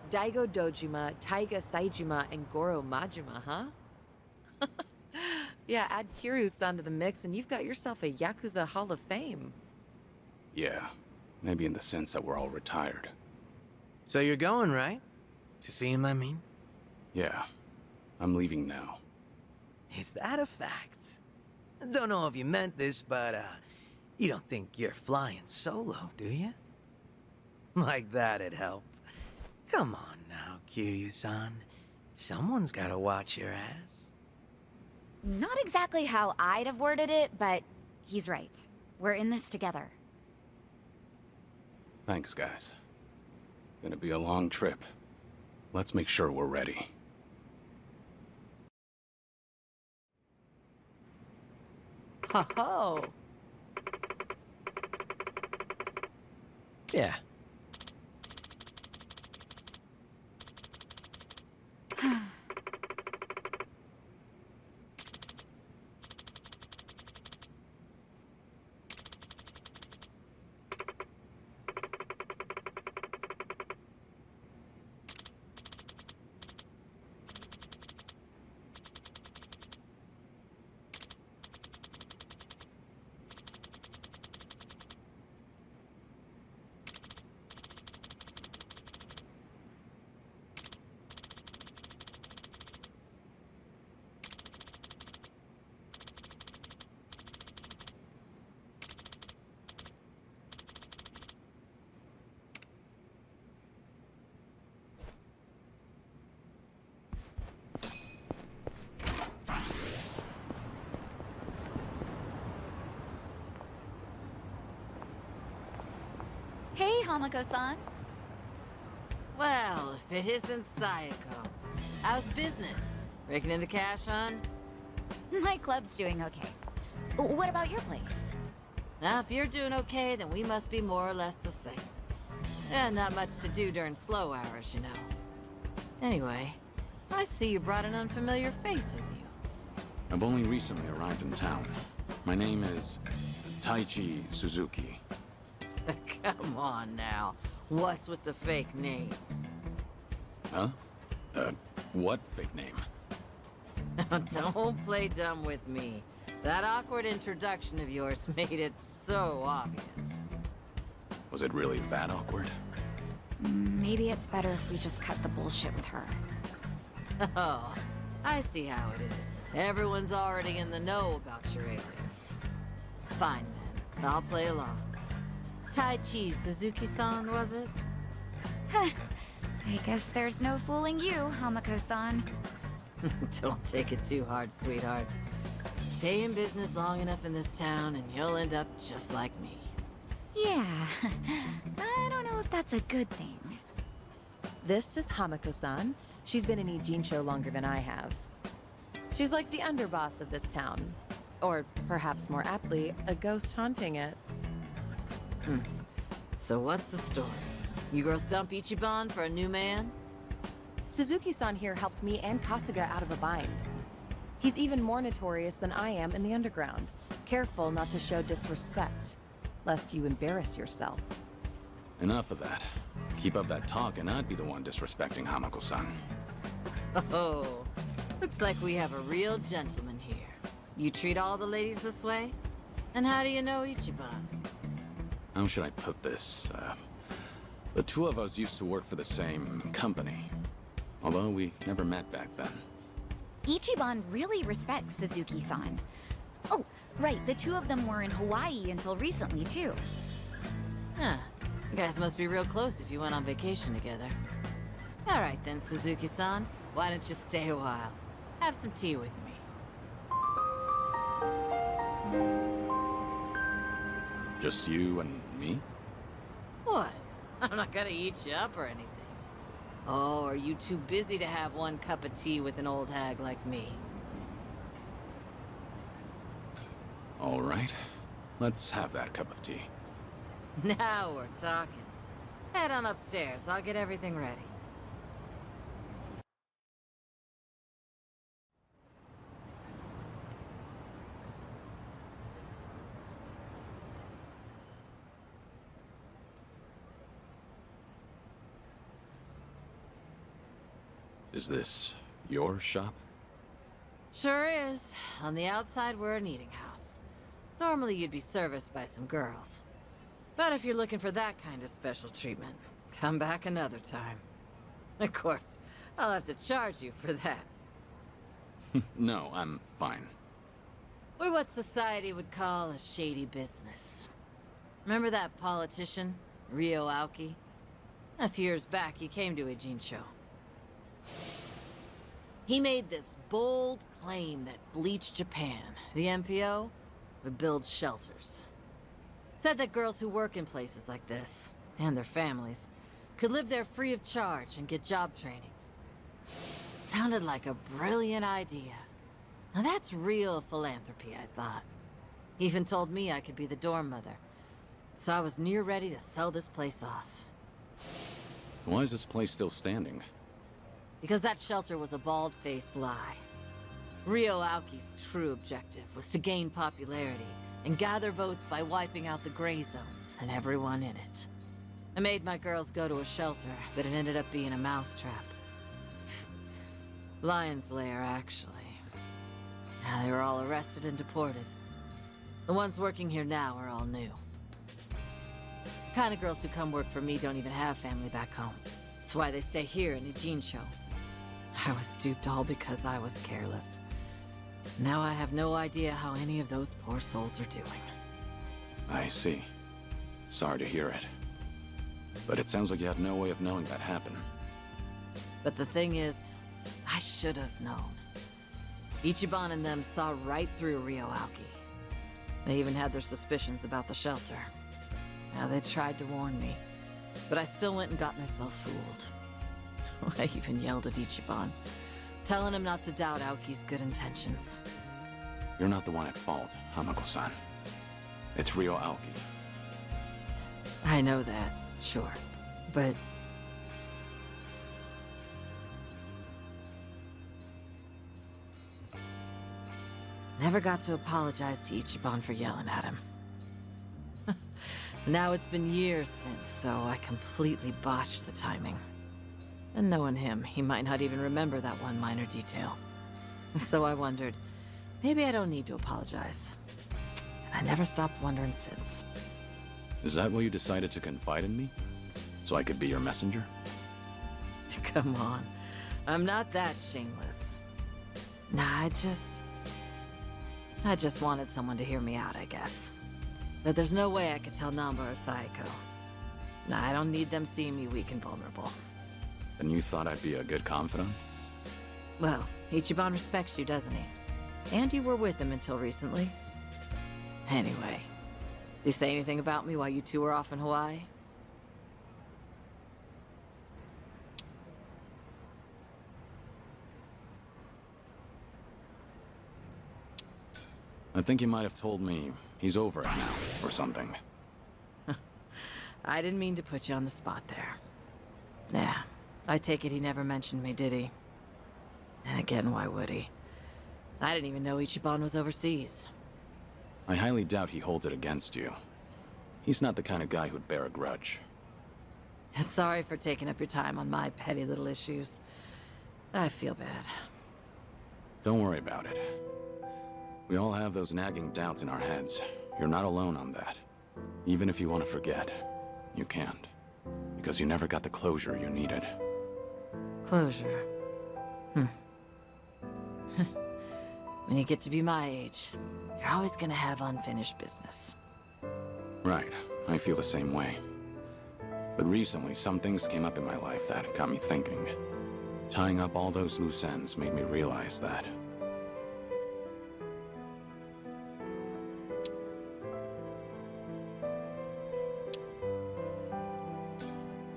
Daigo Dojima, Taiga Saijima, and Goro Majima, huh? Yeah, add Kiryu-san to the mix and you've got yourself a Yakuza Hall of Fame. Yeah, maybe in the sense that we're all retired. So you're going, right? To see him, I mean? Yeah, I'm leaving now. Is that a fact? Don't know if you meant this, but, you don't think you're flying solo, do you? Like that'd help. Come on now, Kiryu-san. Someone's gotta watch your ass. Not exactly how I'd have worded it, but he's right. We're in this together. Thanks, guys. Gonna be a long trip. Let's make sure we're ready. Ho-ho! Yeah. Hey, Hamako-san. Well, if it isn't Sayako. How's business? Raking in the cash, hon? My club's doing okay. What about your place? Now, if you're doing okay, then we must be more or less the same. Not much to do during slow hours, you know. Anyway, I see you brought an unfamiliar face with you. I've only recently arrived in town. My name is Taichi Suzuki. Come on now. What's with the fake name? Huh? What fake name? Don't play dumb with me. That awkward introduction of yours made it so obvious. Was it really that awkward? Maybe it's better if we just cut the bullshit with her. Oh, I see how it is. Everyone's already in the know about your alias. Fine then, I'll play along. Taichi Suzuki-san, was it? I guess there's no fooling you, Hamako-san. Don't take it too hard, sweetheart. Stay in business long enough in this town and you'll end up just like me. Yeah, I don't know if that's a good thing. This is Hamako-san. She's been in Ijincho longer than I have. She's like the underboss of this town. Or perhaps more aptly, a ghost haunting it. So what's the story? You girls dump Ichiban for a new man? Suzuki-san here helped me and Kasuga out of a bind. He's even more notorious than I am in the underground. Careful not to show disrespect, lest you embarrass yourself. Enough of that. Keep up that talk and I'd be the one disrespecting Hamako-san. Oh, looks like we have a real gentleman here. You treat all the ladies this way? And how do you know Ichiban? How should I put this? The two of us used to work for the same company. Although we never met back then. Ichiban really respects Suzuki-san. Oh, right, the two of them were in Hawaii until recently, too. Huh. You guys must be real close if you went on vacation together. All right then, Suzuki-san. Why don't you stay a while? Have some tea with me. Just you and me? What? I'm not gonna eat you up or anything. Oh, are you too busy to have one cup of tea with an old hag like me? All right. Let's have that cup of tea. Now we're talking. Head on upstairs. I'll get everything ready. Is this your shop? Sure is. On the outside, we're an eating house. Normally, you'd be serviced by some girls. But if you're looking for that kind of special treatment, come back another time. Of course, I'll have to charge you for that. No, I'm fine. We're what society would call a shady business. Remember that politician, Ryo Aoki? A few years back, he came to Ejincho. He made this bold claim that Bleach Japan, the MPO, would build shelters. Said that girls who work in places like this, and their families, could live there free of charge and get job training. Sounded like a brilliant idea. Now that's real philanthropy, I thought. He even told me I could be the dorm mother. So I was near ready to sell this place off. Why is this place still standing? Because that shelter was a bald-faced lie. Ryo Aoki's true objective was to gain popularity and gather votes by wiping out the gray zones and everyone in it. I made my girls go to a shelter, but it ended up being a mousetrap. Lion's lair, actually. Yeah, they were all arrested and deported. The ones working here now are all new. The kind of girls who come work for me don't even have family back home. That's why they stay here in Ejincho. I was duped all because I was careless. Now I have no idea how any of those poor souls are doing. I see. Sorry to hear it. But it sounds like you had no way of knowing that happened. But the thing is, I should have known. Ichiban and them saw right through Ryo Aoki. They even had their suspicions about the shelter. Now they tried to warn me, but I still went and got myself fooled. I even yelled at Ichiban, telling him not to doubt Aoki's good intentions. You're not the one at fault, Hamako-san. It's Ryo Aoki. I know that, sure, but... Never got to apologize to Ichiban for yelling at him. Now it's been years since, so I completely botched the timing. And knowing him, he might not even remember that one minor detail. So I wondered, maybe I don't need to apologize. And I never stopped wondering since. Is that why you decided to confide in me? So I could be your messenger? Come on, I'm not that shameless. Nah, I just wanted someone to hear me out, I guess. But there's no way I could tell Namba or Saeko. Nah, I don't need them seeing me weak and vulnerable. And you thought I'd be a good confidant? Well, Ichiban respects you, doesn't he? And you were with him until recently. Anyway, did you say anything about me while you two were off in Hawaii? I think he might have told me he's over it now, or something. I didn't mean to put you on the spot there. Yeah, I take it he never mentioned me, did he? And again, why would he? I didn't even know Ichiban was overseas. I highly doubt he holds it against you. He's not the kind of guy who'd bear a grudge. Sorry for taking up your time on my petty little issues. I feel bad. Don't worry about it. We all have those nagging doubts in our heads. You're not alone on that. Even if you want to forget, you can't. Because you never got the closure you needed. Closure. When you get to be my age, you're always gonna have unfinished business. Right. I feel the same way. But recently, some things came up in my life that got me thinking. Tying up all those loose ends made me realize that.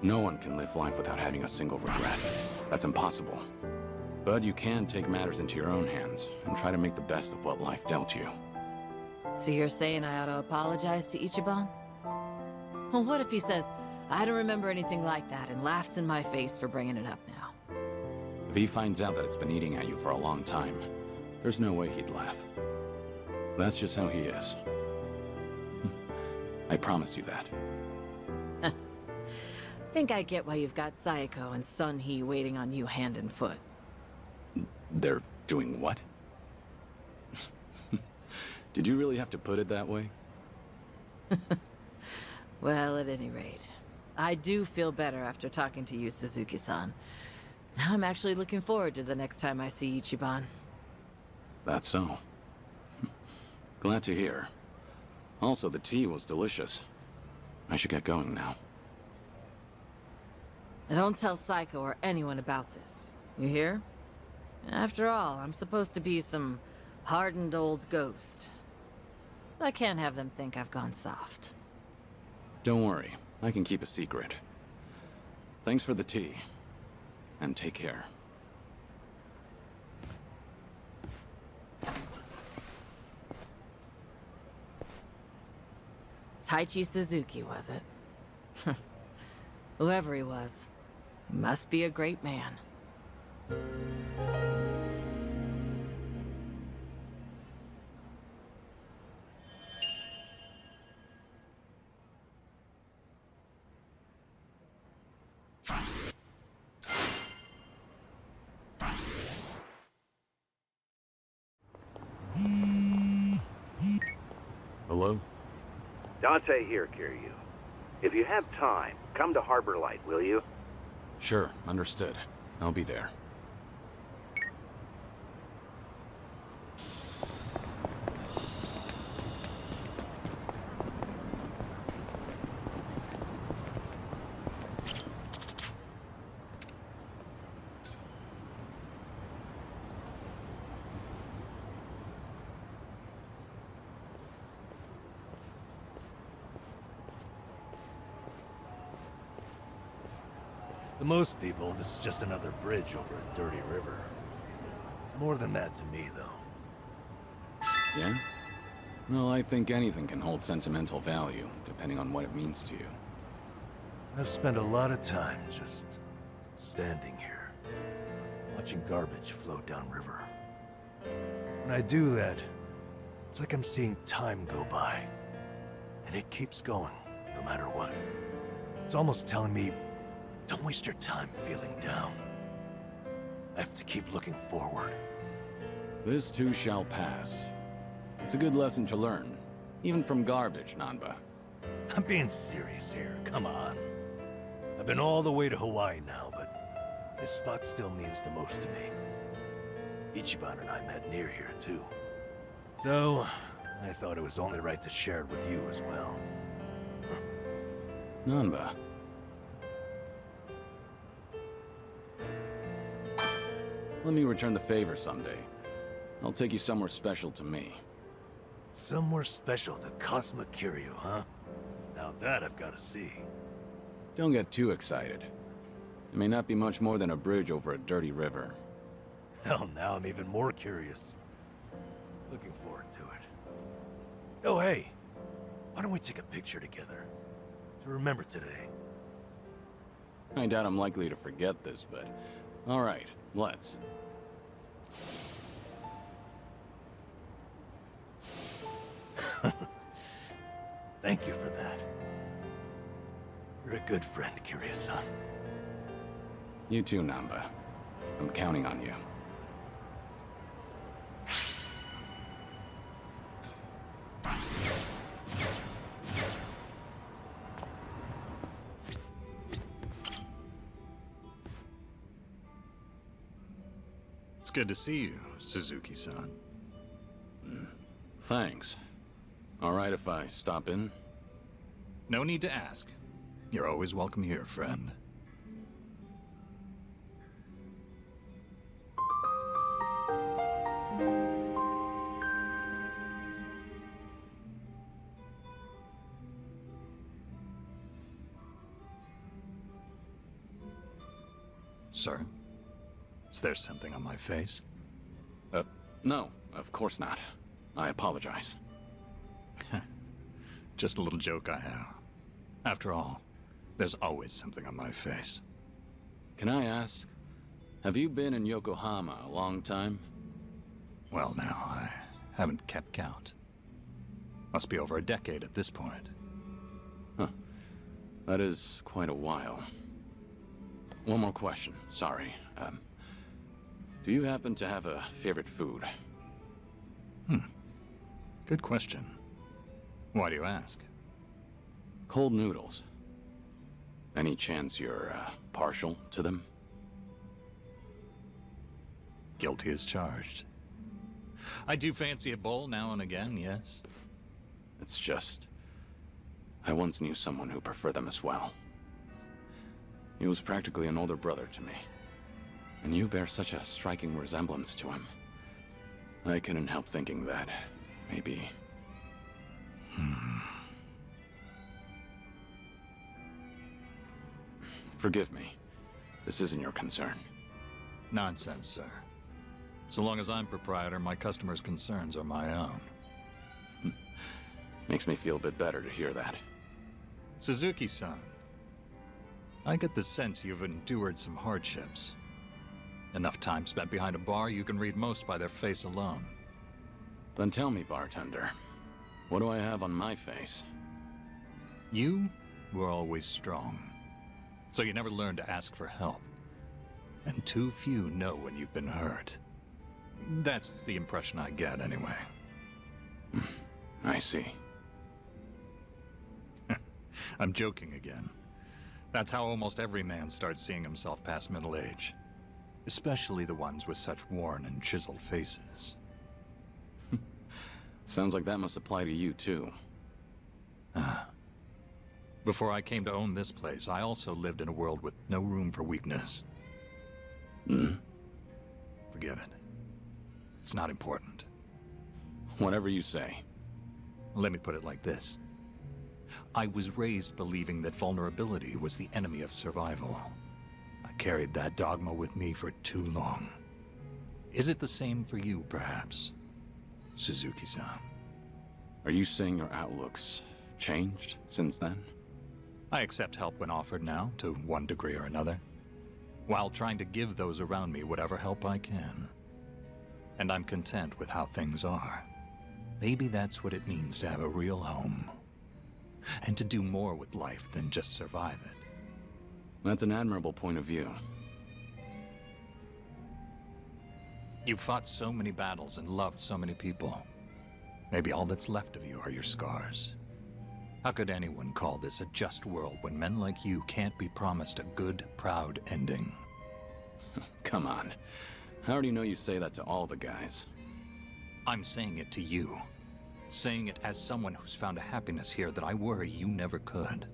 No one can live life without having a single regret. That's impossible. But you can take matters into your own hands and try to make the best of what life dealt you. So you're saying I ought to apologize to Ichiban? Well, what if he says, I don't remember anything like that, and laughs in my face for bringing it up now? If he finds out that it's been eating at you for a long time, there's no way he'd laugh. That's just how he is. I promise you that. Think I get why you've got Saeko and Sun Hee waiting on you hand and foot. They're doing what? Did you really have to put it that way? Well, at any rate, I do feel better after talking to you, Suzuki-san. Now I'm actually looking forward to the next time I see Ichiban. That's so. Glad to hear. Also, the tea was delicious. I should get going now. And don't tell Psycho or anyone about this. You hear? After all, I'm supposed to be some hardened old ghost. So I can't have them think I've gone soft. Don't worry, I can keep a secret. Thanks for the tea. And take care. Taichi Suzuki, was it? Whoever he was, he must be a great man. Hello? Dante here, Kiryu. If you have time, come to Harbor Light, will you? Sure, understood. I'll be there. To most people, this is just another bridge over a dirty river. It's more than that to me, though. Yeah? Well, I think anything can hold sentimental value, depending on what it means to you. I've spent a lot of time just standing here, watching garbage float downriver. When I do that, it's like I'm seeing time go by. And it keeps going, no matter what. It's almost telling me, don't waste your time feeling down. I have to keep looking forward. This too shall pass. It's a good lesson to learn, even from garbage, Nanba. I'm being serious here, come on. I've been all the way to Hawaii now, but this spot still means the most to me. Ichiban and I met near here, too. So, I thought it was only right to share it with you as well. Nanba. Let me return the favor someday. I'll take you somewhere special to me. Somewhere special to Cosma Kiryu, huh? Now that I've got to see. Don't get too excited. It may not be much more than a bridge over a dirty river. Hell, now I'm even more curious. Looking forward to it. Oh, hey. Why don't we take a picture together? To remember today. I doubt I'm likely to forget this, but... Alright, let's. Thank you for that. You're a good friend, Kiryu-san. You too, Nanba. I'm counting on you. It's good to see you, Suzuki-san. Thanks. Alright if I stop in? No need to ask. You're always welcome here, friend. Sir? Is there something on my face? No, of course not. I apologize. Just a little joke I have. After all, there's always something on my face. Can I ask, have you been in Yokohama a long time? Well, now, I haven't kept count. Must be over a decade at this point. Huh. That is quite a while. One more question, sorry. Do you happen to have a favorite food? Good question. Why do you ask? Cold noodles. Any chance you're, partial to them? Guilty as charged. I do fancy a bowl now and again, yes. It's just... I once knew someone who preferred them as well. He was practically an older brother to me. And you bear such a striking resemblance to him. I couldn't help thinking that, maybe... Forgive me. This isn't your concern. Nonsense, sir. So long as I'm proprietor, my customers' concerns are my own. Makes me feel a bit better to hear that. Suzuki-san, I get the sense you've endured some hardships. Enough time spent behind a bar, you can read most by their face alone. Then tell me, bartender, what do I have on my face? You were always strong, so you never learned to ask for help. And too few know when you've been hurt. That's the impression I get, anyway. I see. I'm joking again. That's how almost every man starts seeing himself past middle age. Especially the ones with such worn and chiseled faces. Sounds like that must apply to you, too. Before I came to own this place, I also lived in a world with no room for weakness. Forget it. It's not important. Whatever you say. Let me put it like this. I was raised believing that vulnerability was the enemy of survival. I carried that dogma with me for too long. Is it the same for you, perhaps, Suzuki-san? Are you saying your outlook's changed since then? I accept help when offered now, to one degree or another, while trying to give those around me whatever help I can. And I'm content with how things are. Maybe that's what it means to have a real home. And to do more with life than just survive it. That's an admirable point of view. You've fought so many battles and loved so many people. Maybe all that's left of you are your scars. How could anyone call this a just world when men like you can't be promised a good, proud ending? Come on. How do you know you say that to all the guys? I'm saying it to you. Saying it as someone who's found a happiness here that I worry you never could.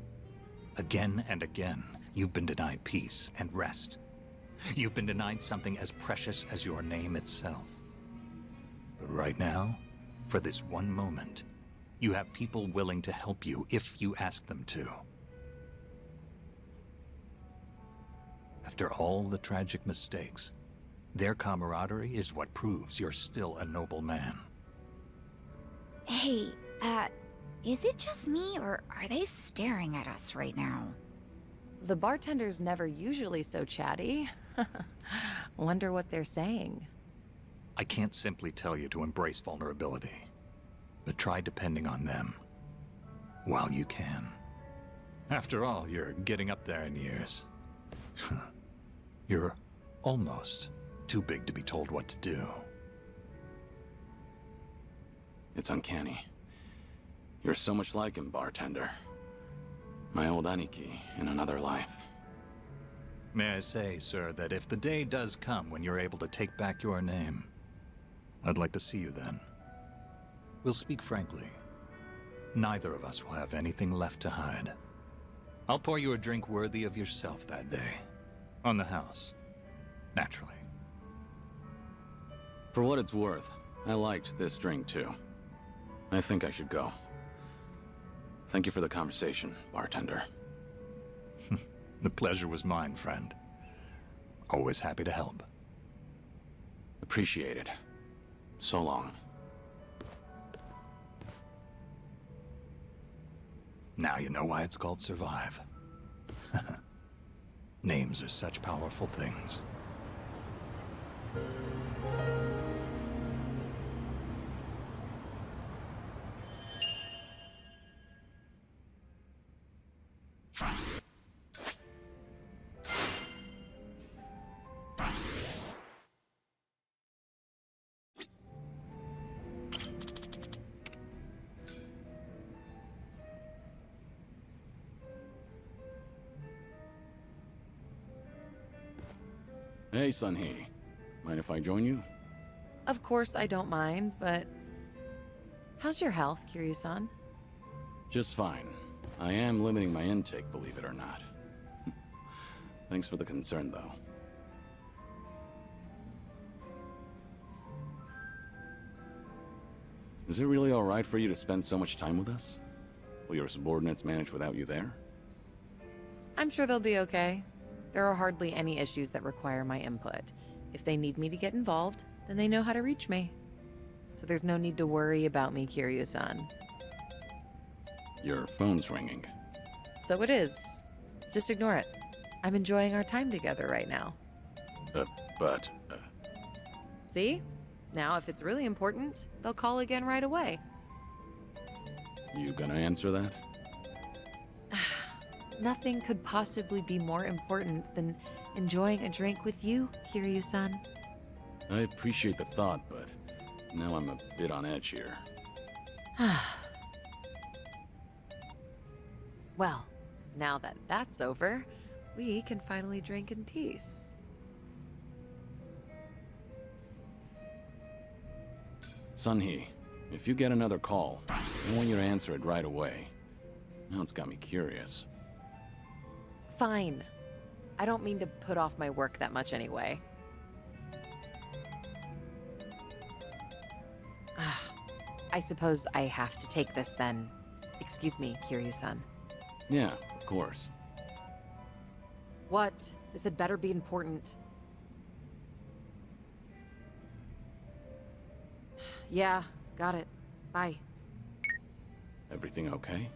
Again and again, you've been denied peace and rest. You've been denied something as precious as your name itself. But right now, for this one moment, you have people willing to help you if you ask them to. After all the tragic mistakes, their camaraderie is what proves you're still a noble man. Hey, is it just me, or are they staring at us right now? The bartender's never usually so chatty. Wonder what they're saying. I can't simply tell you to embrace vulnerability, but try depending on them while you can. After all, you're getting up there in years. You're almost too big to be told what to do. It's uncanny. You're so much like him, bartender. My old Aniki in another life. May I say, sir, that if the day does come when you're able to take back your name, I'd like to see you then. We'll speak frankly. Neither of us will have anything left to hide. I'll pour you a drink worthy of yourself that day. On the house. Naturally. For what it's worth, I liked this drink too. I think I should go. Thank you for the conversation, bartender. The pleasure was mine, friend. Always happy to help. Appreciate it. So long. Now you know why it's called Survive. Names are such powerful things. Hey, Sunhee. Mind if I join you? Of course I don't mind, but... How's your health, Kiryu-san? Just fine. I am limiting my intake, believe it or not. Thanks for the concern, though. Is it really alright for you to spend so much time with us? Will your subordinates manage without you there? I'm sure they'll be okay. There are hardly any issues that require my input. If they need me to get involved, then they know how to reach me. So there's no need to worry about me, Kiryu-san. Your phone's ringing. So it is. Just ignore it. I'm enjoying our time together right now. But... See? Now, if it's really important, they'll call again right away. You gonna answer that? Nothing could possibly be more important than enjoying a drink with you, Kiryu-san. I appreciate the thought, but now I'm a bit on edge here. Well, now that that's over, we can finally drink in peace. Sunhee, if you get another call, I want you to answer it right away. Now it's got me curious. Fine. I don't mean to put off my work that much anyway. I suppose I have to take this then. Excuse me, Kiryu-san. Yeah, of course. What? This had better be important. Yeah, got it. Bye. Everything okay?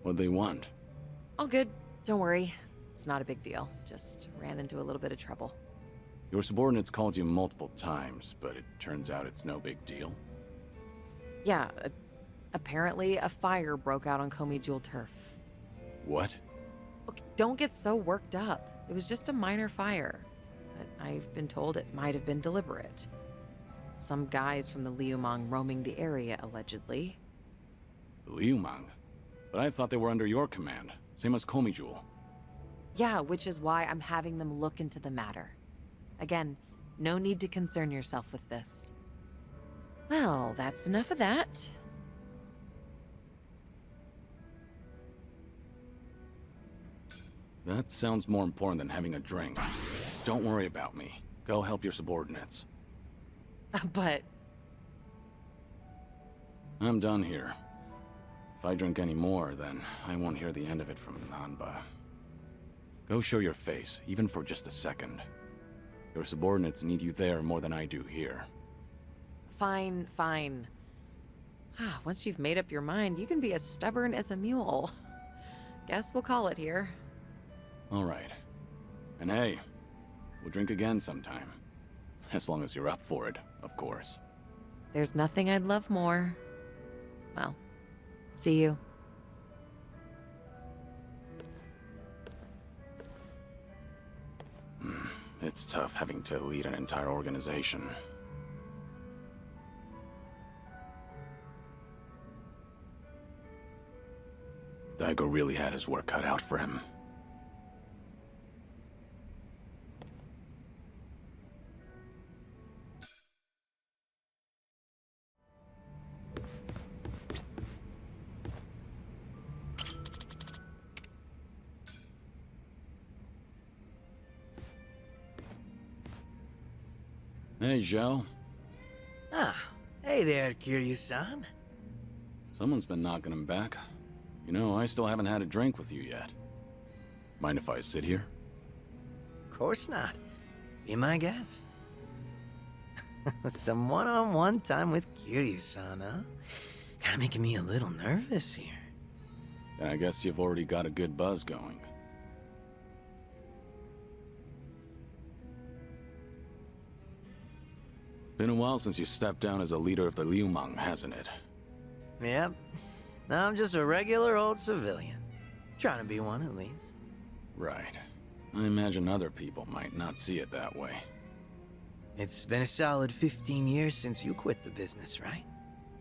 What'd they want? All good. Don't worry. It's not a big deal. Just ran into a little bit of trouble. Your subordinates called you multiple times, but it turns out it's no big deal. Yeah, apparently a fire broke out on Komi Jewel turf. What? Look, don't get so worked up. It was just a minor fire. But I've been told it might have been deliberate. Some guys from the Liumang roaming the area, allegedly. Liumang? But I thought they were under your command, same as Komi Jewel. Yeah, which is why I'm having them look into the matter. Again, no need to concern yourself with this. Well, that's enough of that. That sounds more important than having a drink. Don't worry about me. Go help your subordinates. But... I'm done here. If I drink any more, then I won't hear the end of it from Nanba. Go show your face, even for just a second. Your subordinates need you there more than I do here. Fine, fine. Once you've made up your mind, you can be as stubborn as a mule. Guess we'll call it here. All right. And hey, we'll drink again sometime. As long as you're up for it, of course. There's nothing I'd love more. Well, see you. It's tough having to lead an entire organization. Daigo really had his work cut out for him. Hey, Joe. Ah, hey there, Kiryu-san. Someone's been knocking him back. You know, I still haven't had a drink with you yet. Mind if I sit here? Of course not. Be my guest. Some one-on-one time with Kiryu-san, huh? Kinda making me a little nervous here. And I guess you've already got a good buzz going. Been a while since you stepped down as a leader of the Liumang, hasn't it? Yep. Now I'm just a regular old civilian. Trying to be one, at least. Right. I imagine other people might not see it that way. It's been a solid 15 years since you quit the business, right?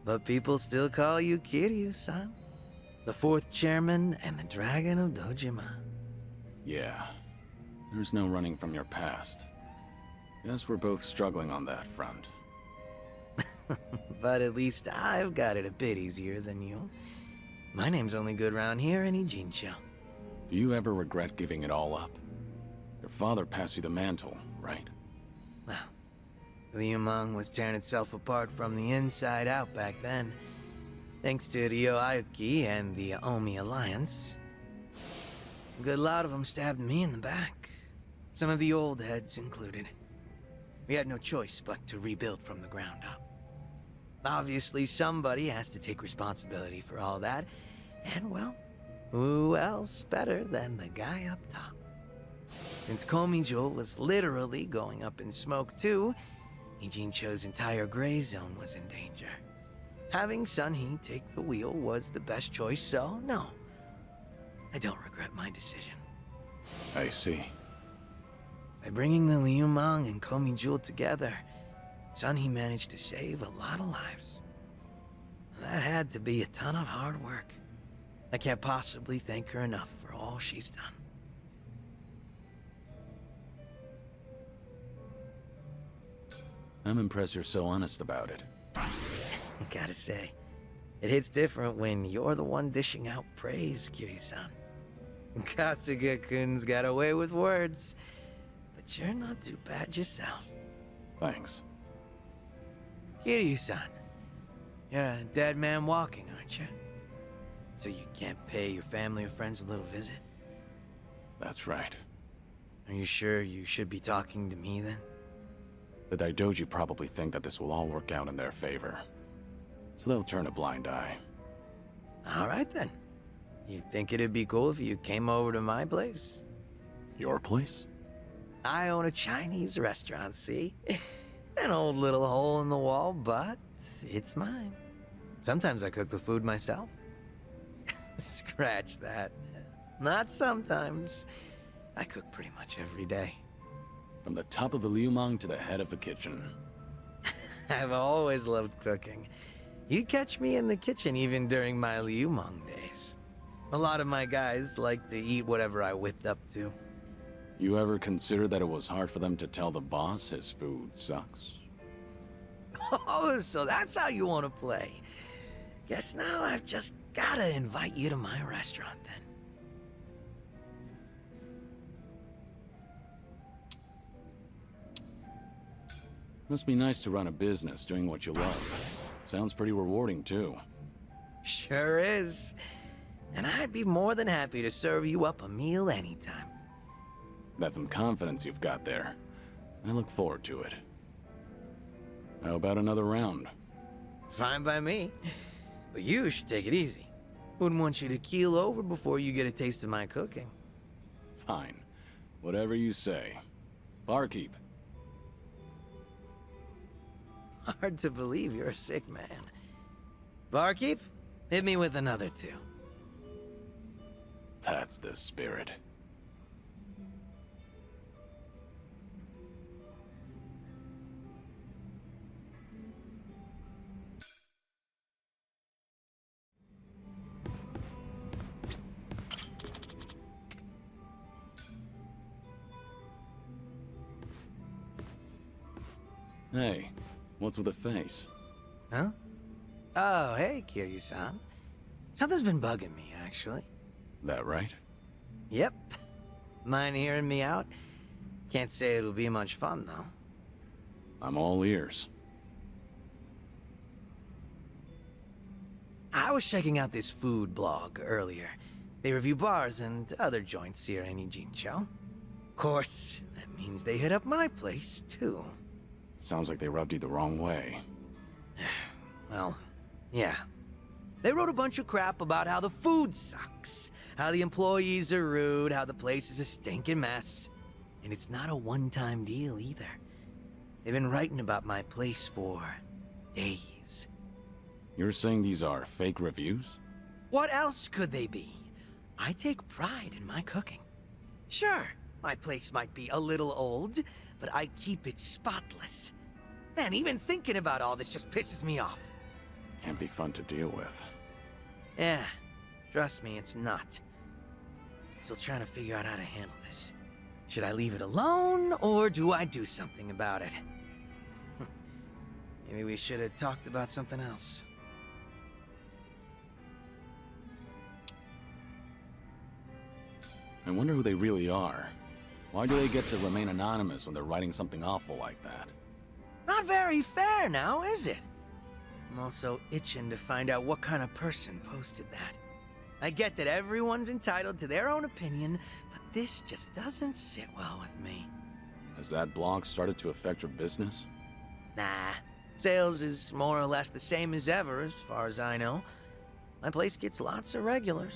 But people still call you Kiryu-san. The fourth chairman and the dragon of Dojima. Yeah. There's no running from your past. Guess we're both struggling on that front. But at least I've got it a bit easier than you. My name's only good round here in Ijincho. Do you ever regret giving it all up? Your father passed you the mantle, right? Well, Liumang was tearing itself apart from the inside out back then. Thanks to Ryo Aoki and the Omi Alliance. A good lot of them stabbed me in the back. Some of the old heads included. We had no choice but to rebuild from the ground up. Obviously, somebody has to take responsibility for all that. And, well, who else better than the guy up top? Since Komijo was literally going up in smoke too, Ijincho's entire gray zone was in danger. Having Sunhee take the wheel was the best choice, so no. I don't regret my decision. I see. By bringing the Liumang and Komijo together, Sunhee managed to save a lot of lives. That had to be a ton of hard work. I can't possibly thank her enough for all she's done. I'm impressed you're so honest about it. Gotta say, it hits different when you're the one dishing out praise, Kiryu-san. Kasuga-kun's got away with words, but you're not too bad yourself. Thanks. Kiryu-san, you're a dead man walking, aren't you? So you can't pay your family or friends a little visit? That's right. Are you sure you should be talking to me then? The Daidoji probably think that this will all work out in their favor. So they'll turn a blind eye. All right then. You think it'd be cool if you came over to my place? Your place? I own a Chinese restaurant, see? An old little hole in the wall, but it's mine. Sometimes I cook the food myself. Scratch that. Not sometimes. I cook pretty much every day. From the top of the Liumang to the head of the kitchen. I've always loved cooking. You'd catch me in the kitchen even during my Liumang days. A lot of my guys like to eat whatever I whipped up to. You ever consider that it was hard for them to tell the boss his food sucks? Oh, so that's how you want to play. Guess now I've just gotta invite you to my restaurant then. Must be nice to run a business doing what you love. Sounds pretty rewarding too. Sure is. And I'd be more than happy to serve you up a meal anytime. That's some confidence you've got there. I look forward to it. How about another round? Fine by me. But you should take it easy. Wouldn't want you to keel over before you get a taste of my cooking. Fine. Whatever you say. Barkeep. Hard to believe you're a sick man. Barkeep, hit me with another two. That's the spirit. Hey, what's with the face? Huh? Oh, hey, Kiryu-san. Something's been bugging me, actually. That right? Yep. Mind hearing me out? Can't say it'll be much fun, though. I'm all ears. I was checking out this food blog earlier. They review bars and other joints here in Ijincho. Of course, that means they hit up my place, too. Sounds like they rubbed you the wrong way. Well, yeah. They wrote a bunch of crap about how the food sucks, how the employees are rude, how the place is a stinking mess. And it's not a one-time deal either. They've been writing about my place for days. You're saying these are fake reviews? What else could they be? I take pride in my cooking. Sure, my place might be a little old, but I keep it spotless. Man, even thinking about all this just pisses me off. Can't be fun to deal with. Yeah, trust me, it's not. Still trying to figure out how to handle this. Should I leave it alone, or do I do something about it? Maybe we should have talked about something else. I wonder who they really are. Why do they get to remain anonymous when they're writing something awful like that? Not very fair now, is it? I'm also itching to find out what kind of person posted that. I get that everyone's entitled to their own opinion, but this just doesn't sit well with me. Has that blog started to affect your business? Nah. Sales is more or less the same as ever, as far as I know. My place gets lots of regulars.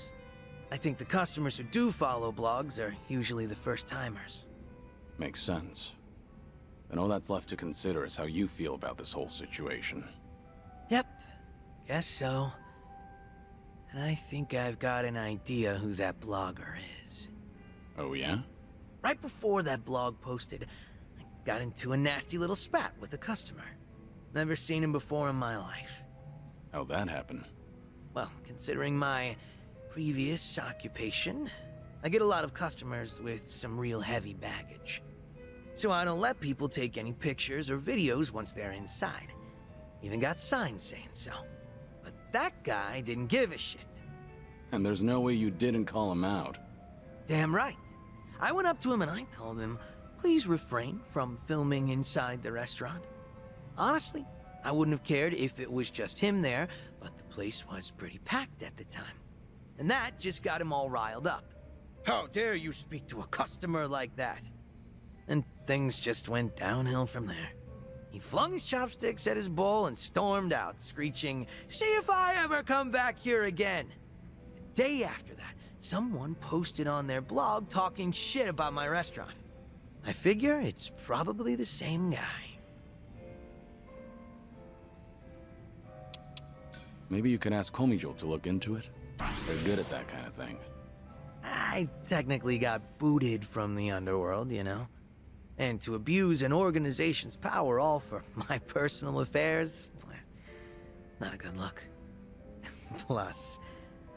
I think the customers who do follow blogs are usually the first-timers. Makes sense. And all that's left to consider is how you feel about this whole situation. Yep, guess so. And I think I've got an idea who that blogger is. Oh yeah? Right before that blog posted, I got into a nasty little spat with a customer. Never seen him before in my life. How'd that happen? Well, considering my previous occupation, I get a lot of customers with some real heavy baggage. So I don't let people take any pictures or videos once they're inside. Even got signs saying so. But that guy didn't give a shit. And there's no way you didn't call him out. Damn right. I went up to him and I told him, please refrain from filming inside the restaurant. Honestly, I wouldn't have cared if it was just him there, but the place was pretty packed at the time. And that just got him all riled up. How dare you speak to a customer like that? And things just went downhill from there. He flung his chopsticks at his bowl and stormed out, screeching, "See if I ever come back here again!" The day after that, someone posted on their blog talking shit about my restaurant. I figure it's probably the same guy. Maybe you can ask Komijo to look into it. They're good at that kind of thing. I technically got booted from the underworld, you know? And to abuse an organization's power all for my personal affairs, not a good look. Plus,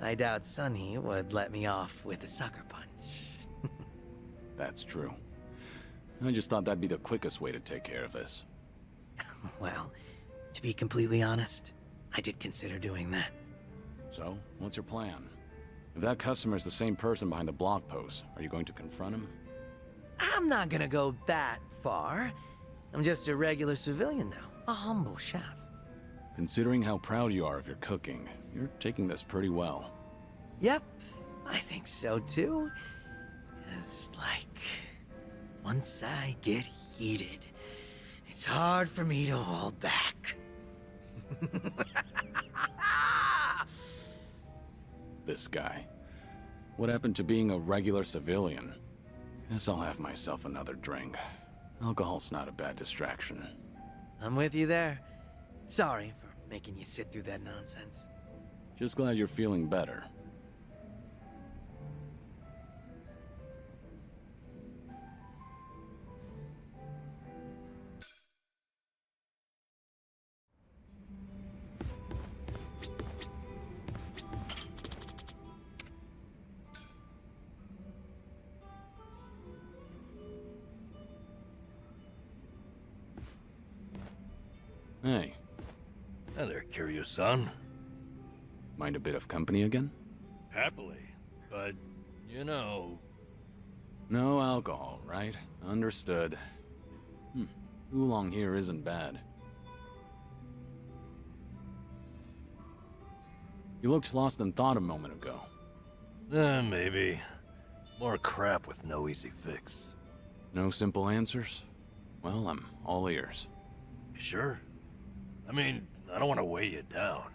I doubt Sunny would let me off with a sucker punch. That's true. I just thought that'd be the quickest way to take care of this. Well, to be completely honest, I did consider doing that. So, what's your plan? If that customer's the same person behind the blog post, are you going to confront him? I'm not gonna go that far. I'm just a regular civilian now, a humble chef. Considering how proud you are of your cooking, you're taking this pretty well. Yep, I think so too. It's like, once I get heated, it's hard for me to hold back. This guy. What happened to being a regular civilian? Guess I'll have myself another drink. Alcohol's not a bad distraction. I'm with you there. Sorry for making you sit through that nonsense. Just glad you're feeling better. Hey. Hi there, Kiryu-san. Mind a bit of company again? Happily. But, you know... No alcohol, right? Understood. Oolong here isn't bad. You looked lost in thought a moment ago. Maybe. More crap with no easy fix. No simple answers? Well, I'm all ears. You sure? I mean, I don't want to weigh you down.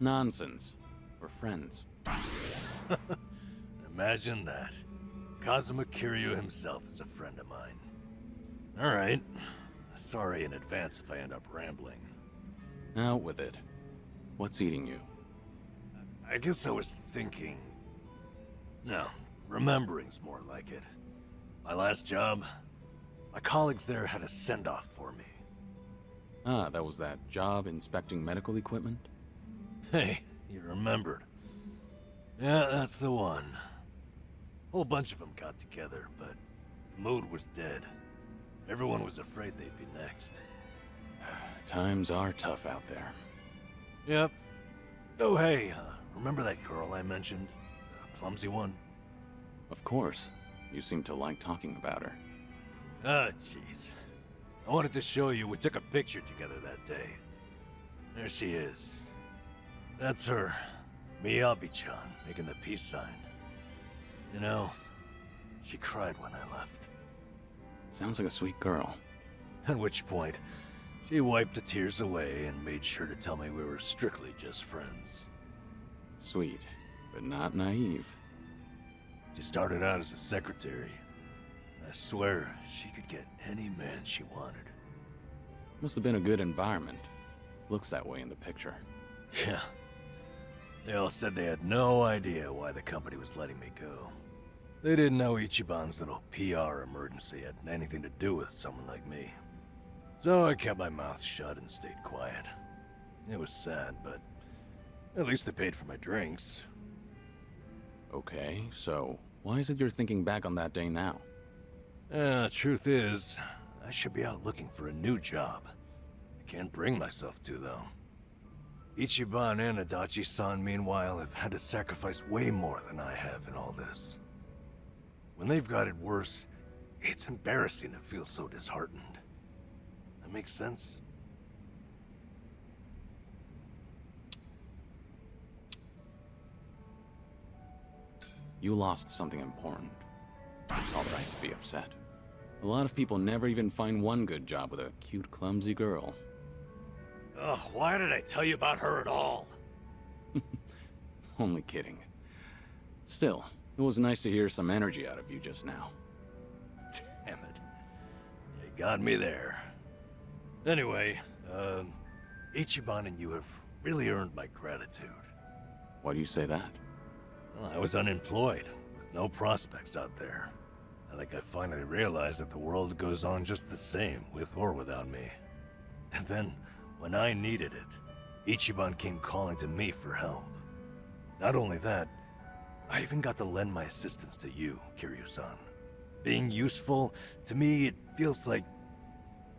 Nonsense. We're friends. Imagine that. Kazuma Kiryu himself is a friend of mine. Alright. Sorry in advance if I end up rambling. Out with it. What's eating you? I guess I was thinking... No, remembering's more like it. My last job, my colleagues there had a send-off for me. Ah, that was that job inspecting medical equipment? Hey, you remembered. Yeah, that's the one. Whole bunch of them got together, but the mood was dead. Everyone was afraid they'd be next. Times are tough out there. Yep. Oh, hey, remember that girl I mentioned? The clumsy one? Of course. You seem to like talking about her. Ah, jeez. I wanted to show you we took a picture together that day. There she is. That's her. Miyabi-chan, making the peace sign. You know, she cried when I left. Sounds like a sweet girl. At which point, she wiped the tears away and made sure to tell me we were strictly just friends. Sweet, but not naive. She started out as a secretary. I swear, she could get any man she wanted. Must have been a good environment. Looks that way in the picture. Yeah. They all said they had no idea why the company was letting me go. They didn't know Ichiban's little PR emergency had anything to do with someone like me. So I kept my mouth shut and stayed quiet. It was sad, but at least they paid for my drinks. Okay, so why is it you're thinking back on that day now? Truth is, I should be out looking for a new job. I can't bring myself to, though. Ichiban and Adachi-san, meanwhile, have had to sacrifice way more than I have in all this. When they've got it worse, it's embarrassing to feel so disheartened. That makes sense? You lost something important. It's all right to be upset. A lot of people never even find one good job with a cute, clumsy girl. Ugh, why did I tell you about her at all? Only kidding. Still, it was nice to hear some energy out of you just now. Damn it. You got me there. Anyway, Ichiban and you have really earned my gratitude. Why do you say that? Well, I was unemployed, with no prospects out there. I think I finally realized that the world goes on just the same, with or without me. And then, when I needed it, Ichiban came calling to me for help. Not only that, I even got to lend my assistance to you, Kiryu-san. Being useful, to me, it feels like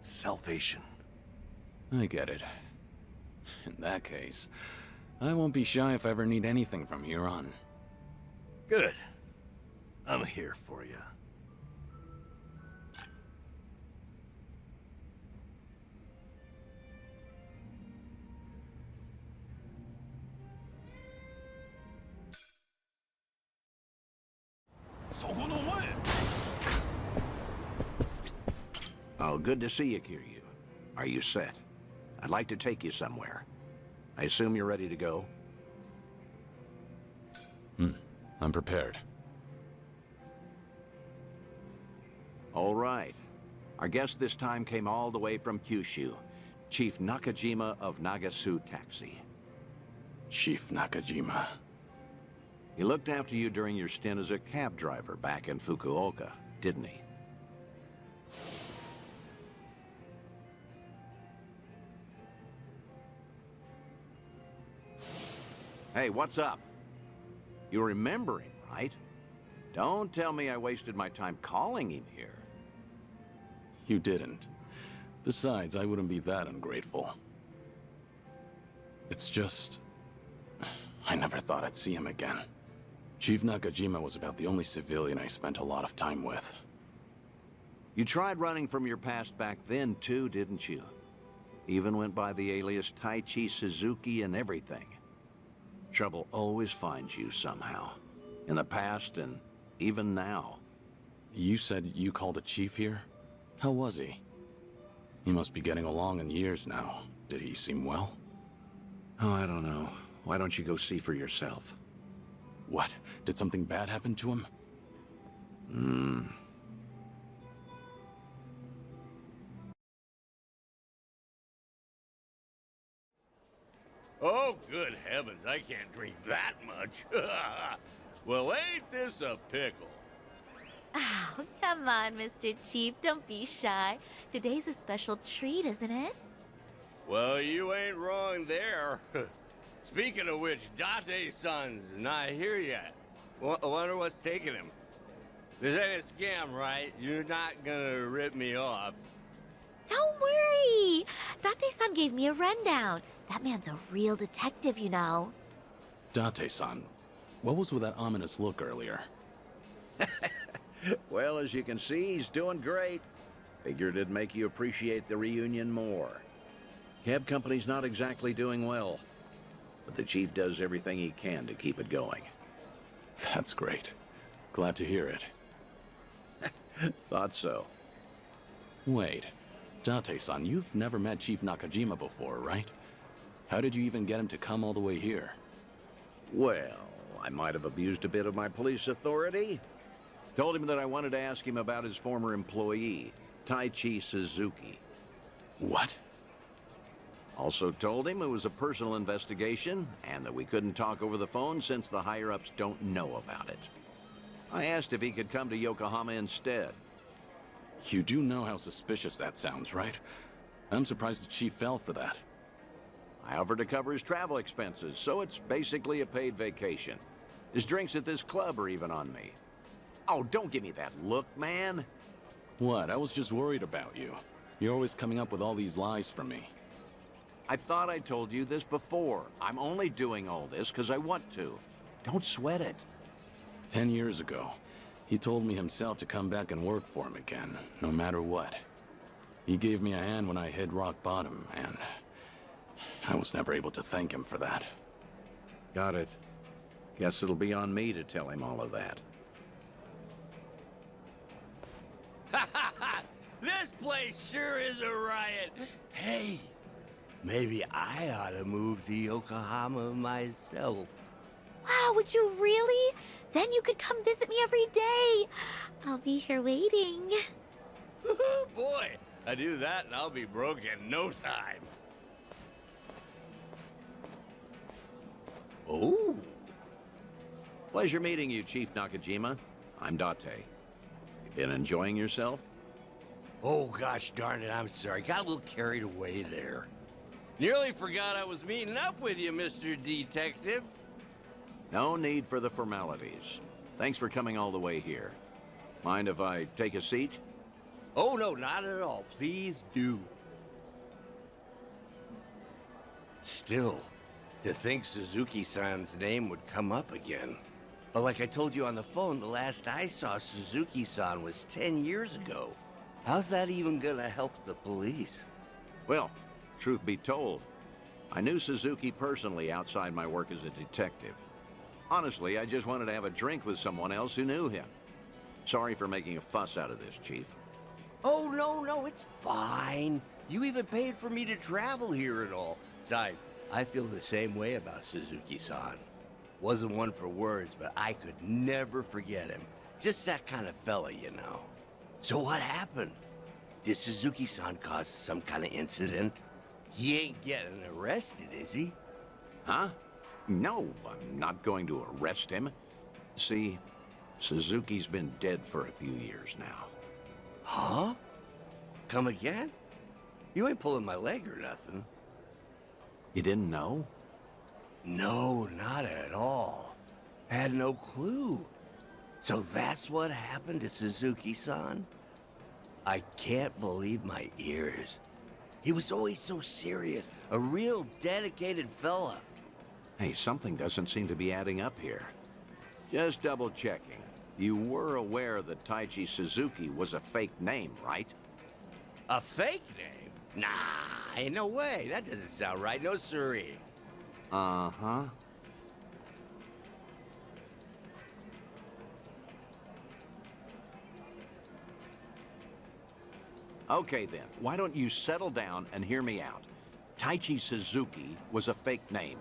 salvation. I get it. In that case, I won't be shy if I ever need anything from here on. Good. I'm here for you. Oh, good to see you, Kiryu. Are you set? I'd like to take you somewhere. I assume you're ready to go? I'm prepared. All right. Our guest this time came all the way from Kyushu. Chief Nakajima of Nagasu Taxi. Chief Nakajima. He looked after you during your stint as a cab driver back in Fukuoka, didn't he? Hey, what's up? You remember him, right? Don't tell me I wasted my time calling him here. You didn't. Besides, I wouldn't be that ungrateful. It's just... I never thought I'd see him again. Chief Nakajima was about the only civilian I spent a lot of time with. You tried running from your past back then, too, didn't you? Even went by the alias Taichi Suzuki and everything. Trouble always finds you somehow. In the past and even now. You said you called a chief here? How was he? He must be getting along in years now. Did he seem well? Oh, I don't know. Why don't you go see for yourself? What? Did something bad happen to him? Oh, good heavens, I can't drink that much. Well, ain't this a pickle? Oh, come on, Mr. Chief. Don't be shy. Today's a special treat, isn't it? Well, you ain't wrong there. Speaking of which, Date-san's not here yet. I wonder what's taking him. This ain't a scam, right? You're not gonna rip me off. Don't worry. Date-san gave me a rundown. That man's a real detective, you know. Date-san, what was with that ominous look earlier? Well, as you can see, he's doing great. Figured it'd make you appreciate the reunion more. Cab company's not exactly doing well, but the chief does everything he can to keep it going. That's great. Glad to hear it. Thought so. Wait, Date-san, you've never met Chief Nakajima before, right? How did you even get him to come all the way here? Well, I might have abused a bit of my police authority. Told him that I wanted to ask him about his former employee, Taichi Suzuki. What? Also told him it was a personal investigation and that we couldn't talk over the phone since the higher-ups don't know about it. I asked if he could come to Yokohama instead. You do know how suspicious that sounds, right? I'm surprised the chief fell for that. I offered to cover his travel expenses, so it's basically a paid vacation. His drinks at this club are even on me. Oh, don't give me that look, man. What? I was just worried about you. You're always coming up with all these lies for me. I thought I told you this before. I'm only doing all this because I want to. Don't sweat it. 10 years ago, he told me himself to come back and work for him again, no matter what. He gave me a hand when I hit rock bottom, and I was never able to thank him for that. Got it. Guess it'll be on me to tell him all of that. This place sure is a riot. Hey, maybe I ought to move to Yokohama myself. Wow, would you really? Then you could come visit me every day. I'll be here waiting. Boy, I do that and I'll be broke in no time. Oh. Pleasure meeting you, Chief Nakajima. I'm Date. You been enjoying yourself? Oh, gosh darn it, I'm sorry. Got a little carried away there. Nearly forgot I was meeting up with you, Mr. Detective. No need for the formalities. Thanks for coming all the way here. Mind if I take a seat? Oh, no, not at all. Please do. Still, to think Suzuki-san's name would come up again. But like I told you on the phone, the last I saw Suzuki-san was 10 years ago. How's that even gonna help the police? Well, truth be told, I knew Suzuki personally outside my work as a detective. Honestly, I just wanted to have a drink with someone else who knew him. Sorry for making a fuss out of this, Chief. Oh, no, it's fine. You even paid for me to travel here and all. Besides, I feel the same way about Suzuki-san. Wasn't one for words, but I could never forget him. Just that kind of fella, you know. So what happened? Did Suzuki-san cause some kind of incident? He ain't getting arrested, is he? Huh? No, I'm not going to arrest him. See, Suzuki's been dead for a few years now. Huh? Come again? You ain't pulling my leg or nothing. You didn't know? No, not at all. Had no clue. So that's what happened to Suzuki-san? I can't believe my ears. He was always so serious, a real dedicated fella. Hey, something doesn't seem to be adding up here. Just double-checking. You were aware that Taichi Suzuki was a fake name, right? A fake name? Nah, ain't no way. That doesn't sound right. No siree. Uh-huh. Okay then, why don't you settle down and hear me out. Taichi Suzuki was a fake name.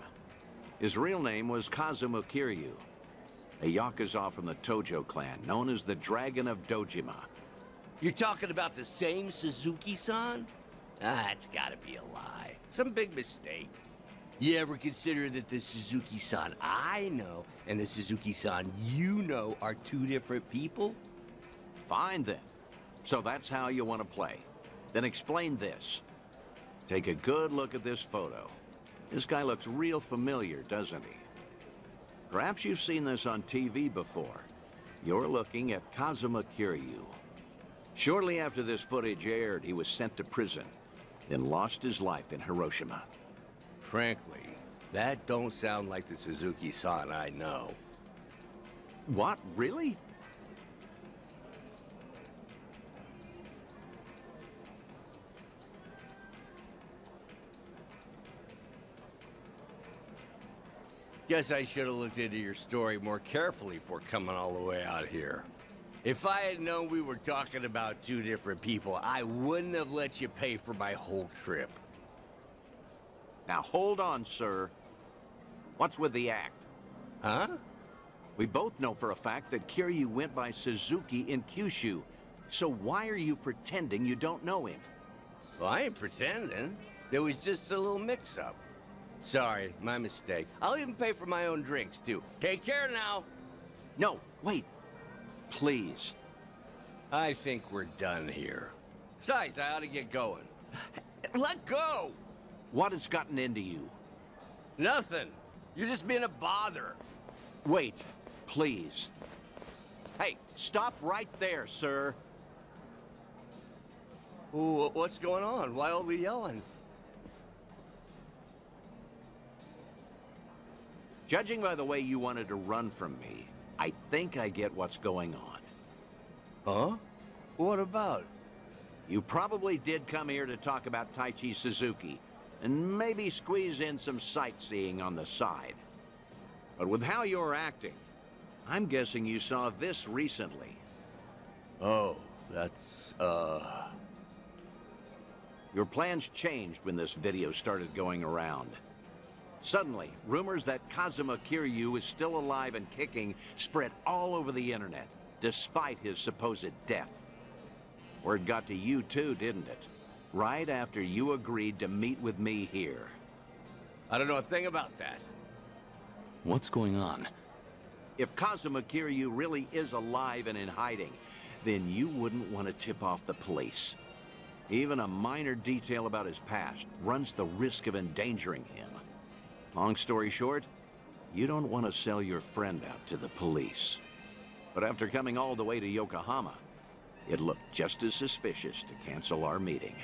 His real name was Kazuma Kiryu, a yakuza from the Tojo clan, known as the Dragon of Dojima. You're talking about the same Suzuki-san? Ah, it's gotta be a lie. Some big mistake. You ever consider that the Suzuki-san I know and the Suzuki-san you know are two different people? Fine then. So that's how you want to play. Then explain this. Take a good look at this photo. This guy looks real familiar, doesn't he? Perhaps you've seen this on TV before. You're looking at Kazuma Kiryu. Shortly after this footage aired, he was sent to prison, then lost his life in Hiroshima. Frankly, that don't sound like the Suzuki-san I know. What? Really? Guess I should have looked into your story more carefully before coming all the way out here. If I had known we were talking about two different people, I wouldn't have let you pay for my whole trip. Now hold on, sir. What's with the act? Huh? We both know for a fact that Kiryu went by Suzuki in Kyushu. So why are you pretending you don't know him? Well, I ain't pretending. There was just a little mix-up. Sorry, my mistake. I'll even pay for my own drinks, too. Take care now. No, wait. Please. I think we're done here. Besides, I ought to get going. Let go! What has gotten into you? Nothing. You're just being a bother. Wait, please. Hey, stop right there, sir. Ooh, what's going on? Why all the yelling? Judging by the way you wanted to run from me, I think I get what's going on. Huh? What about? You probably did come here to talk about Taichi Suzuki, and maybe squeeze in some sightseeing on the side. But with how you're acting, I'm guessing you saw this recently. Oh, that's, Your plans changed when this video started going around. Suddenly, rumors that Kazuma Kiryu is still alive and kicking spread all over the internet, despite his supposed death. Word got to you too, didn't it? Right after you agreed to meet with me here. I don't know a thing about that. What's going on? If Kazuma Kiryu really is alive and in hiding, then you wouldn't want to tip off the police. Even a minor detail about his past runs the risk of endangering him. Long story short, you don't want to sell your friend out to the police. But after coming all the way to Yokohama, it looked just as suspicious to cancel our meeting.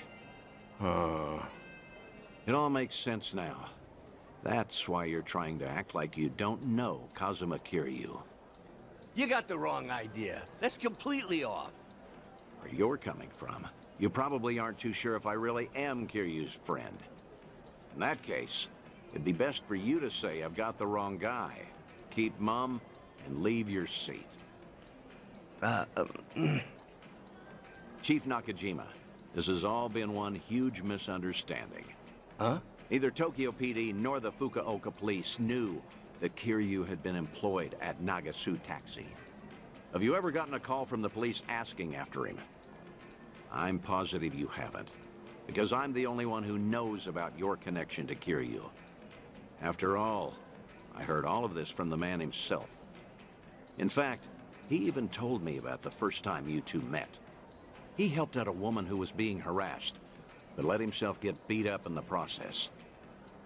It all makes sense now. That's why you're trying to act like you don't know Kazuma Kiryu. You got the wrong idea. That's completely off. Where you're coming from, you probably aren't too sure if I really am Kiryu's friend. In that case, it'd be best for you to say I've got the wrong guy. Keep mum and leave your seat. Chief Nakajima, this has all been one huge misunderstanding. Huh? Neither Tokyo PD nor the Fukuoka police knew that Kiryu had been employed at Nagasu Taxi. Have you ever gotten a call from the police asking after him? I'm positive you haven't, because I'm the only one who knows about your connection to Kiryu. After all, I heard all of this from the man himself. In fact, he even told me about the first time you two met. He helped out a woman who was being harassed, but let himself get beat up in the process.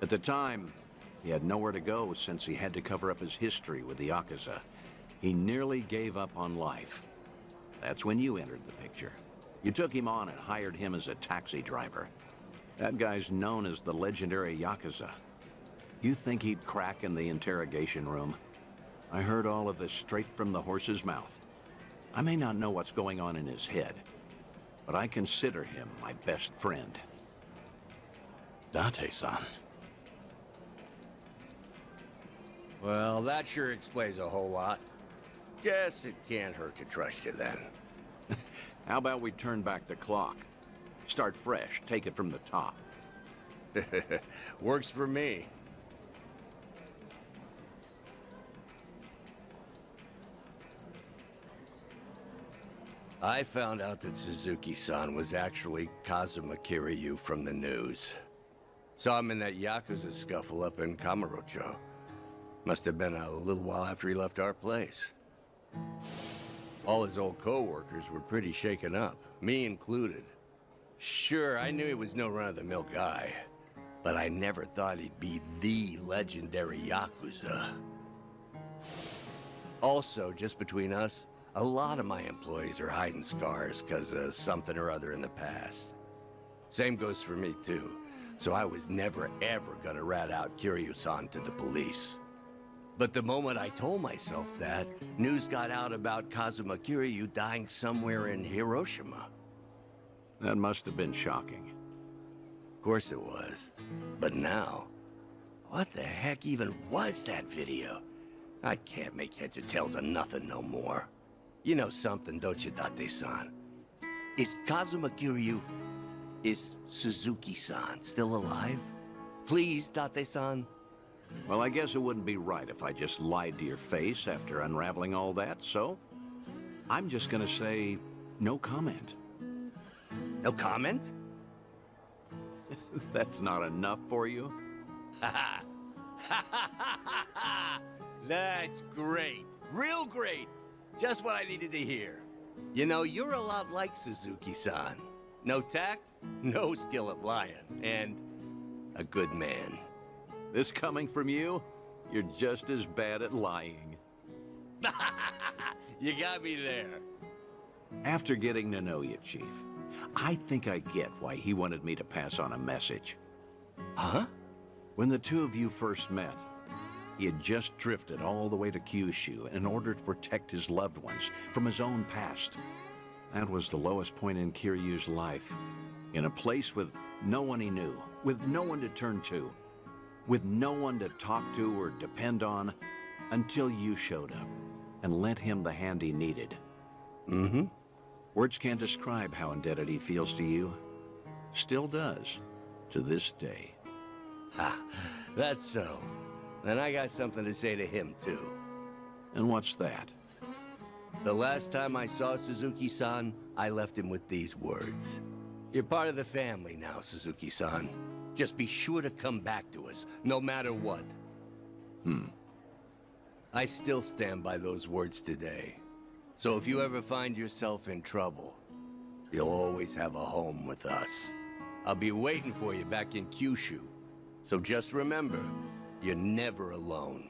At the time, he had nowhere to go since he had to cover up his history with the yakuza. He nearly gave up on life. That's when you entered the picture. You took him on and hired him as a taxi driver. That guy's known as the legendary yakuza. You think he'd crack in the interrogation room? I heard all of this straight from the horse's mouth. I may not know what's going on in his head, but I consider him my best friend. Date-san. Well, that sure explains a whole lot. Guess it can't hurt to trust you then. How about we turn back the clock? Start fresh, take it from the top. Works for me. I found out that Suzuki-san was actually Kazuma Kiryu from the news. Saw him in that yakuza scuffle up in Kamurocho. Must have been a little while after he left our place. All his old co-workers were pretty shaken up, me included. Sure, I knew he was no run-of-the-mill guy. but I never thought he'd be the legendary yakuza. Also, just between us, a lot of my employees are hiding scars because of something or other in the past. Same goes for me, too. So I was never, ever gonna rat out Kiryu-san to the police. But the moment I told myself that, news got out about Kazuma Kiryu dying somewhere in Hiroshima. That must have been shocking. Of course it was. But now, what the heck even was that video? I can't make heads or tails of nothing no more. You know something, don't you, Date-san? Is Kazuma Kiryu... Is Suzuki-san still alive? Please, Date-san? Well, I guess it wouldn't be right if I just lied to your face after unraveling all that, so... I'm just gonna say, no comment. No comment? That's not enough for you? That's great. Real great. Just what I needed to hear. You know, you're a lot like Suzuki-san. No tact, no skill at lying, and a good man. This coming from you? You're just as bad at lying. You got me there. After getting to know you, Chief, I think I get why he wanted me to pass on a message. Huh? When the two of you first met, he had just drifted all the way to Kyushu in order to protect his loved ones from his own past. That was the lowest point in Kiryu's life. In a place with no one he knew, with no one to turn to, with no one to talk to or depend on, until you showed up and lent him the hand he needed. Mm-hmm. Words can't describe how indebted he feels to you. Still does, to this day. Ha, that's so. And I got something to say to him, too. And what's that? The last time I saw Suzuki-san, I left him with these words. You're part of the family now, Suzuki-san. Just be sure to come back to us, no matter what. I still stand by those words today. So if you ever find yourself in trouble, you'll always have a home with us. I'll be waiting for you back in Kyushu. So just remember, you're never alone.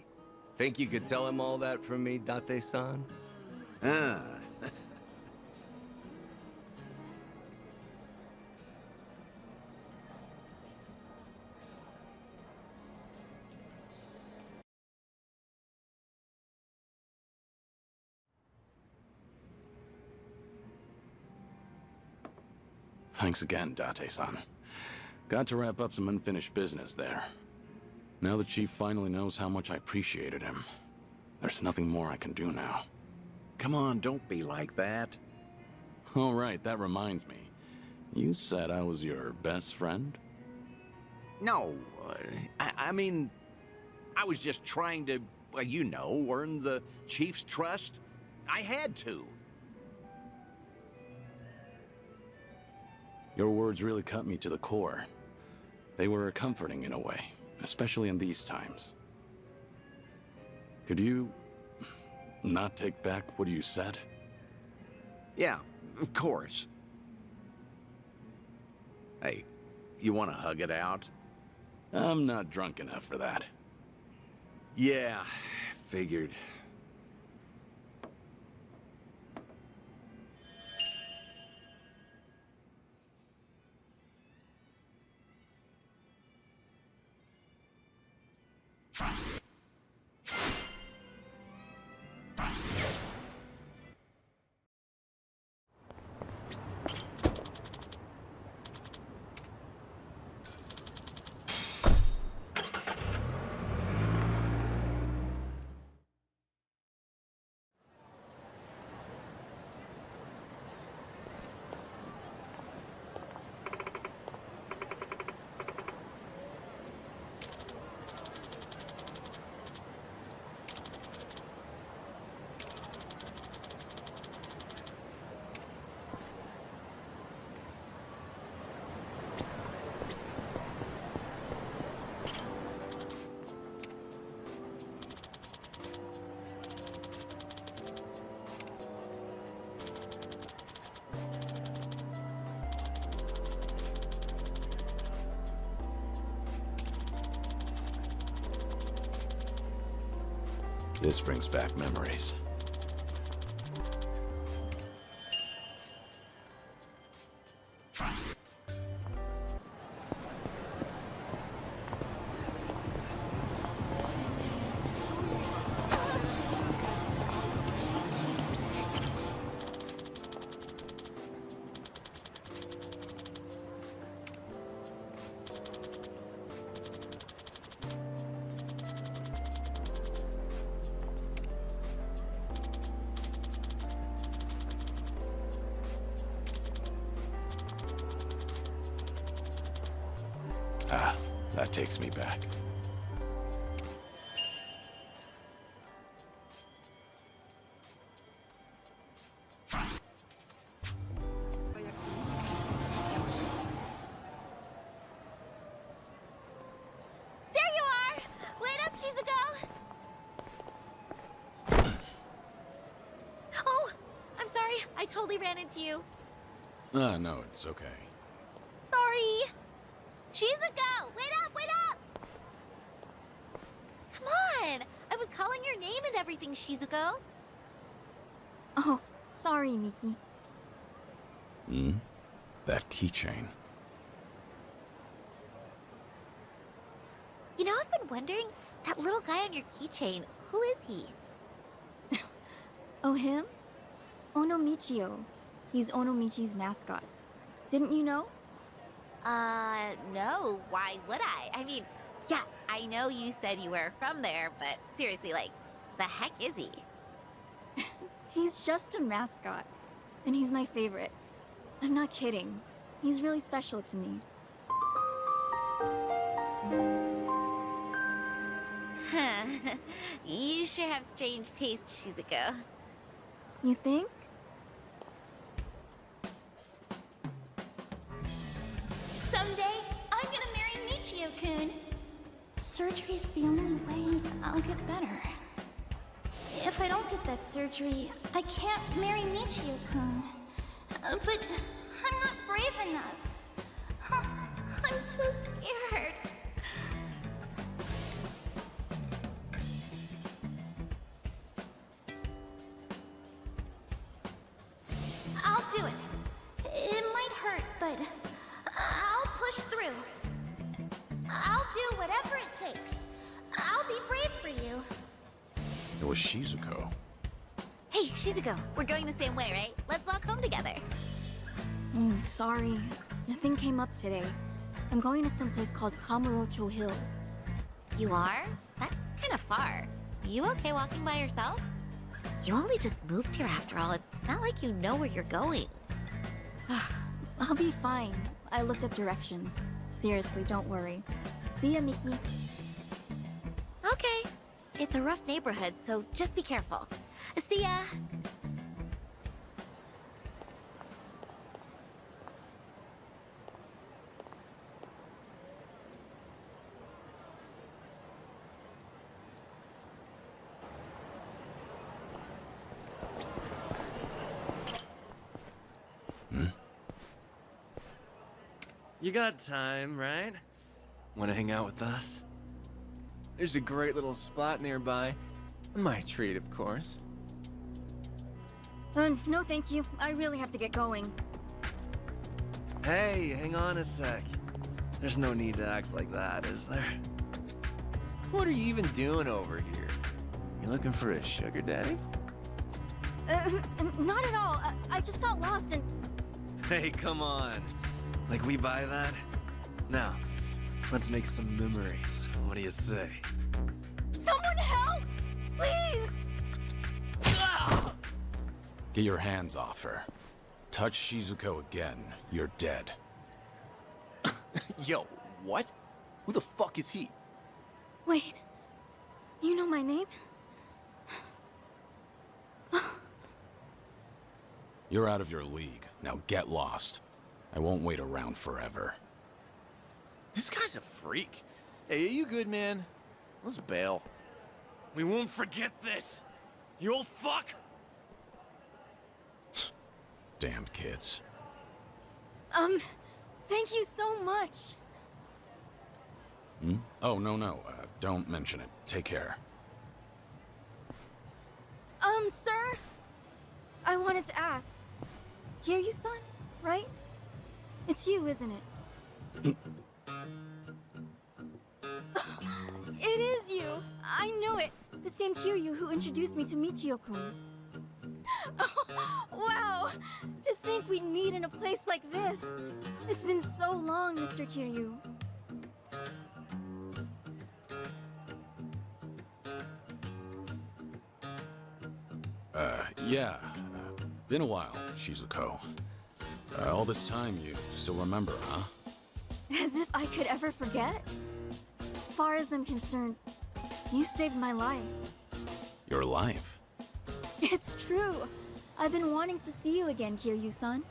Think you could tell him all that from me, Date-san? Ah. Thanks again, Date-san. Got to wrap up some unfinished business there. Now the Chief finally knows how much I appreciated him. There's nothing more I can do now. Come on, don't be like that. All right, that reminds me. You said I was your best friend? No, I mean, I was just trying to, well, you know, earn the Chief's trust. I had to. Your words really cut me to the core. They were comforting in a way, especially in these times. Could you not take back what you said? Yeah, of course. Hey, you want to hug it out? I'm not drunk enough for that. Yeah, figured. This brings back memories. Ah, that takes me back. There you are! Wait up, Shizuko! Oh, I'm sorry. I totally ran into you. No, it's okay. Sorry. Shizuko! Wait up, wait up! Come on! I was calling your name and everything, Shizuko. Oh, sorry, Miki. Hmm? That keychain. You know, I've been wondering, that little guy on your keychain, who is he? Oh, him? Onomichio. He's Onomichi's mascot. Didn't you know? No. Why would I? I mean, yeah, I know you said you were from there, but seriously, like, the heck is he? He's just a mascot. And he's my favorite. I'm not kidding. He's really special to me. You sure have strange taste, Shizuko. You think? Someday, I'm gonna marry Michio-kun. Surgery's the only way I'll get better. If I don't get that surgery, I can't marry Michio-kun. But I'm not brave enough. I'm so scared. I'll do it. It might hurt, but I'll push through. I'll do whatever it takes. I'll be brave for you. It was Shizuko. Hey, Shizuko, we're going the same way, right? Let's walk home together. Oh, sorry. Nothing came up today. I'm going to some place called Kamurocho Hills. You are? That's kind of far. You okay walking by yourself? You only just moved here after all. It's not like you know where you're going. I'll be fine. I looked up directions. Seriously, don't worry. See ya, Miki. Okay. It's a rough neighborhood, so just be careful. See ya! You got time, right? Want to hang out with us? There's a great little spot nearby. My treat, of course. No thank you. I really have to get going. Hey, hang on a sec. There's no need to act like that, is there? What are you even doing over here? You looking for a sugar daddy? Not at all. I just got lost and... Hey, come on. Like we buy that? Now, let's make some memories. What do you say? Someone help! Please! Get your hands off her. Touch Shizuko again, you're dead. Yo, what? Who the fuck is he? Wait. You know my name? You're out of your league. Now get lost. I won't wait around forever. This guy's a freak. Hey, are you good, man? Let's bail. We won't forget this. You old fuck! Damned kids. Thank you so much. Hmm? Oh, no. Don't mention it. Take care. Sir? I wanted to ask. Kiryu-san, right? It's you, isn't it? It is you! I knew it! The same Kiryu who introduced me to Michio-kun. Wow! To think we'd meet in a place like this! It's been so long, Mr. Kiryu. Yeah. Been a while, Shizuko. All this time, you still remember, huh? As if I could ever forget? Far as I'm concerned, you saved my life. Your life? It's true. I've been wanting to see you again, Kiryu-san.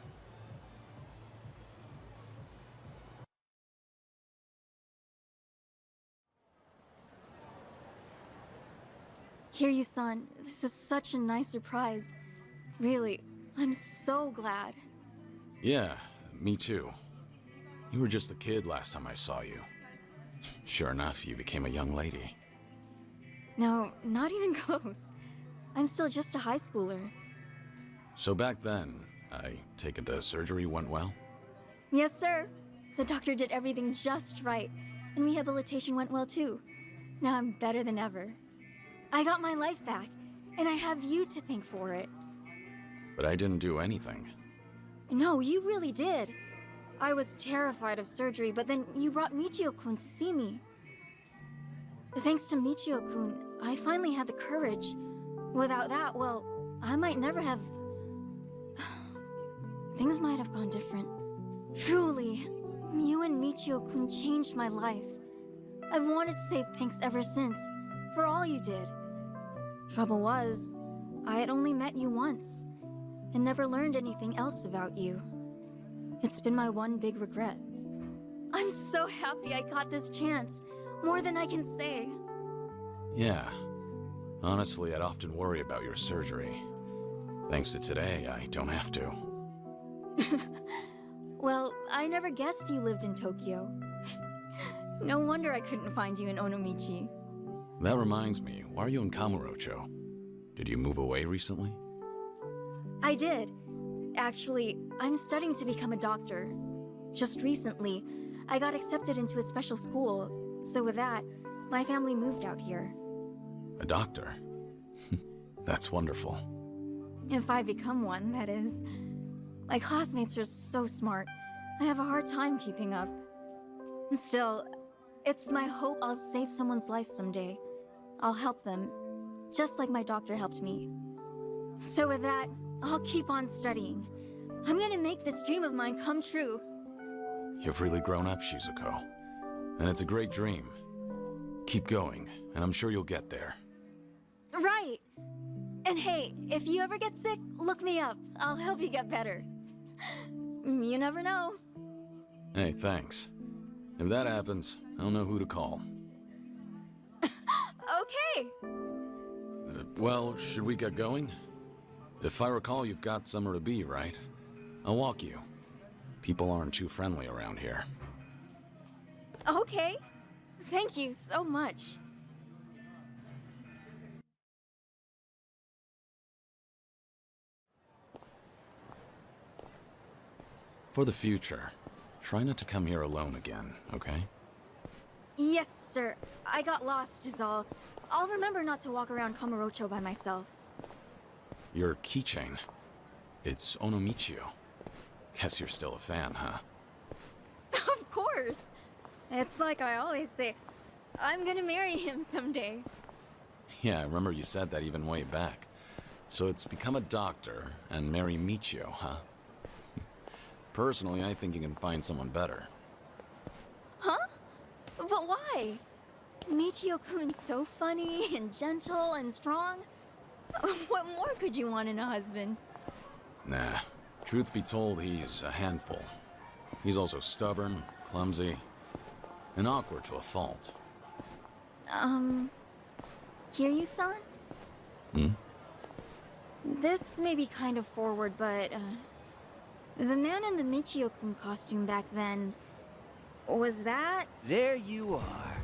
Kiryu-san, this is such a nice surprise. Really, I'm so glad. Yeah, me too. You were just a kid last time I saw you. Sure enough, you became a young lady. No, not even close. I'm still just a high schooler. So back then, I take it the surgery went well? Yes, sir. The doctor did everything just right, and rehabilitation went well too. Now I'm better than ever. I got my life back, and I have you to thank for it. But I didn't do anything. No, you really did. I was terrified of surgery, but then you brought Michio-kun to see me. Thanks to Michio-kun, I finally had the courage. Without that, well, I might never have... Things might have gone different. Truly, you and Michio-kun changed my life. I've wanted to say thanks ever since, for all you did. Trouble was, I had only met you once, and never learned anything else about you. It's been my one big regret. I'm so happy I got this chance, more than I can say. Yeah. Honestly, I'd often worry about your surgery. Thanks to today, I don't have to. Well, I never guessed you lived in Tokyo. No wonder I couldn't find you in Onomichi. That reminds me, why are you in Kamurocho? Did you move away recently? I did. Actually, I'm studying to become a doctor. Just recently, I got accepted into a special school, so with that, my family moved out here. A doctor? That's wonderful. If I become one, that is. My classmates are so smart, I have a hard time keeping up. Still, it's my hope I'll save someone's life someday. I'll help them, just like my doctor helped me. So with that, I'll keep on studying. I'm gonna make this dream of mine come true. You've really grown up, Shizuko. And it's a great dream. Keep going, and I'm sure you'll get there. Right! And hey, if you ever get sick, look me up. I'll help you get better. You never know. Hey, thanks. If that happens, I'll know who to call. Okay! Well, should we get going? If I recall, you've got somewhere to be, right? I'll walk you. People aren't too friendly around here. Okay. Thank you so much. For the future, try not to come here alone again, okay? Yes, sir. I got lost is all. I'll remember not to walk around Kamurocho by myself. Your keychain. It's Onomichio. Guess you're still a fan, huh? Of course! It's like I always say, I'm gonna marry him someday. Yeah, I remember you said that even way back. So it's become a doctor and marry Michio, huh? Personally, I think you can find someone better. Huh? But why? Michio-kun's so funny and gentle and strong. What more could you want in a husband? Nah. Truth be told, he's a handful. He's also stubborn, clumsy, and awkward to a fault. Kiryu-san? Hmm? This may be kind of forward, but, the man in the Michio-kun costume back then, was that? There you are.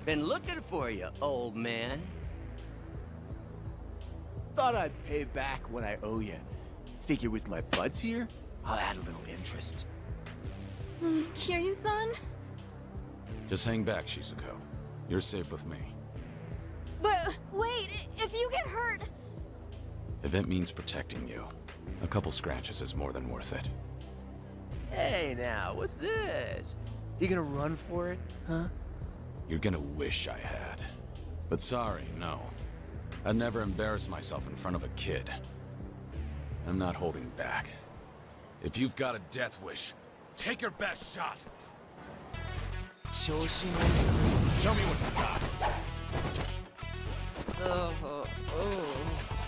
Been looking for you, old man. Thought I'd pay back what I owe you. Figure with my buds here, I'll add a little interest. Kiryu-san? Just hang back, Shizuko. You're safe with me. But wait, if you get hurt... If it means protecting you, a couple scratches is more than worth it. Hey now, what's this? You gonna run for it, huh? You're gonna wish I had. But sorry, no. I'd never embarrass myself in front of a kid. I'm not holding back. If you've got a death wish, take your best shot! Show me what you got!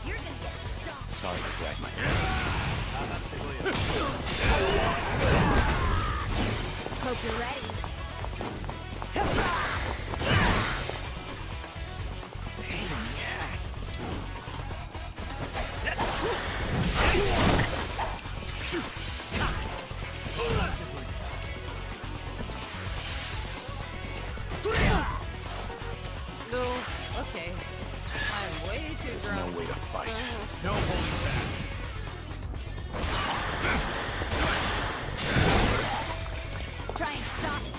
You're gonna get stomped. Sorry to drag my Hope you're ready. Pain in the ass. No, okay. I'm way too There's drunk. no way to fight. No holding back. Try and stop it.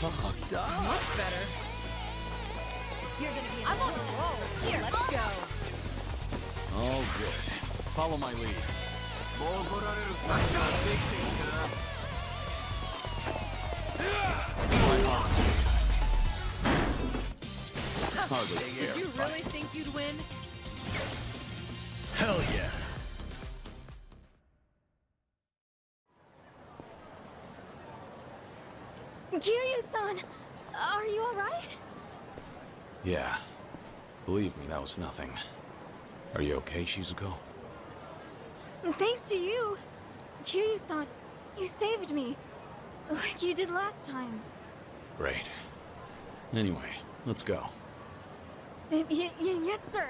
Fuck, dog. Much better. You're gonna be in I'm on a roll. Here, let's go. All good. Follow my lead. Did you really think you'd win? Hell yeah. Kiryu-san, are you alright? Yeah. Believe me, that was nothing. Are you okay, Shizuko? Thanks to you. Kiryu-san, you saved me. Like you did last time. Great. Anyway, let's go. Yes, sir.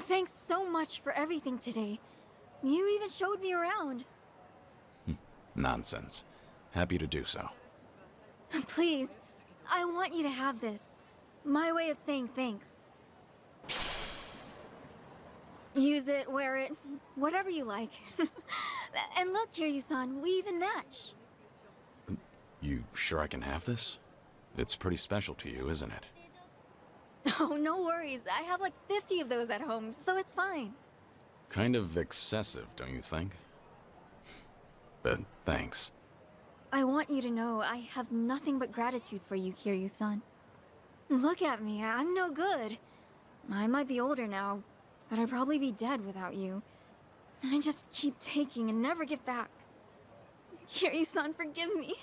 Thanks so much for everything today. You even showed me around. Nonsense. Happy to do so. Please, I want you to have this. My way of saying thanks. Use it, wear it, whatever you like. And look, Kiryu-san, we even match. You sure I can have this? It's pretty special to you, isn't it? Oh, no worries. I have like 50 of those at home, so it's fine. Kind of excessive, don't you think? But thanks. I want you to know I have nothing but gratitude for you, Kiryu-san. Look at me, I'm no good. I might be older now, but I'd probably be dead without you. I just keep taking and never get back. Kiryu-san, forgive me.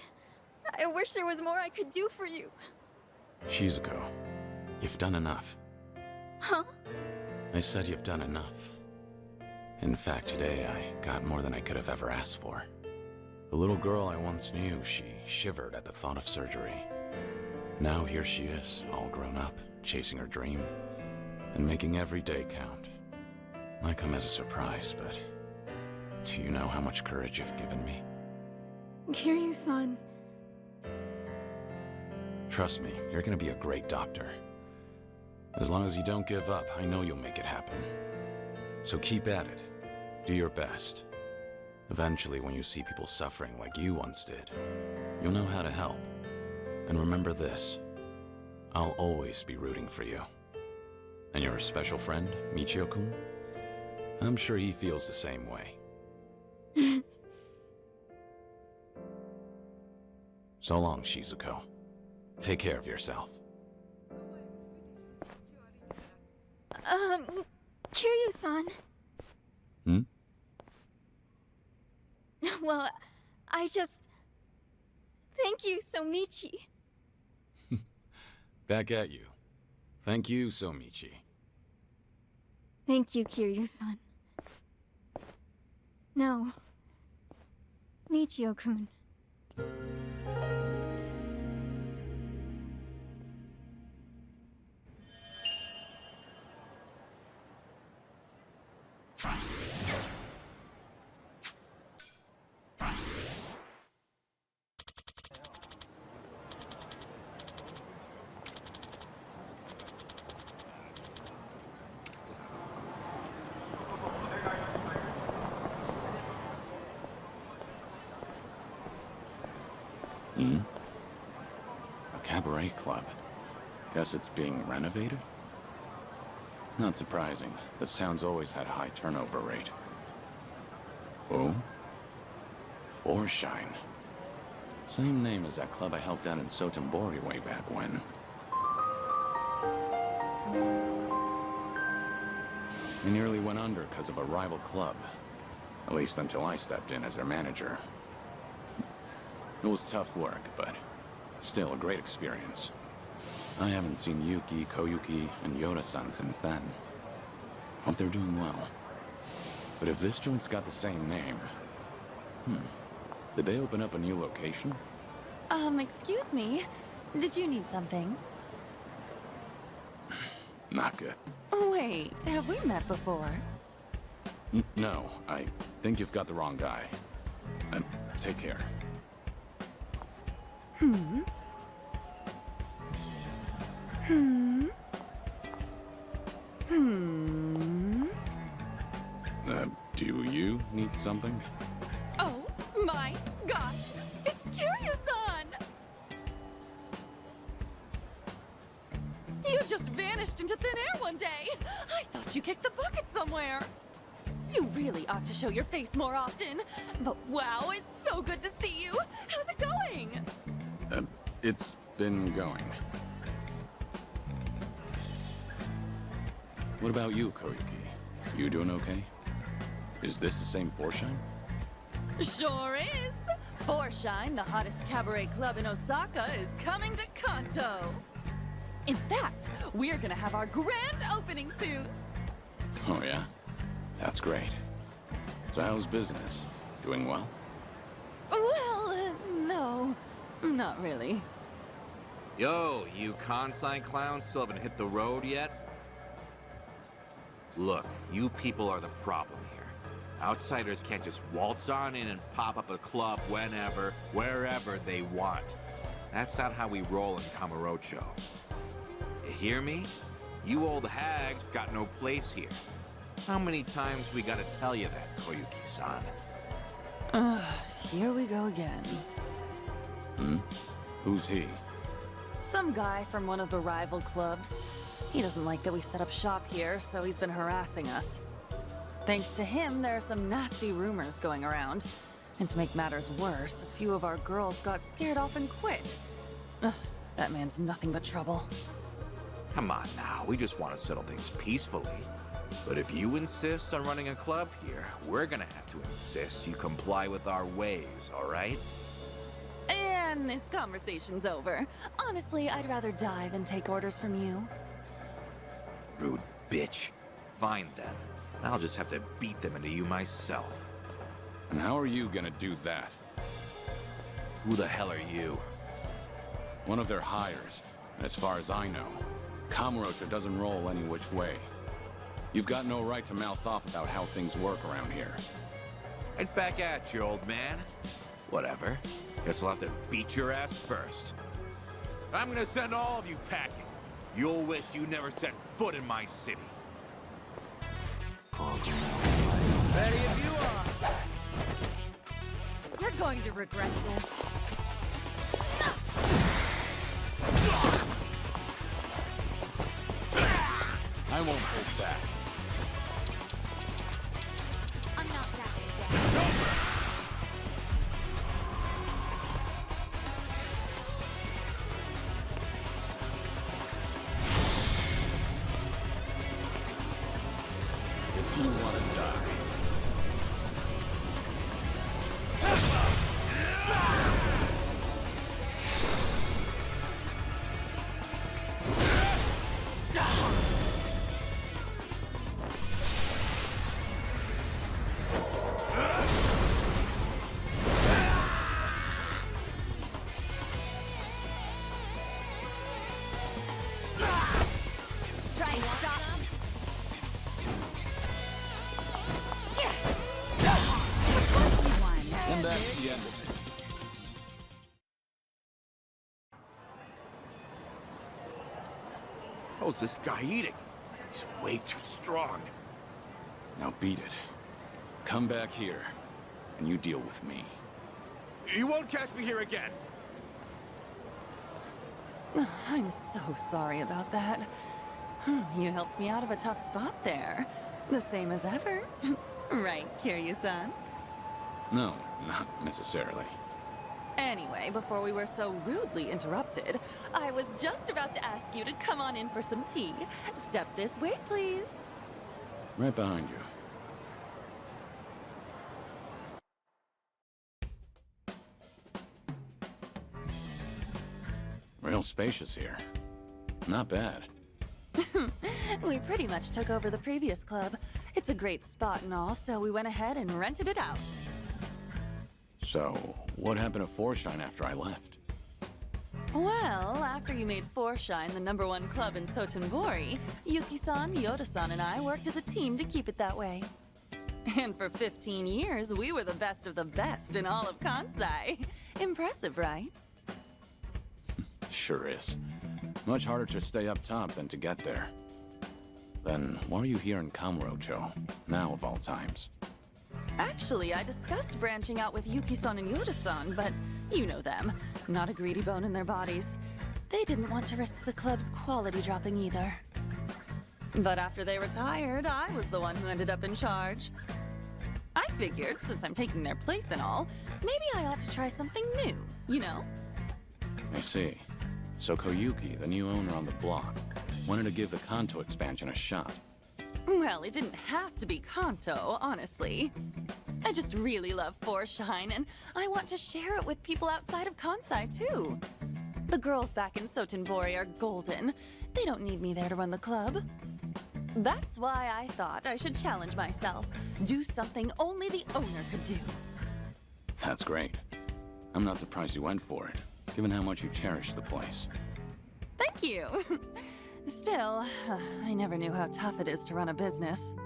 I wish there was more I could do for you. Shizuko, you've done enough. Huh? I said you've done enough. In fact, today I got more than I could have ever asked for. The little girl I once knew, she shivered at the thought of surgery. Now here she is, all grown up, chasing her dream, and making every day count. Might come as a surprise, but do you know how much courage you've given me? Kiryu-san. Trust me, you're gonna be a great doctor. As long as you don't give up, I know you'll make it happen. So keep at it. Do your best. Eventually, when you see people suffering like you once did, you'll know how to help. And remember this, I'll always be rooting for you. And your special friend, Michio-kun? I'm sure he feels the same way. So long, Shizuko. Take care of yourself. Kiryu-san. Hmm? Well, I just... Thank you, Somichi. Back at you. Thank you, Somichi. Thank you, Kiryu-san. No. Michio-kun. cabaret club. Guess it's being renovated? Not surprising. This town's always had a high turnover rate. Oh? Forshine. Same name as that club I helped out in Sotenbori way back when. They nearly went under because of a rival club. At least until I stepped in as their manager. It was tough work, but still a great experience. I haven't seen Yuki, Koyuki, and Yoda-san since then. Hope they're doing well. But if this joint's got the same name... Did they open up a new location? Excuse me. Did you need something? Not good. Wait, have we met before? No, I think you've got the wrong guy. Take care. Do you need something? Oh my gosh! It's Kiryu-san! You just vanished into thin air one day! I thought you kicked the bucket somewhere! You really ought to show your face more often! But wow, it's so good to see you! How's it going? It's been going. What about you, Koyuki? You doing okay? Is this the same Forshine? Sure is! Forshine, the hottest cabaret club in Osaka, is coming to Kanto! In fact, we're gonna have our grand opening soon! Oh yeah? That's great. So how's business? Doing well? Well, no. Not really. Yo, you Kansai clowns still haven't hit the road yet? Look, you people are the problem here. Outsiders can't just waltz on in and pop up a club whenever, wherever they want. That's not how we roll in Kamurocho. You hear me? You old hags got no place here. How many times we gotta tell you that, Koyuki-san? Here we go again. Who's he? Some guy from one of the rival clubs. He doesn't like that we set up shop here, so he's been harassing us. Thanks to him, there are some nasty rumors going around. And to make matters worse, a few of our girls got scared off and quit. Ugh, that man's nothing but trouble. Come on now, we just want to settle things peacefully. But if you insist on running a club here, we're gonna have to insist you comply with our ways, all right? And this conversation's over. Honestly, I'd rather die than take orders from you. Rude bitch. Fine then. I'll just have to beat them into you myself. And how are you gonna do that? Who the hell are you? One of their hires. As far as I know, Kamurocho doesn't roll any which way. You've got no right to mouth off about how things work around here. Right back at you, old man. Whatever. Guess I'll have to beat your ass first. I'm gonna send all of you packing. You'll wish you never set foot in my city. Ready if you are. You're going to regret this. I won't hold back. I'm not backing down. If you want to die. Try and stop. And that's the end of it. How's this guy eating? He's way too strong. Now beat it. Come back here, and you deal with me. You won't catch me here again. I'm so sorry about that. You helped me out of a tough spot there. The same as ever. Right, Kiryu-san? No, not necessarily. Anyway, before we were so rudely interrupted, I was just about to ask you to come on in for some tea. Step this way, please. Right behind you. Real spacious here. Not bad. We pretty much took over the previous club. It's a great spot and all, so we went ahead and rented it out. So, what happened to Foreshine after I left? Well, after you made Foreshine the #1 club in Sotenbori, Yuki-san, Yoda-san, and I worked as a team to keep it that way. And for 15 years, we were the best of the best in all of Kansai. Impressive, right? Sure is. Much harder to stay up top than to get there. Then, why are you here in Kamurocho, now of all times? Actually, I discussed branching out with Yuki-san and Yoda-san, but you know them. Not a greedy bone in their bodies. They didn't want to risk the club's quality dropping either. But after they retired, I was the one who ended up in charge. I figured, since I'm taking their place and all, maybe I ought to try something new, you know? I see. So Koyuki, the new owner on the block, wanted to give the Kanto expansion a shot. Well, it didn't have to be Kanto, honestly. I just really love Foreshine, and I want to share it with people outside of Kansai, too. The girls back in Sotenbori are golden. They don't need me there to run the club. That's why I thought I should challenge myself. Do something only the owner could do. That's great. I'm not surprised you went for it, given how much you cherish the place. Thank you. Still, I never knew how tough it is to run a business.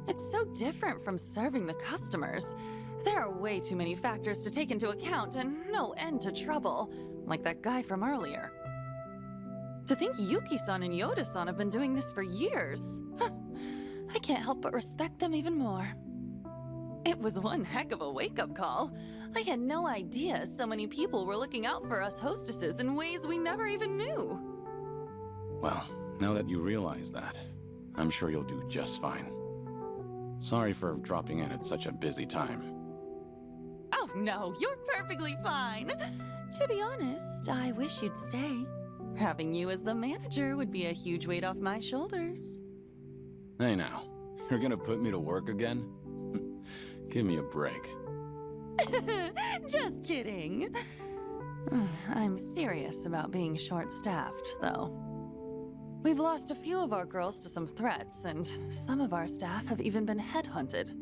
It's so different from serving the customers. There are way too many factors to take into account and no end to trouble, like that guy from earlier. To think Yuki-san and Yoda-san have been doing this for years. I can't help but respect them even more. It was one heck of a wake-up call. I had no idea so many people were looking out for us hostesses in ways we never even knew. Well, now that you realize that, I'm sure you'll do just fine. Sorry for dropping in at such a busy time. Oh no, you're perfectly fine. To be honest, I wish you'd stay. Having you as the manager would be a huge weight off my shoulders. Hey now, you're gonna put me to work again? Give me a break. Just kidding. I'm serious about being short-staffed, though. We've lost a few of our girls to some threats, and some of our staff have even been headhunted.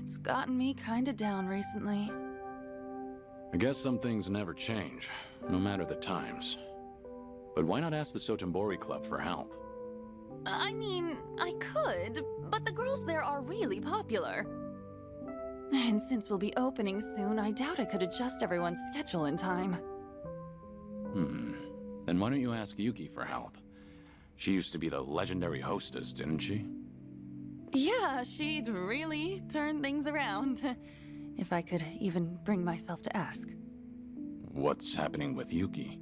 It's gotten me kinda down recently. I guess some things never change, no matter the times. But why not ask the Sotenbori Club for help? I mean, I could, but the girls there are really popular. And since we'll be opening soon, I doubt I could adjust everyone's schedule in time. Then why don't you ask Yuki for help? She used to be the legendary hostess, didn't she? Yeah, she'd really turn things around. If I could even bring myself to ask. What's happening with Yuki?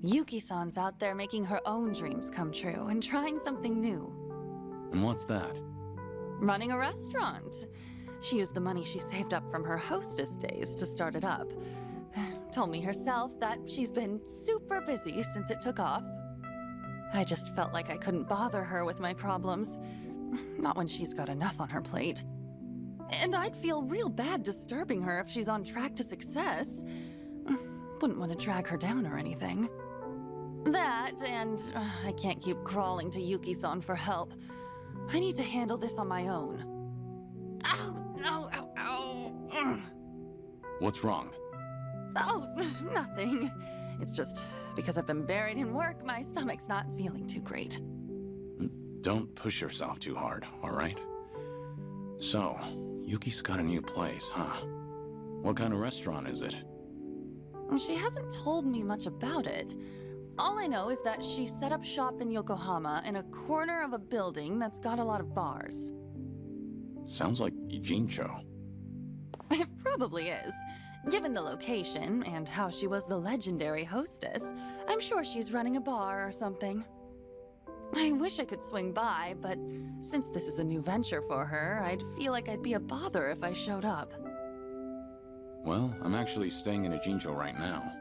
Yuki-san's out there making her own dreams come true and trying something new. And what's that? Running a restaurant. She used the money she saved up from her hostess days to start it up. Told me herself that she's been super busy since it took off. I just felt like I couldn't bother her with my problems. Not when she's got enough on her plate. And I'd feel real bad disturbing her if she's on track to success. Wouldn't want to drag her down or anything. That, and I can't keep crawling to Yuki-san for help. I need to handle this on my own. Ow! No! Ow! Ow! What's wrong? Oh, nothing. It's just because I've been buried in work, my stomach's not feeling too great. Don't push yourself too hard, all right? So, Yuki's got a new place, huh? What kind of restaurant is it? She hasn't told me much about it. All I know is that she set up shop in Yokohama in a corner of a building that's got a lot of bars. Sounds like Ijincho. It probably is. Given the location and how she was the legendary hostess, I'm sure she's running a bar or something. I wish I could swing by, but since this is a new venture for her, I'd feel like I'd be a bother if I showed up. Well, I'm actually staying in Ijincho right now.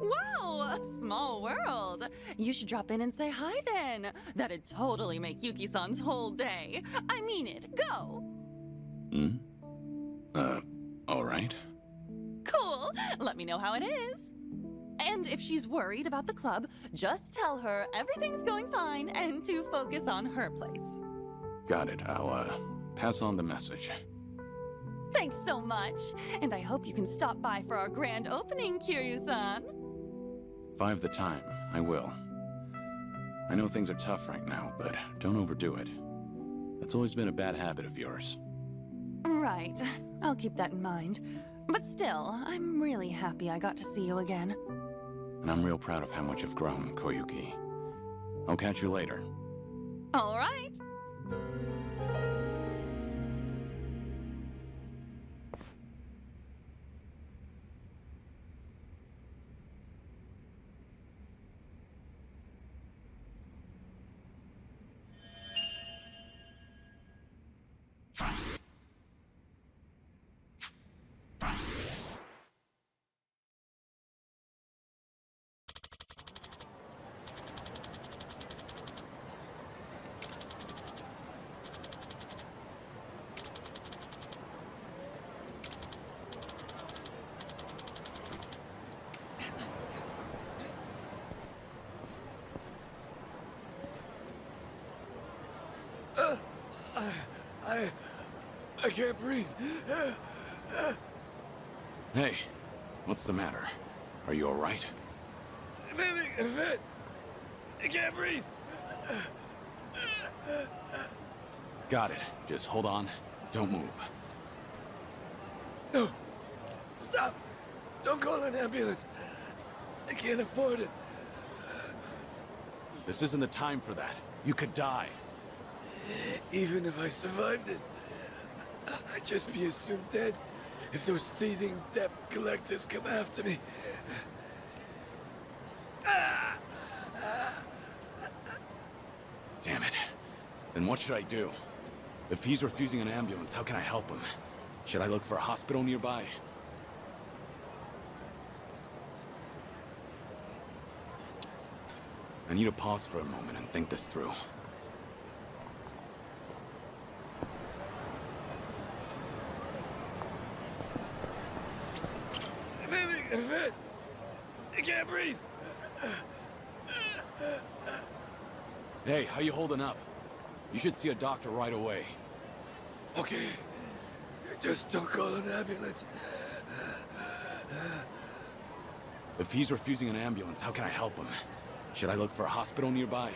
Wow! Small world! You should drop in and say hi then. That'd totally make Yuki-san's whole day. I mean it. Go! Alright. Cool! Let me know how it is. And if she's worried about the club, just tell her everything's going fine and to focus on her place. Got it. I'll, pass on the message. Thanks so much. And I hope you can stop by for our grand opening, Kiryu-san. If I have the time, I will. I know things are tough right now, but don't overdo it. That's always been a bad habit of yours. Right. I'll keep that in mind. But still, I'm really happy I got to see you again. And I'm real proud of how much you've grown, Koyuki. I'll catch you later. All right. I can't breathe. Hey, what's the matter? Are you alright? I'm having a fit. I can't breathe. Got it. Just hold on. Don't move. No. Stop. Don't call an ambulance. I can't afford it. This isn't the time for that. You could die. Even if I survive this, I'd just be assumed dead if those thieving debt collectors come after me. Damn it. Then what should I do? If he's refusing an ambulance, how can I help him? Should I look for a hospital nearby? I need to pause for a moment and think this through. I'm having a fit. I can't breathe. Hey, how you holding up? You should see a doctor right away. Okay. Just don't call an ambulance. If he's refusing an ambulance, how can I help him? Should I look for a hospital nearby?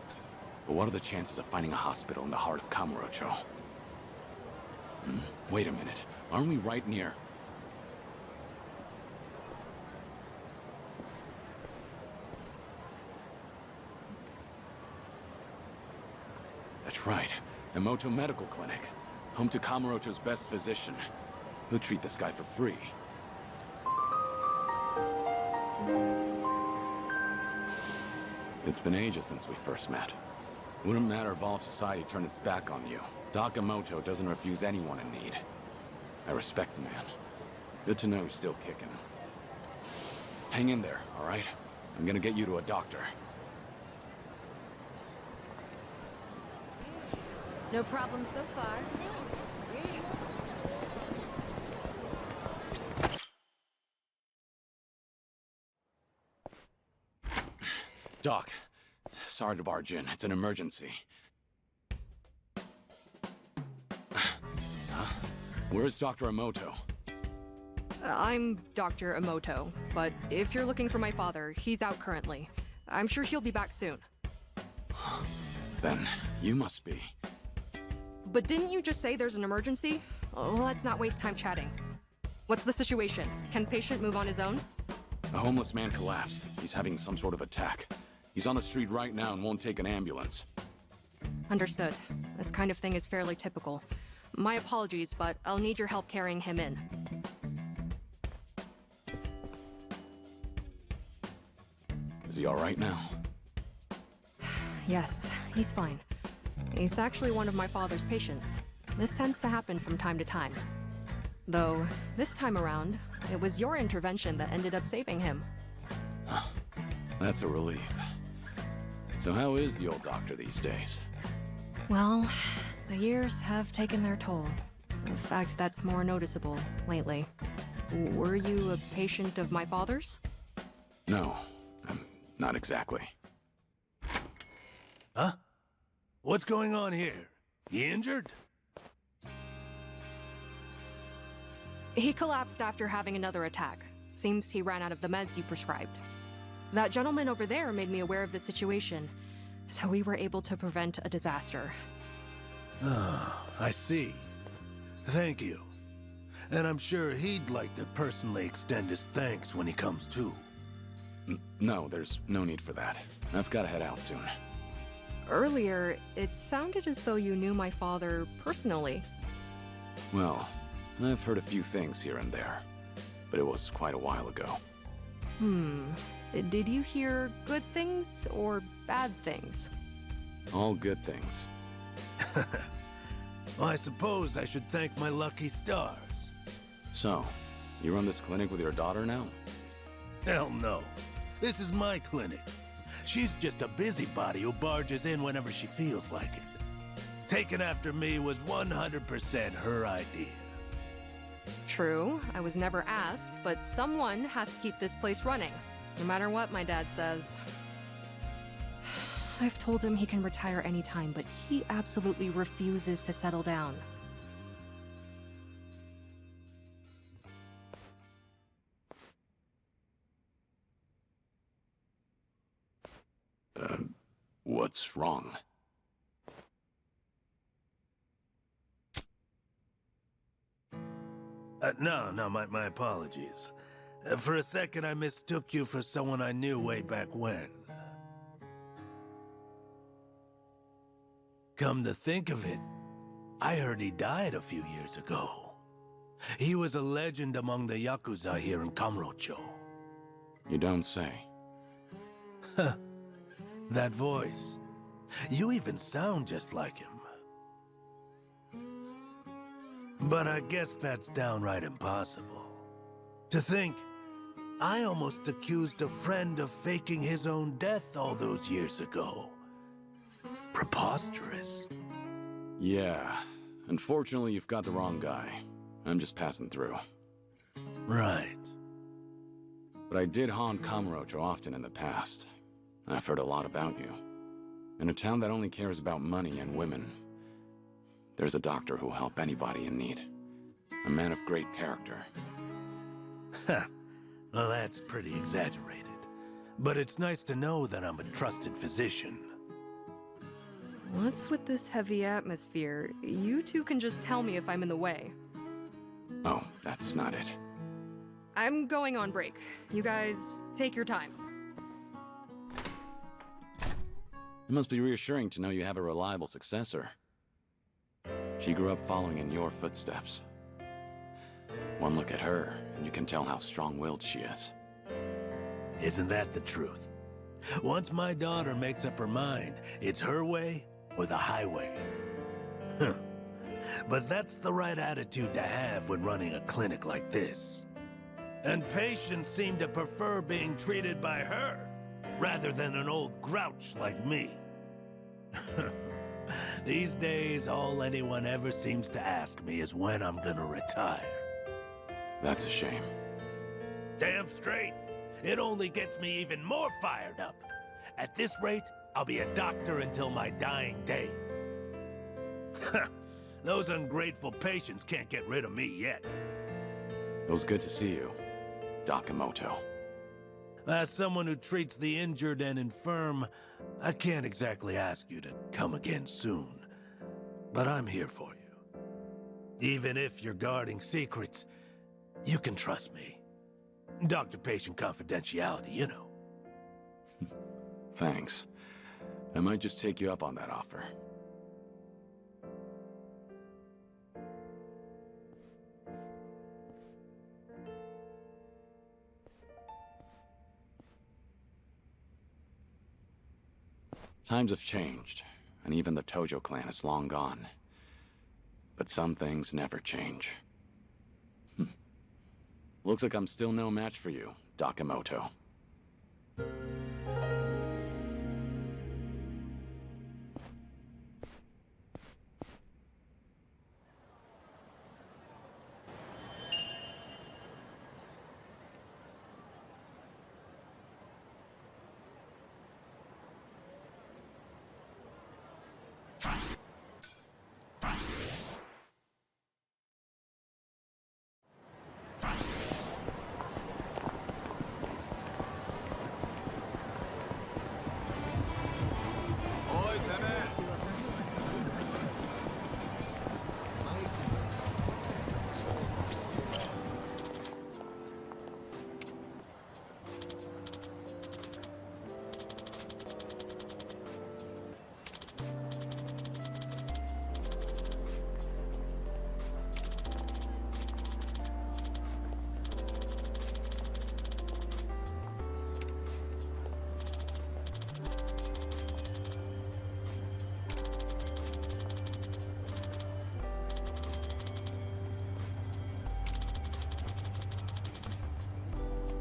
But what are the chances of finding a hospital in the heart of Kamurocho? Wait a minute. Aren't we right near? That's right. Emoto Medical Clinic. Home to Kamurocho's best physician. He'll treat this guy for free. It's been ages since we first met. Wouldn't matter if all of society turned its back on you. Doc Emoto doesn't refuse anyone in need. I respect the man. Good to know he's still kicking. Hang in there, all right? I'm gonna get you to a doctor. No problem so far. Doc, sorry to barge in. It's an emergency. Huh? Where's Dr. Emoto? I'm Dr. Emoto, but if you're looking for my father, he's out currently. I'm sure he'll be back soon. Then you must be. But didn't you just say there's an emergency? Oh, let's not waste time chatting. What's the situation? Can patient move on his own? A homeless man collapsed. He's having some sort of attack. He's on the street right now and won't take an ambulance. Understood. This kind of thing is fairly typical. My apologies, but I'll need your help carrying him in. Is he alright now? Yes, he's fine. He's actually one of my father's patients. This tends to happen from time to time. Though, this time around, it was your intervention that ended up saving him. That's a relief. So how is the old doctor these days? Well, the years have taken their toll. In fact, that's more noticeable lately. Were you a patient of my father's? No, not exactly. Huh? What's going on here? You injured? He collapsed after having another attack. Seems he ran out of the meds you prescribed. That gentleman over there made me aware of the situation, so we were able to prevent a disaster. Ah, I see. Thank you. And I'm sure he'd like to personally extend his thanks when he comes to. No, there's no need for that. I've got to head out soon. Earlier, it sounded as though you knew my father personally. Well, I've heard a few things here and there, but it was quite a while ago. Did you hear good things or bad things? All good things. Well, I suppose I should thank my lucky stars. So, you run this clinic with your daughter now? Hell no. This is my clinic. She's just a busybody who barges in whenever she feels like it. Taking after me was 100% her idea. True, I was never asked, but someone has to keep this place running. No matter what my dad says. I've told him he can retire anytime, but he absolutely refuses to settle down. What's wrong? No, my apologies. For a second, I mistook you for someone I knew way back when. Come to think of it, I heard he died a few years ago. He was a legend among the yakuza here in Kamurocho. You don't say. Huh. That voice. You even sound just like him. But I guess that's downright impossible. To think, I almost accused a friend of faking his own death all those years ago. Preposterous. Yeah. Unfortunately, you've got the wrong guy. I'm just passing through. Right. But I did haunt Kamurocho often in the past. I've heard a lot about you. In a town that only cares about money and women, there's a doctor who'll help anybody in need. A man of great character. Well, that's pretty exaggerated. But it's nice to know that I'm a trusted physician. What's with this heavy atmosphere? You two can just tell me if I'm in the way. Oh, that's not it. I'm going on break. You guys, take your time. It must be reassuring to know you have a reliable successor. She grew up following in your footsteps. One look at her, and you can tell how strong-willed she is. Isn't that the truth? Once my daughter makes up her mind, it's her way or the highway. But that's the right attitude to have when running a clinic like this. And patients seem to prefer being treated by her, rather than an old grouch like me. These days, all anyone ever seems to ask me is when I'm gonna retire. That's a shame. Damn straight. It only gets me even more fired up. At this rate, I'll be a doctor until my dying day. Those ungrateful patients can't get rid of me yet. It was good to see you, Dakamoto. As someone who treats the injured and infirm, I can't exactly ask you to come again soon. But I'm here for you. Even if you're guarding secrets, you can trust me. Doctor-patient confidentiality, you know. Thanks. I might just take you up on that offer. Times have changed, and even the Tojo clan is long gone. But some things never change. Looks like I'm still no match for you, Dakamoto.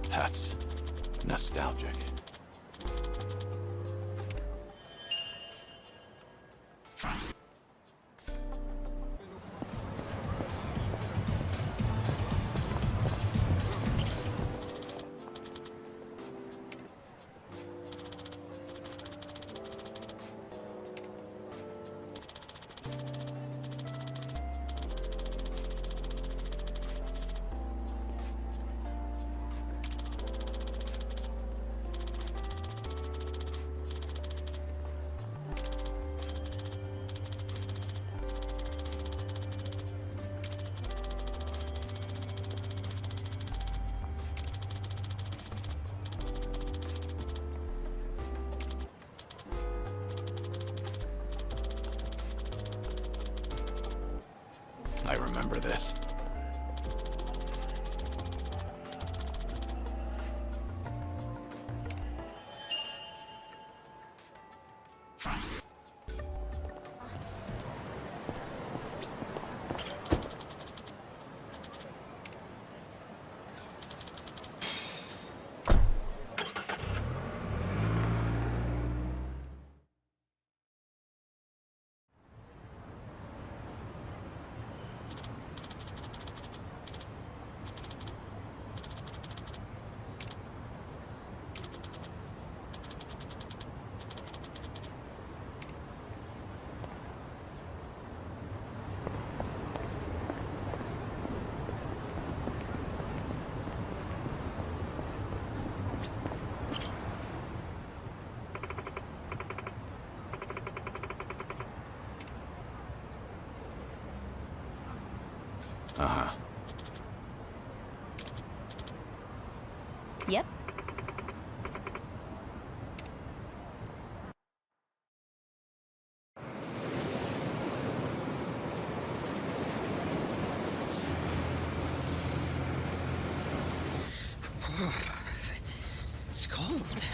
That's nostalgic. I remember this. Uh-huh. Yep. It's cold.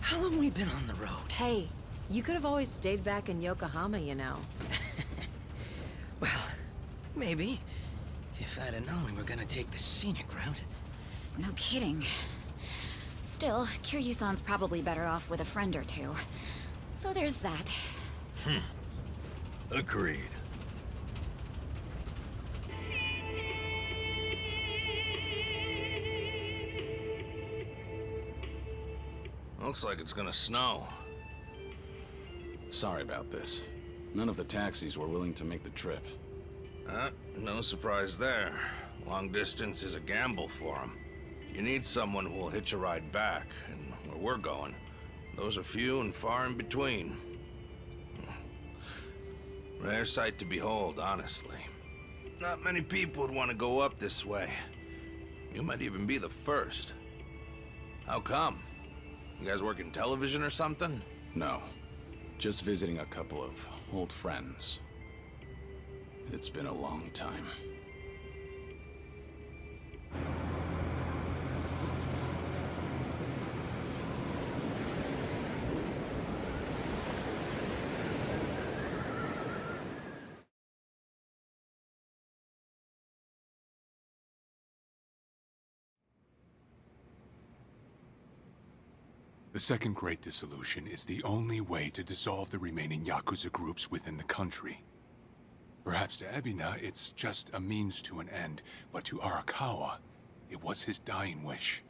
How long we been on the road? Hey, you could have always stayed back in Yokohama, you know. Well, maybe. If I'd have known we were gonna take the scenic route. No kidding. Still, Kiryu-san's probably better off with a friend or two. So there's that. Agreed. Looks like it's gonna snow. Sorry about this. None of the taxis were willing to make the trip. No surprise there. Long distance is a gamble for them. You need someone who will hitch a ride back, and where we're going, those are few and far in between. Rare sight to behold, honestly. Not many people would want to go up this way. You might even be the first. How come? You guys work in television or something? No. Just visiting a couple of old friends. It's been a long time. The second Great Dissolution is the only way to dissolve the remaining yakuza groups within the country. Perhaps to Ebina, it's just a means to an end, but to Arakawa, it was his dying wish.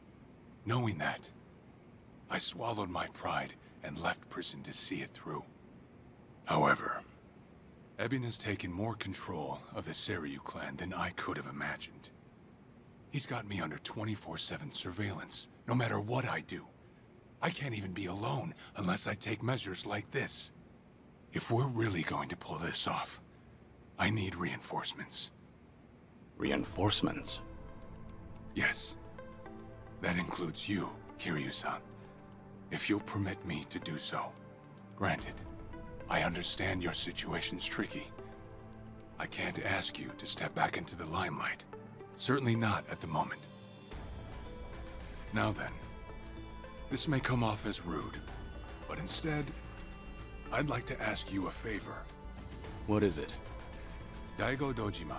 Knowing that, I swallowed my pride and left prison to see it through. However, Ebina's taken more control of the Seiryu clan than I could have imagined. He's got me under 24/7 surveillance, no matter what I do. I can't even be alone unless I take measures like this. If we're really going to pull this off, I need reinforcements. Reinforcements? Yes. That includes you, Kiryu-san. If you'll permit me to do so. Granted, I understand your situation's tricky. I can't ask you to step back into the limelight. Certainly not at the moment. Now then, this may come off as rude, but instead, I'd like to ask you a favor. What is it? Daigo Dojima,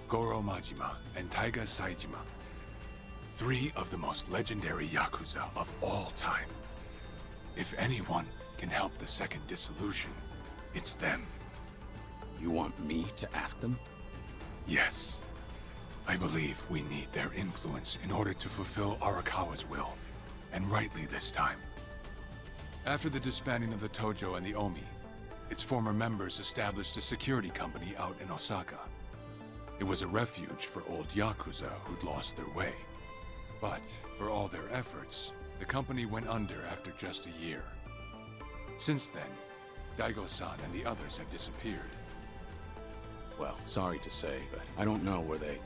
Goro Majima, and Taiga Saijima. 3 of the most legendary yakuza of all time. If anyone can help the second dissolution, it's them. You want me to ask them? Yes. I believe we need their influence in order to fulfill Arakawa's will, and rightly this time. After the disbanding of the Tojo and the Omi, its former members established a security company out in Osaka. It was a refuge for old yakuza who'd lost their way. But for all their efforts, the company went under after just a year. Since then, Daigo-san and the others have disappeared. Well, sorry to say, but I don't know where they...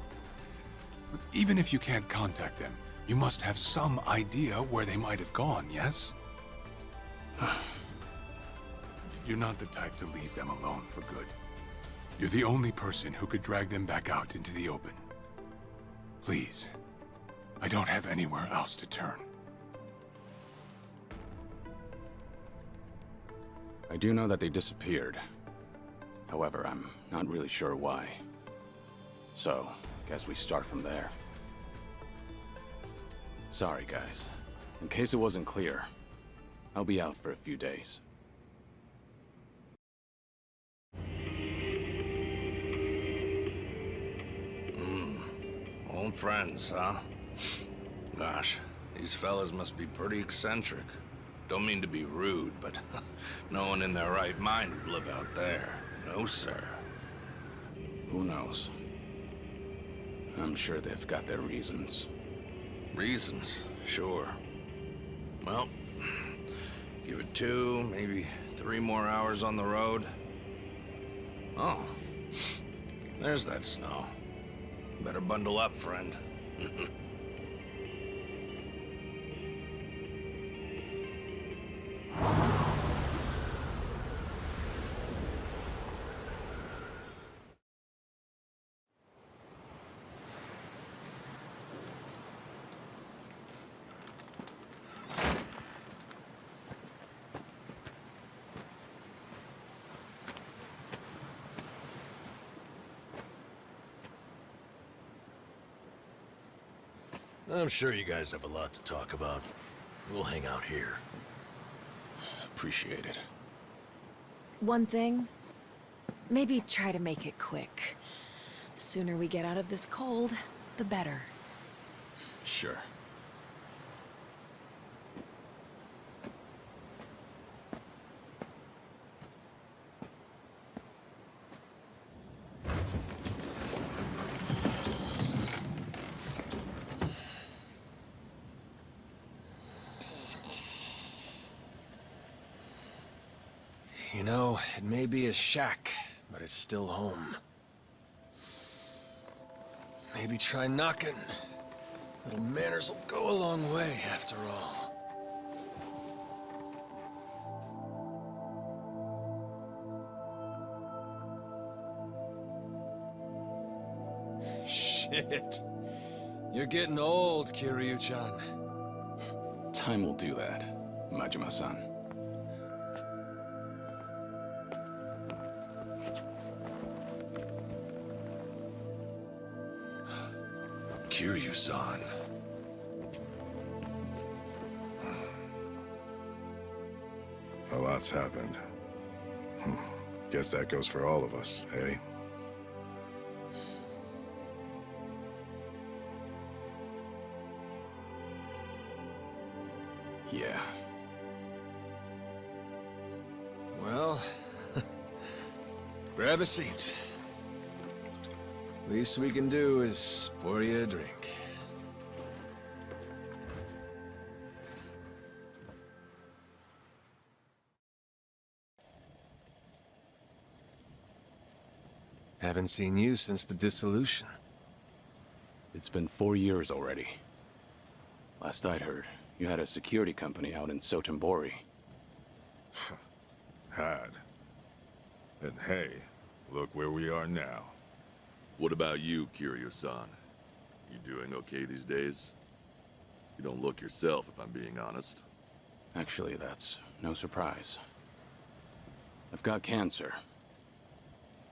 But even if you can't contact them, you must have some idea where they might have gone, yes? You're not the type to leave them alone for good. You're the only person who could drag them back out into the open. Please, I don't have anywhere else to turn. I do know that they disappeared. However, I'm not really sure why. So, guess we start from there. Sorry, guys. In case it wasn't clear, I'll be out for a few days. Old friends, huh? Gosh, these fellas must be pretty eccentric. Don't mean to be rude, but no one in their right mind would live out there. No, sir. Who knows? I'm sure they've got their reasons. Reasons, sure. Well, give it 2, maybe 3 more hours on the road. Oh, there's that snow. Better bundle up, friend. I'm sure you guys have a lot to talk about. We'll hang out here. Appreciate it. One thing, maybe try to make it quick. The sooner we get out of this cold, the better. Sure. You know, it may be a shack, but it's still home. Maybe try knocking. Little manners will go a long way, after all. Shit. You're getting old, Kiryu-chan. Time will do that, Majima-san. Kiryu-san. A lot's happened. Guess that goes for all of us, eh? Yeah. Well, grab a seat. Least we can do is pour you a drink. Haven't seen you since the dissolution. It's been 4 years already. Last I'd heard, you had a security company out in Sotenbori. Had. And hey, look where we are now. What about you, Kiryu-san? You doing okay these days? You don't look yourself, if I'm being honest. Actually, that's no surprise. I've got cancer.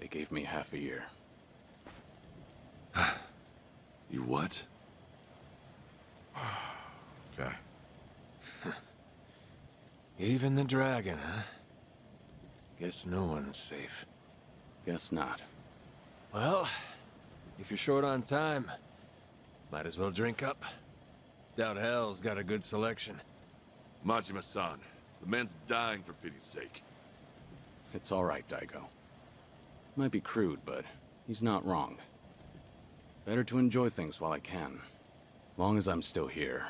They gave me half a year. You what? Okay. Even the dragon, huh? Guess no one's safe. Guess not. Well, if you're short on time, might as well drink up. Doubt hell's got a good selection. Majima-san, the man's dying for pity's sake. It's all right, Daigo. Might be crude, but he's not wrong. Better to enjoy things while I can. Long as I'm still here,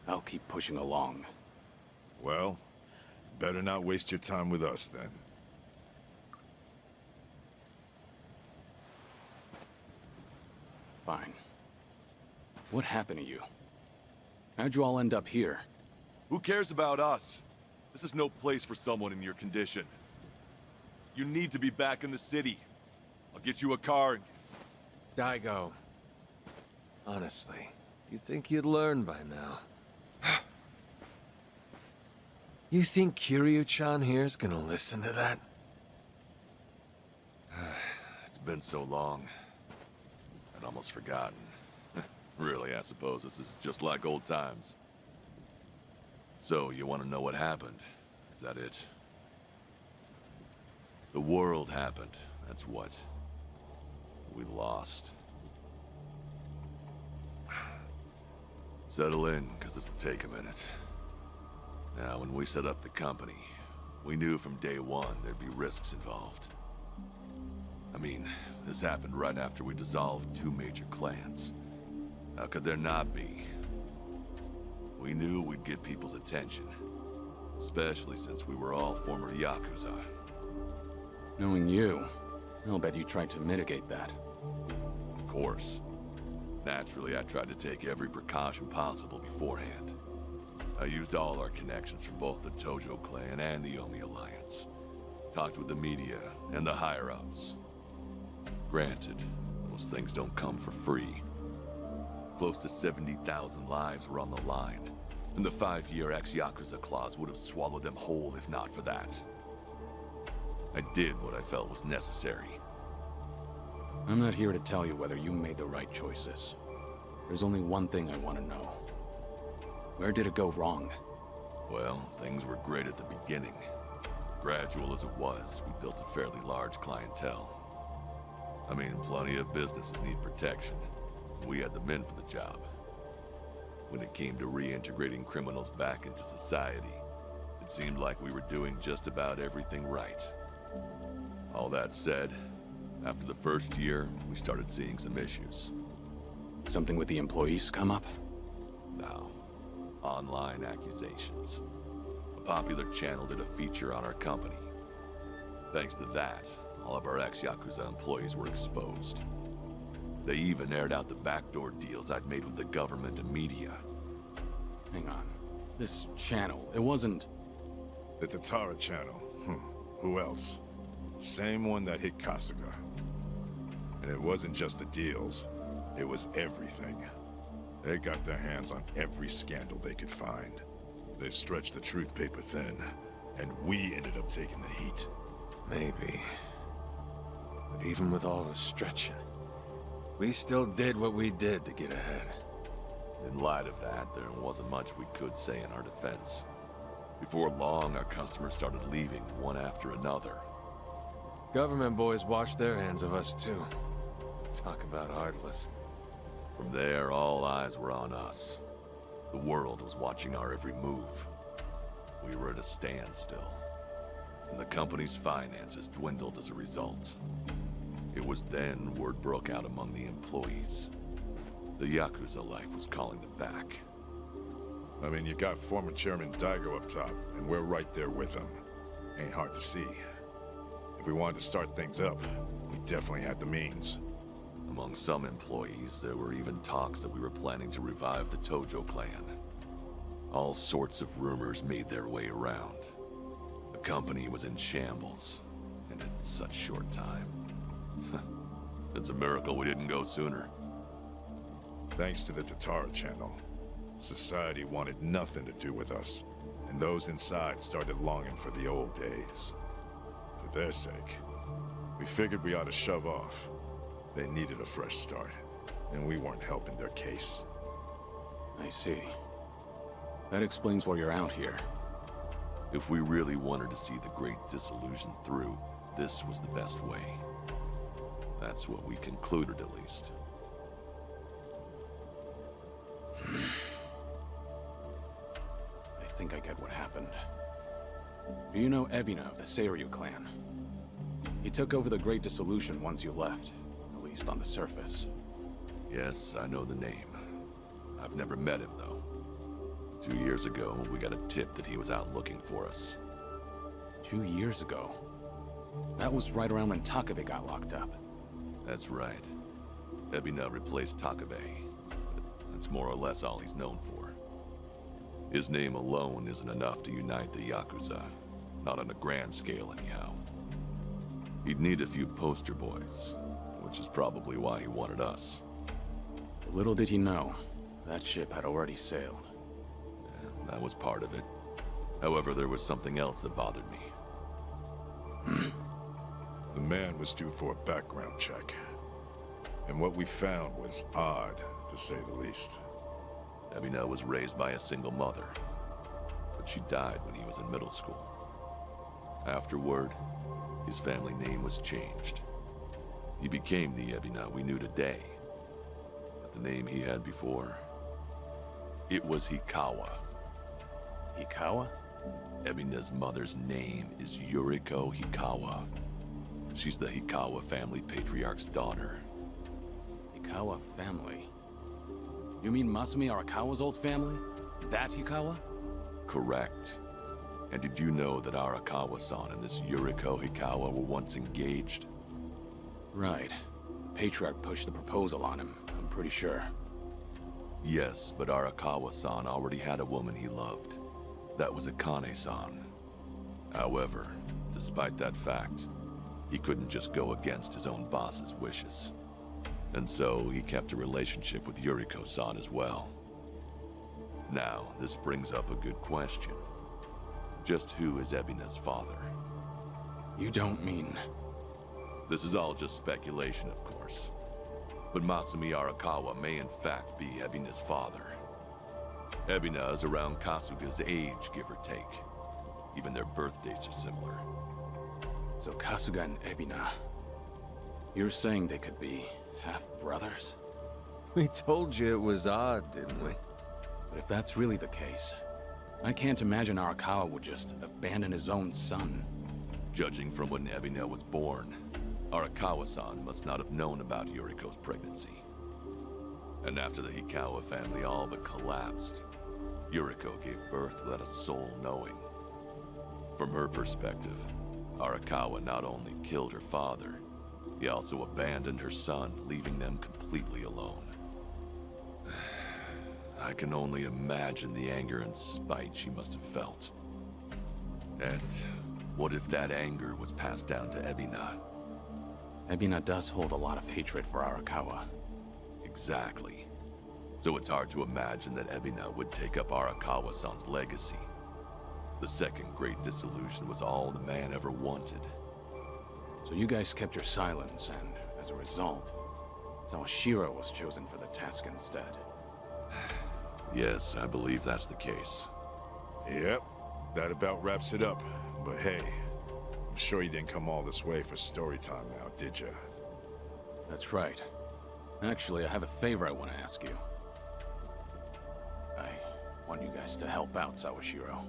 I'll keep pushing along. Well, better not waste your time with us, then. Fine. What happened to you? How'd you all end up here? Who cares about us? This is no place for someone in your condition. You need to be back in the city. I'll get you a car and... Daigo. Honestly, you'd think you'd learn by now. You think Kiryu-chan here's gonna listen to that? It's been so long. I'd almost forgotten. Really, I suppose this is just like old times. So, you want to know what happened? Is that it? The world happened, that's what. We lost. Settle in, because this'll take a minute. Now, when we set up the company, we knew from day one there'd be risks involved. I mean, this happened right after we dissolved 2 major clans. How could there not be? We knew we'd get people's attention, especially since we were all former yakuza. Knowing you, I'll bet you tried to mitigate that. Of course. Naturally, I tried to take every precaution possible beforehand. I used all our connections from both the Tojo clan and the Omi Alliance. Talked with the media and the higher-ups. Granted, those things don't come for free. Close to 70,000 lives were on the line, and the 5-year ex-Yakuza clause would have swallowed them whole if not for that. I did what I felt was necessary. I'm not here to tell you whether you made the right choices. There's only one thing I want to know. Where did it go wrong? Well, things were great at the beginning. Gradual as it was, we built a fairly large clientele. I mean, plenty of businesses need protection. We had the men for the job. When it came to reintegrating criminals back into society, it seemed like we were doing just about everything right. All that said, after the first year, we started seeing some issues. Something with the employees come up? No. Online accusations. A popular channel did a feature on our company. Thanks to that, all of our ex-Yakuza employees were exposed. They even aired out the backdoor deals I'd made with the government and media. Hang on. This channel, it wasn't... The Tatara channel. Who else? Same one that hit Kasuga. And it wasn't just the deals. It was everything. They got their hands on every scandal they could find. They stretched the truth paper thin, and we ended up taking the heat. Maybe. But even with all the stretching, we still did what we did to get ahead. In light of that, there wasn't much we could say in our defense. Before long, our customers started leaving one after another. Government boys washed their hands of us, too. Talk about heartless. From there, all eyes were on us. The world was watching our every move. We were at a standstill, and the company's finances dwindled as a result. It was then word broke out among the employees. The yakuza life was calling them back. I mean, you got former Chairman Daigo up top, and we're right there with him. Ain't hard to see. If we wanted to start things up, we definitely had the means. Among some employees, there were even talks that we were planning to revive the Tojo clan. All sorts of rumors made their way around. The company was in shambles, and in such short time. It's a miracle we didn't go sooner. Thanks to the Tatara channel, society wanted nothing to do with us, and those inside started longing for the old days. For their sake, we figured we ought to shove off. They needed a fresh start, and we weren't helping their case. I see. That explains why you're out here. If we really wanted to see the Great Dissolution through, this was the best way. That's what we concluded, at least. I think I get what happened. Do you know Ebina of the Seiryu clan? He took over the Great Dissolution once you left, at least on the surface. Yes, I know the name. I've never met him, though. 2 years ago, we got a tip that he was out looking for us. 2 years ago? That was right around when Takabe got locked up. That's right. Ebina replaced Takabe. That's more or less all he's known for. His name alone isn't enough to unite the yakuza. Not on a grand scale, anyhow. He'd need a few poster boys, which is probably why he wanted us. Little did he know, that ship had already sailed. Yeah, that was part of it. However, there was something else that bothered me. The man was due for a background check. And what we found was odd, to say the least. Ebina was raised by a single mother, but she died when he was in middle school. Afterward, his family name was changed. He became the Ebina we knew today. But the name he had before, it was Hikawa. Hikawa? Ebina's mother's name is Yuriko Hikawa. She's the Hikawa family patriarch's daughter. Hikawa family? You mean Masumi Arakawa's old family? That Hikawa? Correct. And did you know that Arakawa-san and this Yuriko Hikawa were once engaged? Right. Patriarch pushed the proposal on him, I'm pretty sure. Yes, but Arakawa-san already had a woman he loved. That was Akane-san. However, despite that fact, he couldn't just go against his own boss's wishes. And so he kept a relationship with Yuriko-san as well. Now, this brings up a good question. Just who is Ebina's father? You don't mean... This is all just speculation, of course. But Masumi Arakawa may in fact be Ebina's father. Ebina is around Kasuga's age, give or take. Even their birth dates are similar. So Kasuga and Ebina... You're saying they could be half-brothers? We told you it was odd, didn't we? But if that's really the case, I can't imagine Arakawa would just abandon his own son. Judging from when Ebina was born, Arakawa-san must not have known about Yuriko's pregnancy. And after the Hikawa family all but collapsed, Yuriko gave birth without a soul knowing. From her perspective, Arakawa not only killed her father, he also abandoned her son, leaving them completely alone. I can only imagine the anger and spite she must have felt. And what if that anger was passed down to Ebina? Ebina does hold a lot of hatred for Arakawa. Exactly. So it's hard to imagine that Ebina would take up Arakawa-san's legacy. The second Great Dissolution was all the man ever wanted. So you guys kept your silence, and as a result, Sawashiro was chosen for the task instead. Yes, I believe that's the case. Yep. That about wraps it up. But hey, I'm sure you didn't come all this way for story time now, did you? That's right. Actually, I have a favor I want to ask you. I want you guys to help out Sawashiro.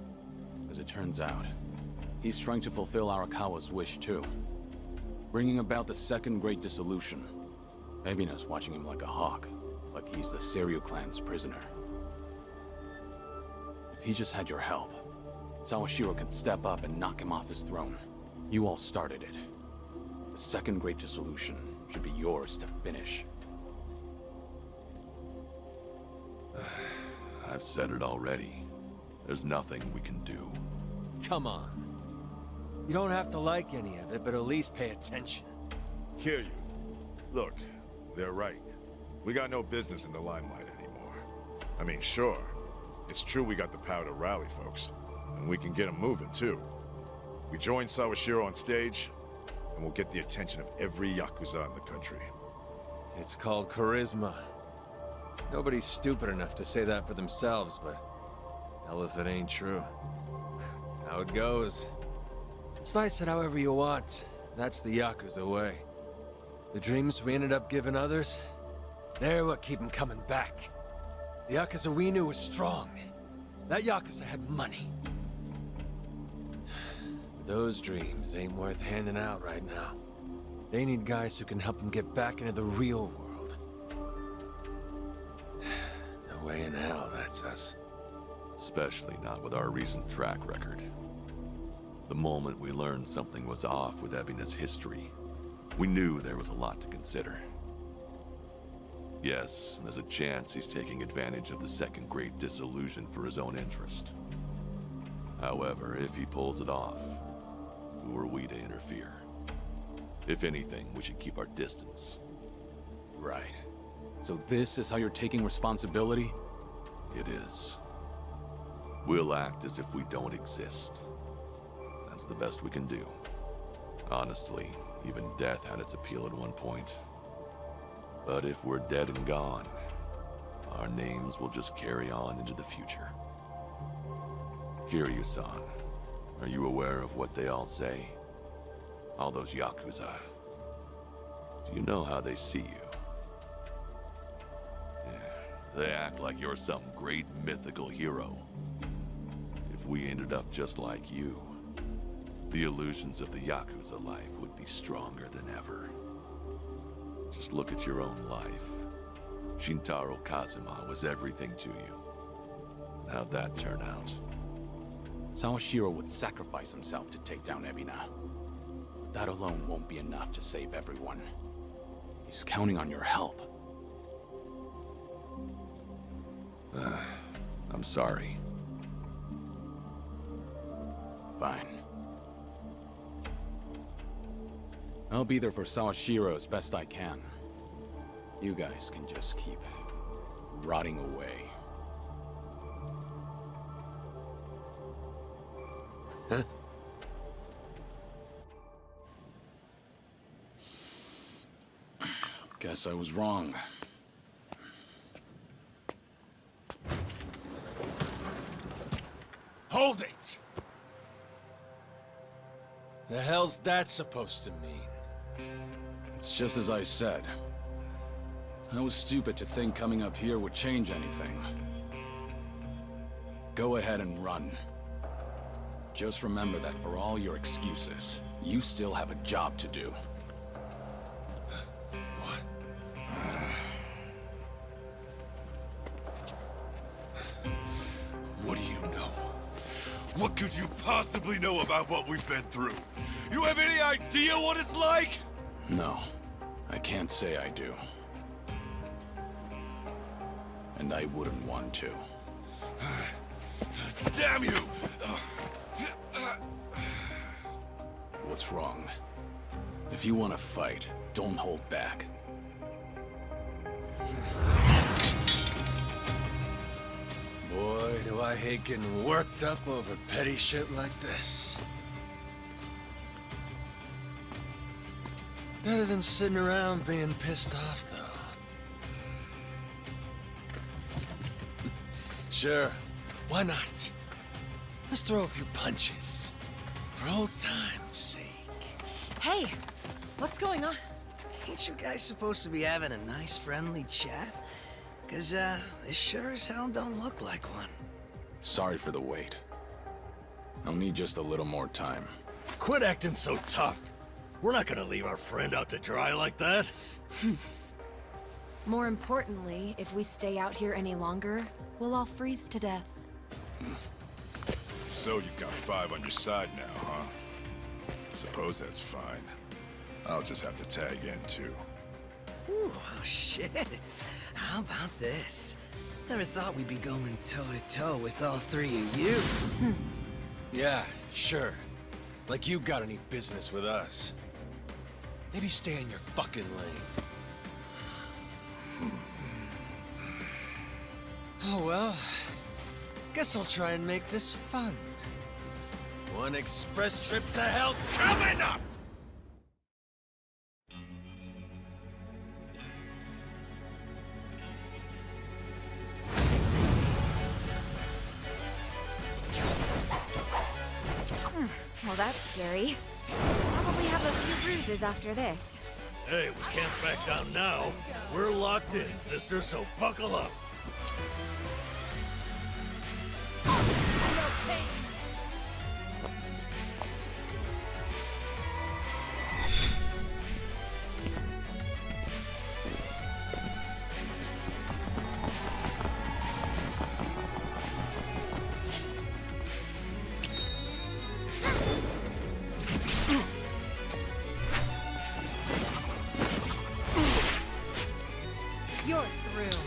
As it turns out, he's trying to fulfill Arakawa's wish too. Bringing about the second great dissolution. Ebina's watching him like a hawk, like he's the Seiryu clan's prisoner. If he just had your help, Sawashiro could step up and knock him off his throne. You all started it. The second great dissolution should be yours to finish. I've said it already. There's nothing we can do. Come on. You don't have to like any of it, but at least pay attention. Hear you. Look, they're right. We got no business in the limelight anymore. I mean, sure, it's true we got the power to rally folks, and we can get them moving too. We join Sawashiro on stage, and we'll get the attention of every yakuza in the country. It's called charisma. Nobody's stupid enough to say that for themselves, but hell if it ain't true. How it goes. Slice it however you want. That's the yakuza way. The dreams we ended up giving others, they're what keep them coming back. The yakuza we knew was strong. That yakuza had money. Those dreams ain't worth handing out right now. They need guys who can help them get back into the real world. No way in hell that's us. Especially not with our recent track record. The moment we learned something was off with Ebina's history, we knew there was a lot to consider. Yes, there's a chance he's taking advantage of the second great dissolution for his own interest. However, if he pulls it off, who are we to interfere? If anything, we should keep our distance. Right. So this is how you're taking responsibility? It is. We'll act as if we don't exist. That's the best we can do. Honestly, even death had its appeal at one point. But if we're dead and gone, our names will just carry on into the future. Kiryu-san, are you aware of what they all say? All those yakuza. Do you know how they see you? Yeah, they act like you're some great mythical hero. If we ended up just like you, the illusions of the yakuza life would be stronger than ever. Just look at your own life. Shintaro Kazuma was everything to you. How'd that turn out? Sawashiro would sacrifice himself to take down Ebina. That alone won't be enough to save everyone. He's counting on your help. I'm sorry. Fine. I'll be there for Sawashiro as best I can. You guys can just keep rotting away. Huh? Guess I was wrong. Hold it! The hell's that supposed to mean? It's just as I said. I was stupid to think coming up here would change anything. Go ahead and run. Just remember that for all your excuses, you still have a job to do. What do you know? What could you possibly know about what we've been through? You have any idea what it's like? No, I can't say I do. And I wouldn't want to. Damn you! What's wrong? If you want to fight, don't hold back. Boy, do I hate getting worked up over petty shit like this. Better than sitting around being pissed off, though. Sure, why not? Let's throw a few punches. For old time's sake. Hey! What's going on? Ain't you guys supposed to be having a nice, friendly chat? Cause, this sure as hell don't look like one. Sorry for the wait. I'll need just a little more time. Quit acting so tough. We're not gonna leave our friend out to dry like that. More importantly, if we stay out here any longer, we'll all freeze to death. So you've got 5 on your side now, huh? Suppose that's fine. I'll just have to tag in, too. Ooh, oh shit. How about this? Never thought we'd be going toe-to-toe with all 3 of you. Yeah, sure. Like you got any business with us. Maybe stay in your fucking lane. Oh well. Guess I'll try and make this fun. One express trip to hell coming up! Well, that's scary. Probably have a few bruises after this. Hey, we can't back down now. We're locked in, sister, so buckle up. You're through.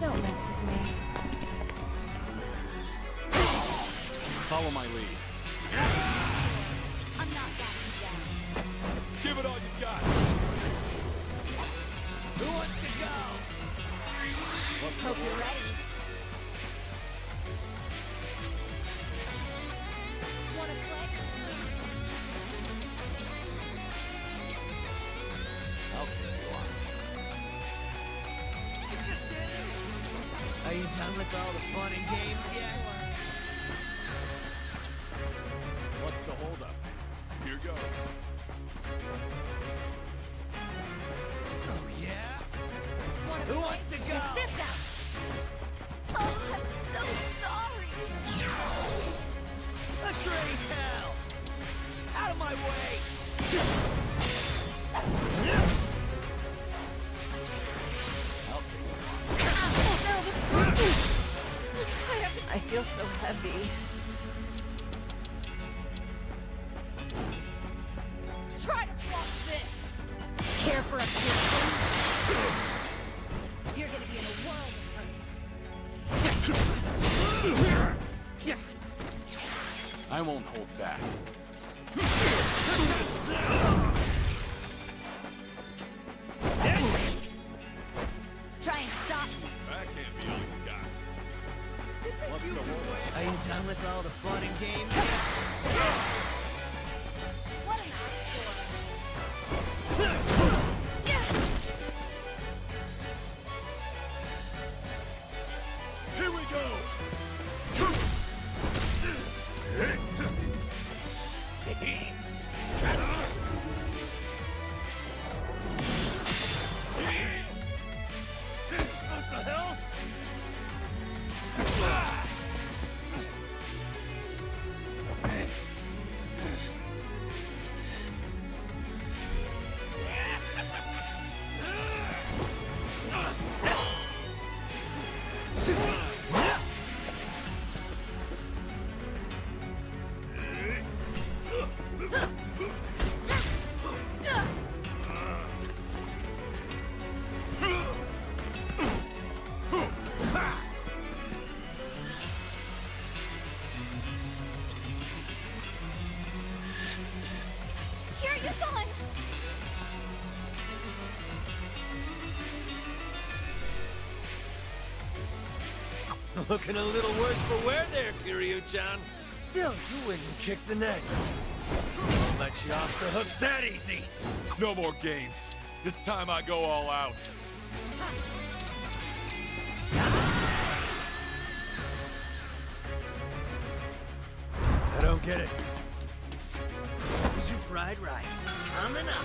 Don't mess with me. Follow my lead. I'm not backing down. Give it all you got! Who wants to go? Hope you're ready. Wanna play? I'll take you on. Just gonna stand there. Are you done with all the fun and games yet? What's the holdup? Here goes. Oh, yeah? Who wants to go? Check this out! Oh, I'm so sorry! Let's raise hell! Out of my way! I feel so heavy. Try to block this! Care for a pistol? You're gonna be in a world of hurt. I won't hold back. Try and stop me. That can't be all you got. What's the holdup? Are you done with all the fun and games? What am I for? Here we go! What the hell? Kiryu-san! Looking a little worse for wear there, Kiryu-chan. Still, you wouldn't kick the nest. Won't let you off the hook that easy. No more games. This time I go all out. I don't get it. Here's your fried rice. Coming up.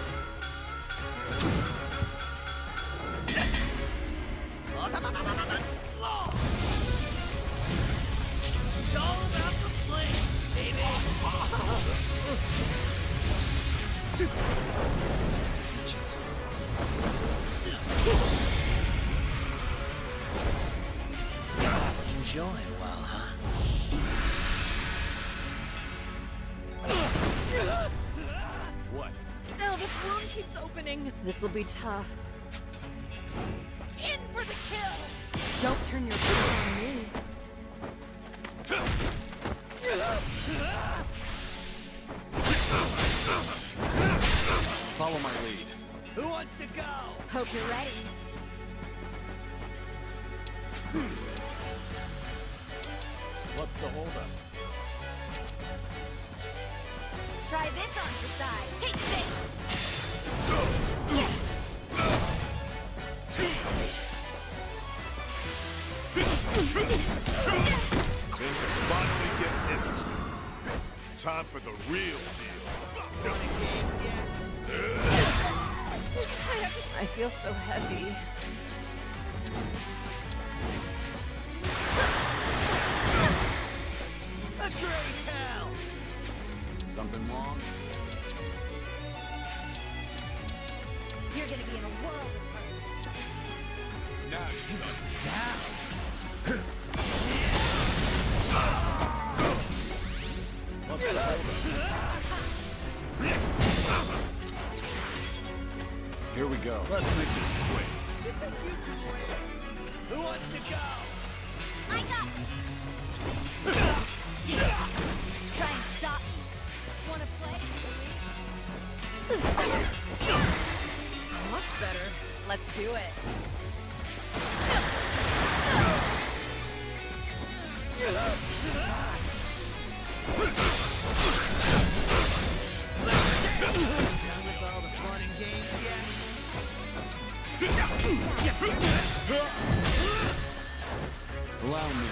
It's all about the flame, baby. Just to get you something. Enjoy a while, huh? What? No, this wound keeps opening. This'll be tough. In for the kill! Don't turn your back on me. Follow my lead. Who wants to go? Hope you're ready. What's the holdup? Try this on your side. Take this! Things are finally getting interesting. Time for the real deal. Johnny games yet? I feel so heavy. Let's raise hell! Something wrong? You're gonna be in a world of hurt. Now you know. Down! What's the holdup? Here we go. Let's make this quick. You think you can win? Who wants to go? I got it! Try and stop me. Wanna play? Much better. Let's do it. Done with all the fun and games yet? Allow me.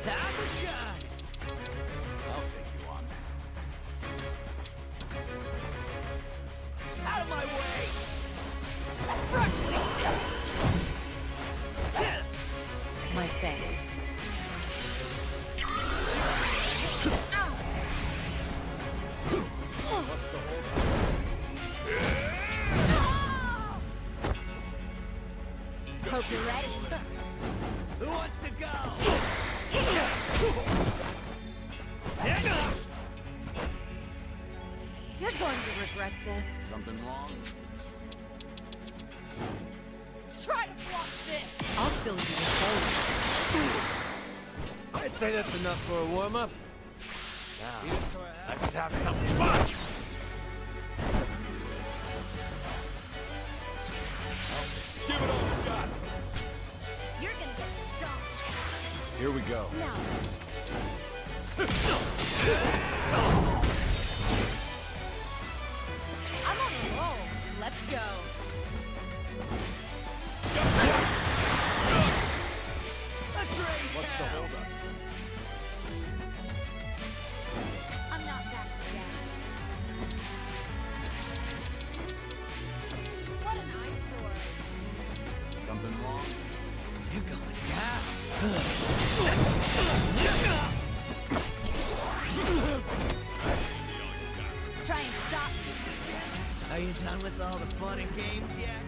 Time to shine! I'll take you on. Out of my way! Rush! My thanks. What's the holdup? Hope you're ready. Who wants to go? You're going to regret this. Something wrong? Try to block this! I'll fill you with holes. I'd say that's enough for a warm-up. Now, let's have some fun! Give it all you got. You're gonna get stomped. Here we go. Now, I'm on a roll. Let's go. Let's raise What's the hell! holdup? I'm not backing down. What an eyesore. Something wrong? You're going down! Try and stop me. Are you done with all the fun and games yet?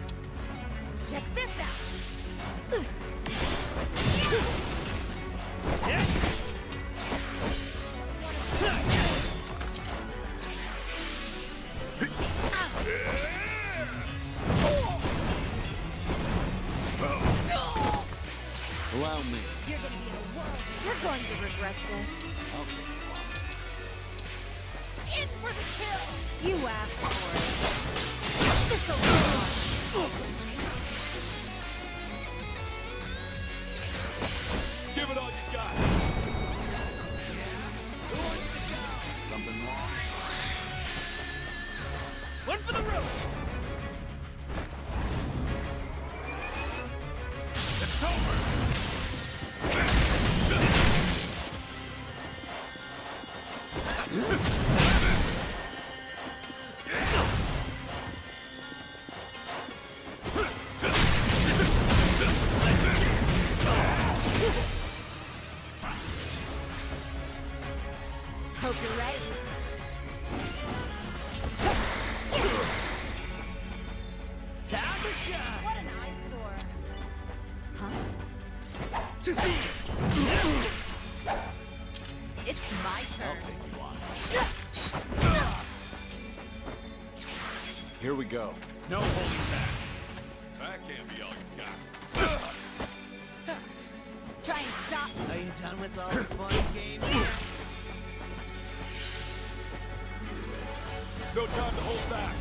Check this out. Allow me. You're gonna be in a world. You're going to regret this. I'll take you on. In for the kill! You asked for it. This'll be Give it all you got. something wrong? One for the road! It's over! Hope you're ready. Time to shine! What an eyesore. It's my turn. Here we go. No holding back. That can't be all you got. Try and stop. Are you done with all the fun games yet? No time to hold back.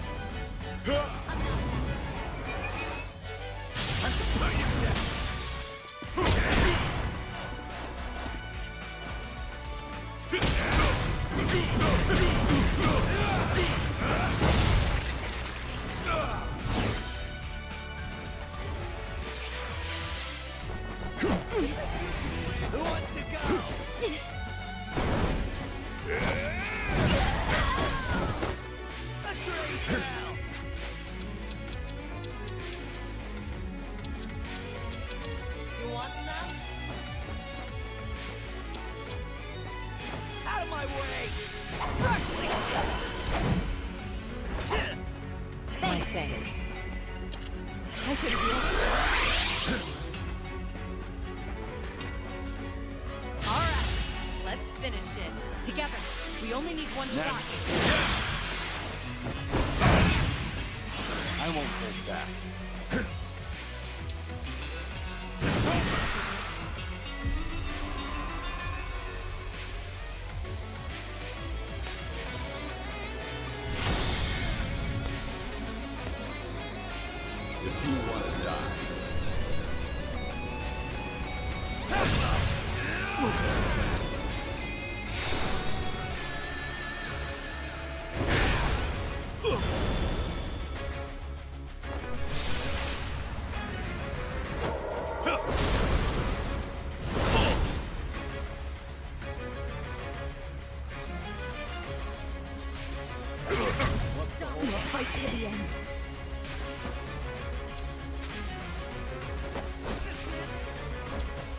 Who wants to go? Let's race now! You want some? Out of my way! Rushly! My thanks. I should have. All right, let's finish it together. We only need one shot. I won't hold back. If you want to die. We'll fight to the end.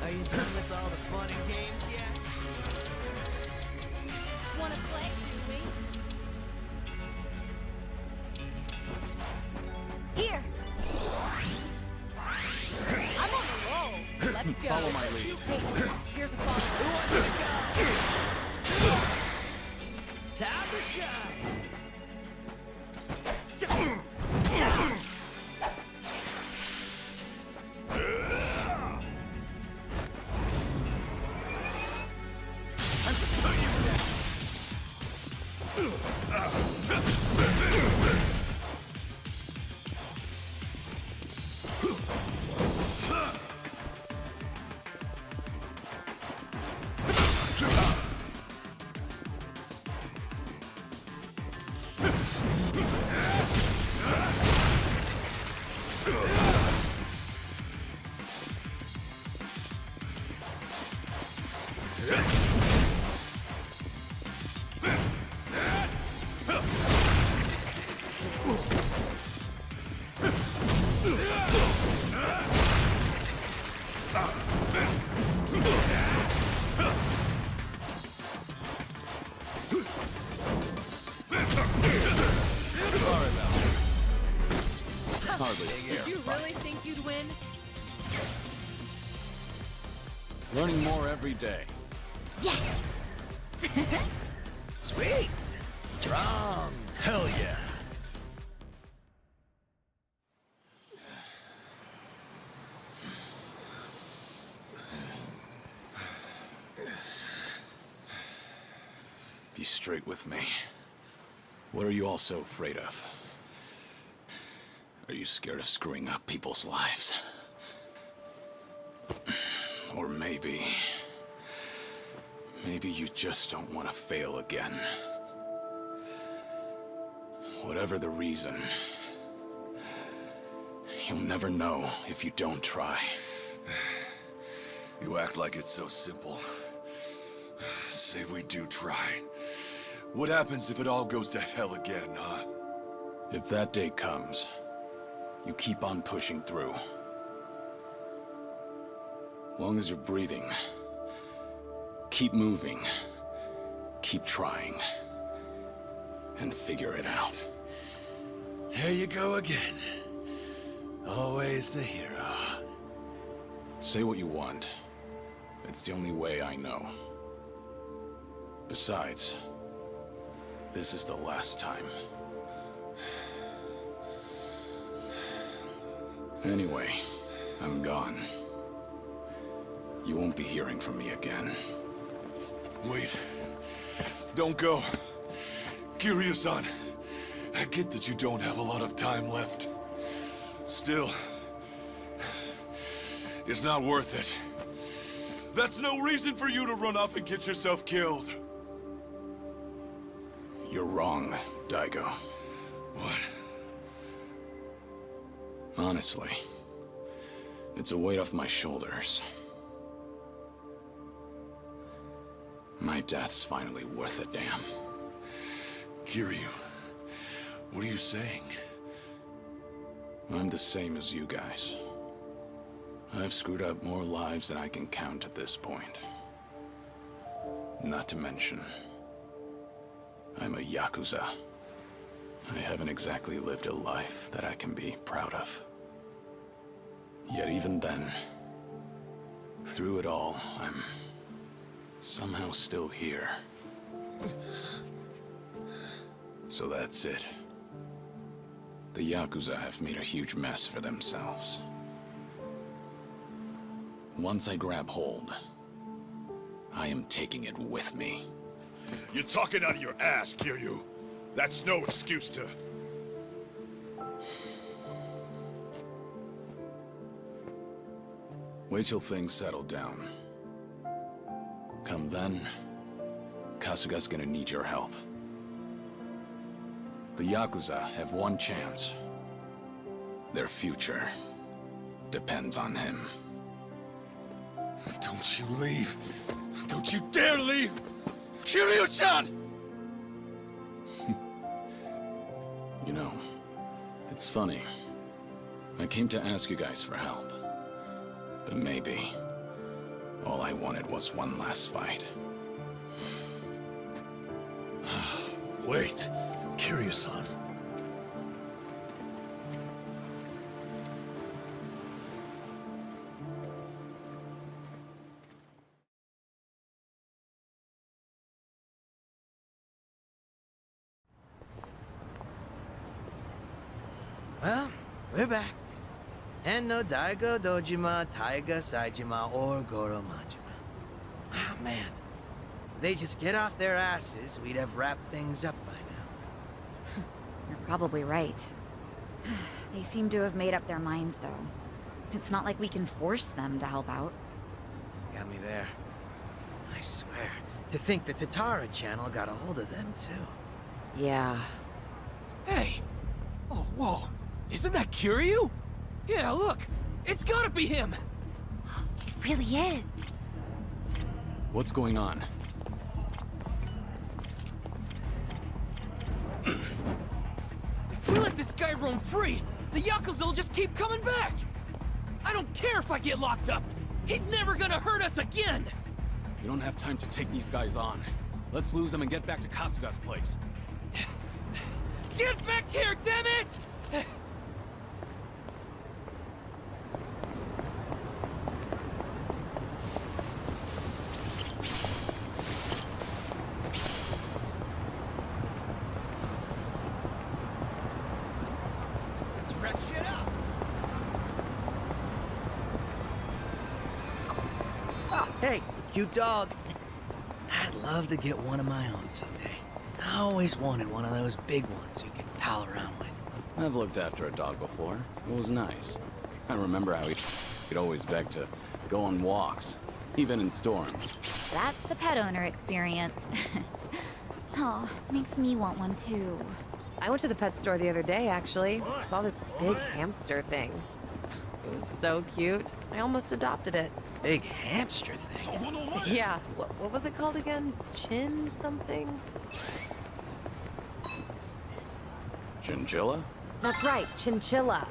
Are you done with all the fun and games yet? Wanna play, do we? Here. I'm on a roll. Let's go. Follow my lead. Here's a follow. Who wants to go? Time to shine! Hardly. Did you really think you'd win? Learning more every day. Yes! Sweet! Strong! Hell yeah! Be straight with me. What are you all so afraid of? Are you scared of screwing up people's lives? Or maybe you just don't want to fail again. Whatever the reason, you'll never know if you don't try. You act like it's so simple. Say we do try. What happens if it all goes to hell again, huh? If that day comes, you keep on pushing through. Long as you're breathing, keep moving, keep trying, and figure it out. There you go again. Always the hero. Say what you want. It's the only way I know. Besides, this is the last time. Anyway, I'm gone. You won't be hearing from me again. Wait. Don't go. Kiryu-san, I get that you don't have a lot of time left. Still, it's not worth it. That's no reason for you to run off and get yourself killed. You're wrong, Daigo. What? Honestly, it's a weight off my shoulders. My death's finally worth a damn. Kiryu, what are you saying? I'm the same as you guys. I've screwed up more lives than I can count at this point. Not to mention, I'm a yakuza. I haven't exactly lived a life that I can be proud of. Yet even then, through it all, I'm somehow still here. So that's it. The yakuza have made a huge mess for themselves. Once I grab hold, I am taking it with me. You're talking out of your ass, Kiryu. That's no excuse to... Wait till things settle down. Come then, Kasuga's gonna need your help. The yakuza have one chance. Their future depends on him. Don't you leave. Don't you dare leave! Kiryu-chan! You know, it's funny. I came to ask you guys for help. But maybe all I wanted was one last fight. Wait, Kiryu-san. Well, we're back. And no Daigo, Dojima, Taiga, Saijima, or Goro Majima. Ah, man. If they just get off their asses, we'd have wrapped things up by now. You're probably right. They seem to have made up their minds, though. It's not like we can force them to help out. Got me there. I swear. To think the Tatara channel got a hold of them, too. Yeah. Hey! Oh, whoa. Isn't that Kiryu? Yeah, look! It's gotta be him! It really is. What's going on? If we let this guy roam free, the Yakuza will just keep coming back! I don't care if I get locked up! He's never gonna hurt us again! We don't have time to take these guys on. Let's lose them and get back to Kasuga's place. Get back here, damn it! Let's wreck shit up! Oh, hey, cute dog. I'd love to get one of my own someday. I always wanted one of those big ones you could pal around with. I've looked after a dog before. It was nice. I remember how he'd always beg to go on walks, even in storms. That's the pet owner experience. Oh, makes me want one too. I went to the pet store the other day, actually. Saw this big hamster thing. It was so cute. I almost adopted it. Big hamster thing? Yeah. What was it called again? Chin something? Chinchilla? That's right, chinchilla.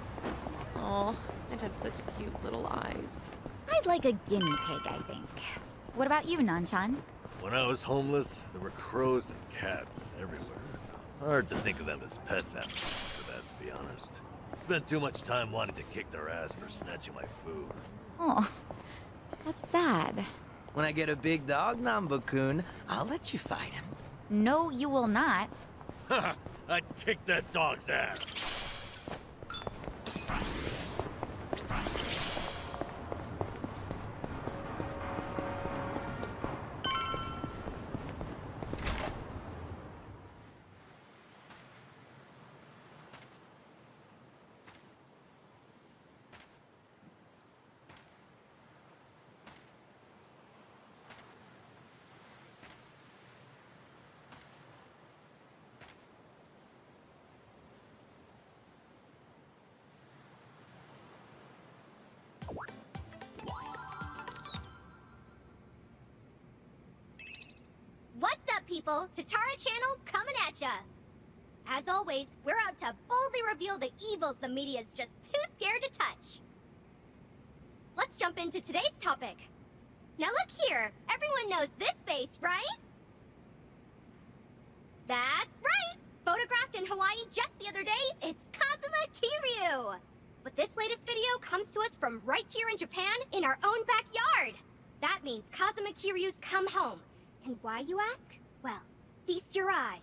Oh, it had such cute little eyes. I'd like a guinea pig, I think. What about you, Nanchan? When I was homeless, there were crows and cats everywhere. Hard to think of them as pets after that, to be honest. Spent too much time wanting to kick their ass for snatching my food. Oh, that's sad. When I get a big dog, Nambu-kun, I'll let you fight him. No, you will not. Ha! I'd kick that dog's ass. What's up, people? Tatara Channel coming at ya! As always, we're out to boldly reveal the evils the media's just too scared to touch. Let's jump into today's topic. Now look here, everyone knows this face, right? That's right! Photographed in Hawaii just the other day, it's Kazuma Kiryu! But this latest video comes to us from right here in Japan, in our own backyard! That means Kazuma Kiryu's come home. And why, you ask? Well, feast your eyes.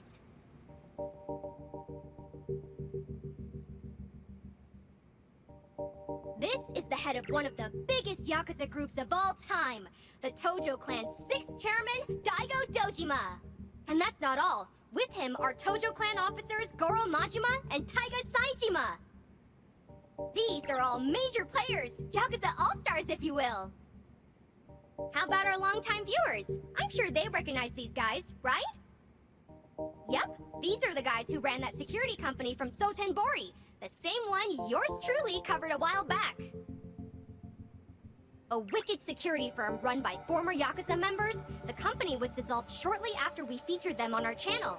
This is the head of one of the biggest yakuza groups of all time, the Tojo clan's 6th chairman, Daidoji. And that's not all. With him are Tojo clan officers Goro Majima and Taiga Saijima. These are all major players, yakuza all-stars if you will. How about our longtime viewers? I'm sure they recognize these guys, right? Yep, these are the guys who ran that security company from Sotenbori, the same one yours truly covered a while back. A wicked security firm run by former Yakuza members, the company was dissolved shortly after we featured them on our channel.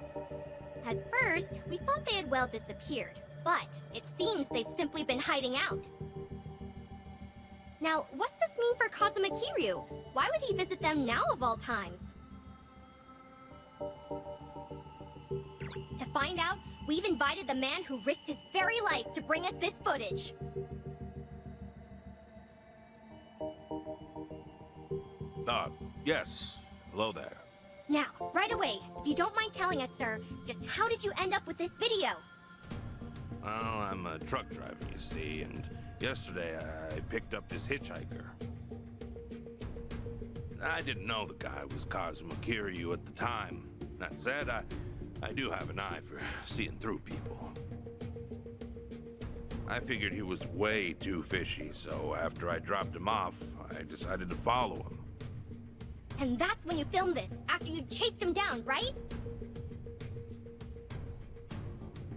At first, we thought they had well disappeared, but it seems they've simply been hiding out. Now, what's this mean for Kazuma Kiryu? Why would he visit them now of all times? To find out, we've invited the man who risked his very life to bring us this footage. Yes. Hello there. Now, right away, if you don't mind telling us, sir, just how did you end up with this video? Well, I'm a truck driver, you see, and yesterday I picked up this hitchhiker. I didn't know the guy was Kazuma Kiryu at the time. That said, I do have an eye for seeing through people. I figured he was way too fishy, so after I dropped him off, I decided to follow him. And that's when you filmed this, after you chased him down, right?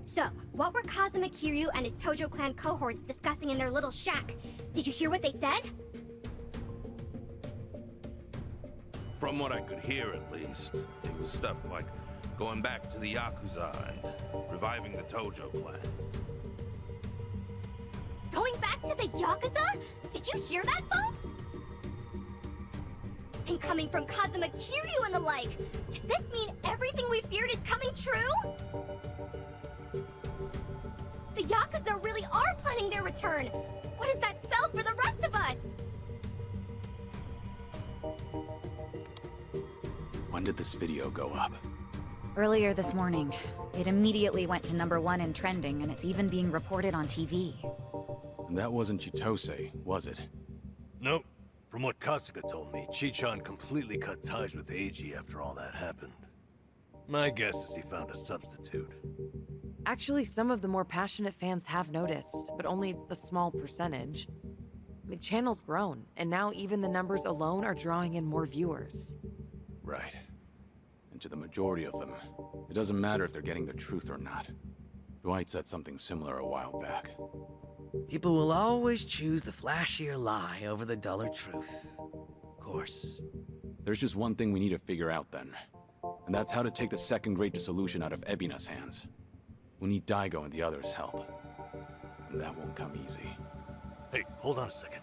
So, what were Kazuma Kiryu and his Tojo clan cohorts discussing in their little shack? Did you hear what they said? From what I could hear, at least, it was stuff like going back to the Yakuza and reviving the Tojo clan. Going back to the Yakuza? Did you hear that, folks? And coming from Kazuma Kiryu and the like, does this mean everything we feared is coming true? The Yakuza really are planning their return. What does that spell for the rest of us? When did this video go up? Earlier this morning. It immediately went to #1 in trending, and it's even being reported on TV. And that wasn't Chitose, was it? Nope. From what Kasuga told me, Chi-chan completely cut ties with Eiji after all that happened. My guess is he found a substitute. Actually, some of the more passionate fans have noticed, but only a small percentage. The channel's grown, and now even the numbers alone are drawing in more viewers. Right. And to the majority of them, it doesn't matter if they're getting the truth or not. Dwight said something similar a while back. People will always choose the flashier lie over the duller truth. Of course. There's just one thing we need to figure out then. And that's how to take the second Great Dissolution out of Ebina's hands. We need Daigo and the others' help. And that won't come easy. Hey, hold on a second.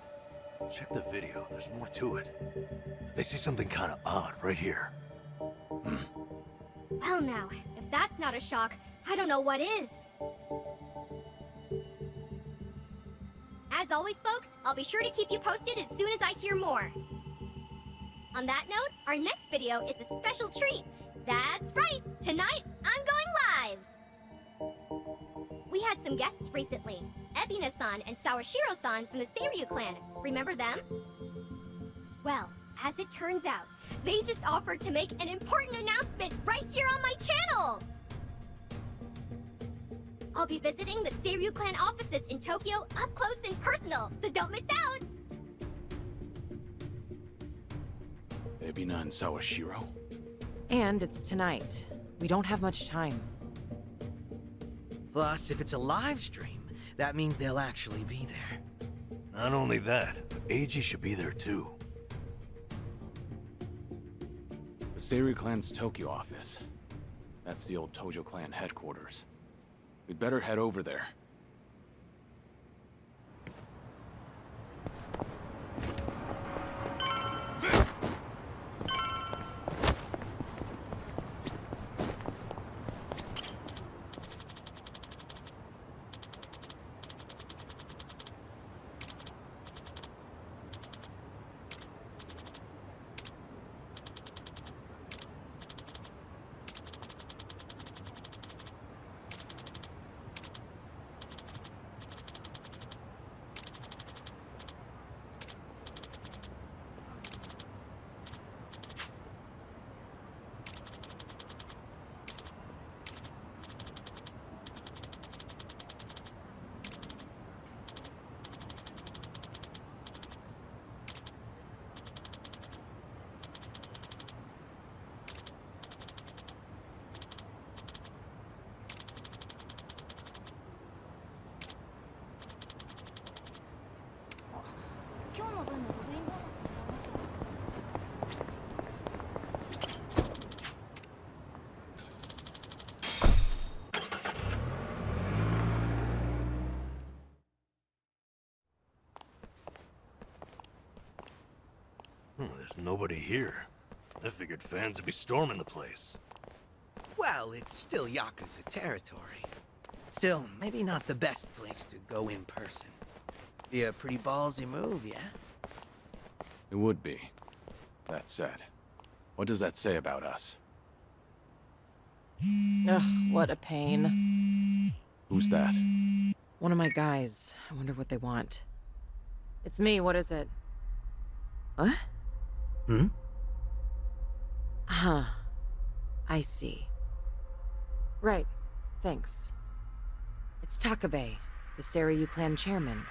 Check the video, there's more to it. They say something kind of odd right here. Well now, if that's not a shock, I don't know what is. As always, folks, I'll be sure to keep you posted as soon as I hear more. On that note, our next video is a special treat. That's right, tonight I'm going live! We had some guests recently. Ebina-san and Sawashiro-san from the Seiryu clan. Remember them? Well, as it turns out, they just offered to make an important announcement right here on my channel! I'll be visiting the Seiryu clan offices in Tokyo up close and personal, so don't miss out! Ebina and Sawashiro? And it's tonight. We don't have much time. Plus, if it's a live stream, that means they'll actually be there. Not only that, but Eiji should be there too. The Seiryu clan's Tokyo office. That's the old Tojo clan headquarters. We'd better head over there. There's nobody here. I figured fans would be storming the place. Well, it's still Yakuza territory. Still, maybe not the best place to go in person. Be a pretty ballsy move, yeah? It would be. That said, what does that say about us? Ugh, what a pain. Who's that? One of my guys. I wonder what they want. It's me, what is it? What? Hmm? Huh. I see. Right. Thanks. It's Takabe, the Seiryu clan chairman.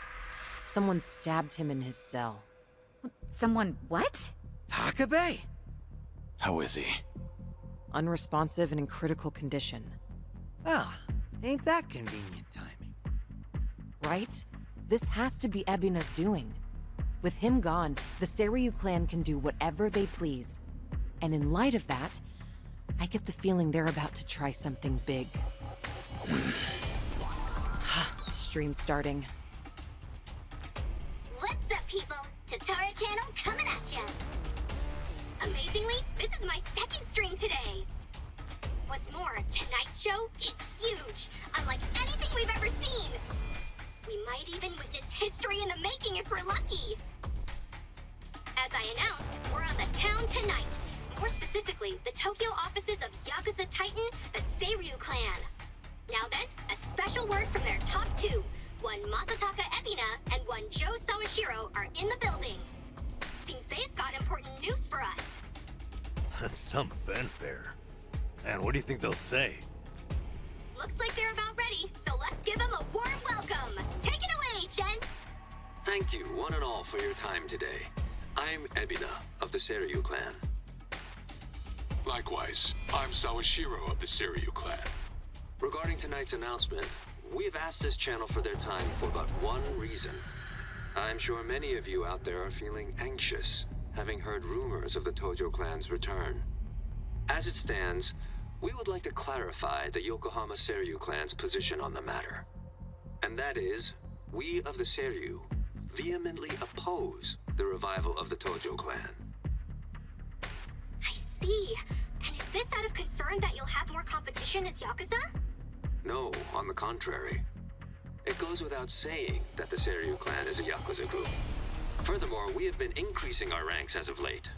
Someone stabbed him in his cell. Someone what? Takabe? How is he? Unresponsive and in critical condition. Well, ain't that convenient timing. Right? This has to be Ebina's doing. With him gone, the Seiryu clan can do whatever they please. And in light of that, I get the feeling they're about to try something big. Stream starting. What's up, people? Tatara Channel coming at ya! Amazingly, this is my second stream today! What's more, tonight's show is huge, unlike anything we've ever seen! We might even witness history in the making if we're lucky! As I announced, we're on the town tonight. More specifically, the Tokyo offices of Yakuza Titan, the Seiryu clan. Now then, a special word from their top two. One Masataka Ebina and one Joe Sawashiro are in the building. Seems they've got important news for us. That's some fanfare. And what do you think they'll say? Looks like they're about ready, so let's give them a warm welcome. Take it away, gents! Thank you, one and all, for your time today. I'm Ebina of the Seiryu clan. Likewise, I'm Sawashiro of the Seiryu clan. Regarding tonight's announcement, we have asked this channel for their time for but one reason. I'm sure many of you out there are feeling anxious, having heard rumors of the Tojo clan's return. As it stands, we would like to clarify the Yokohama Seiryu clan's position on the matter. And that is, we of the Seiryu vehemently oppose the revival of the Tojo clan. I see. And is this out of concern that you'll have more competition as Yakuza? No, on the contrary. It goes without saying that the Seiryu clan is a Yakuza group. Furthermore, we have been increasing our ranks as of late.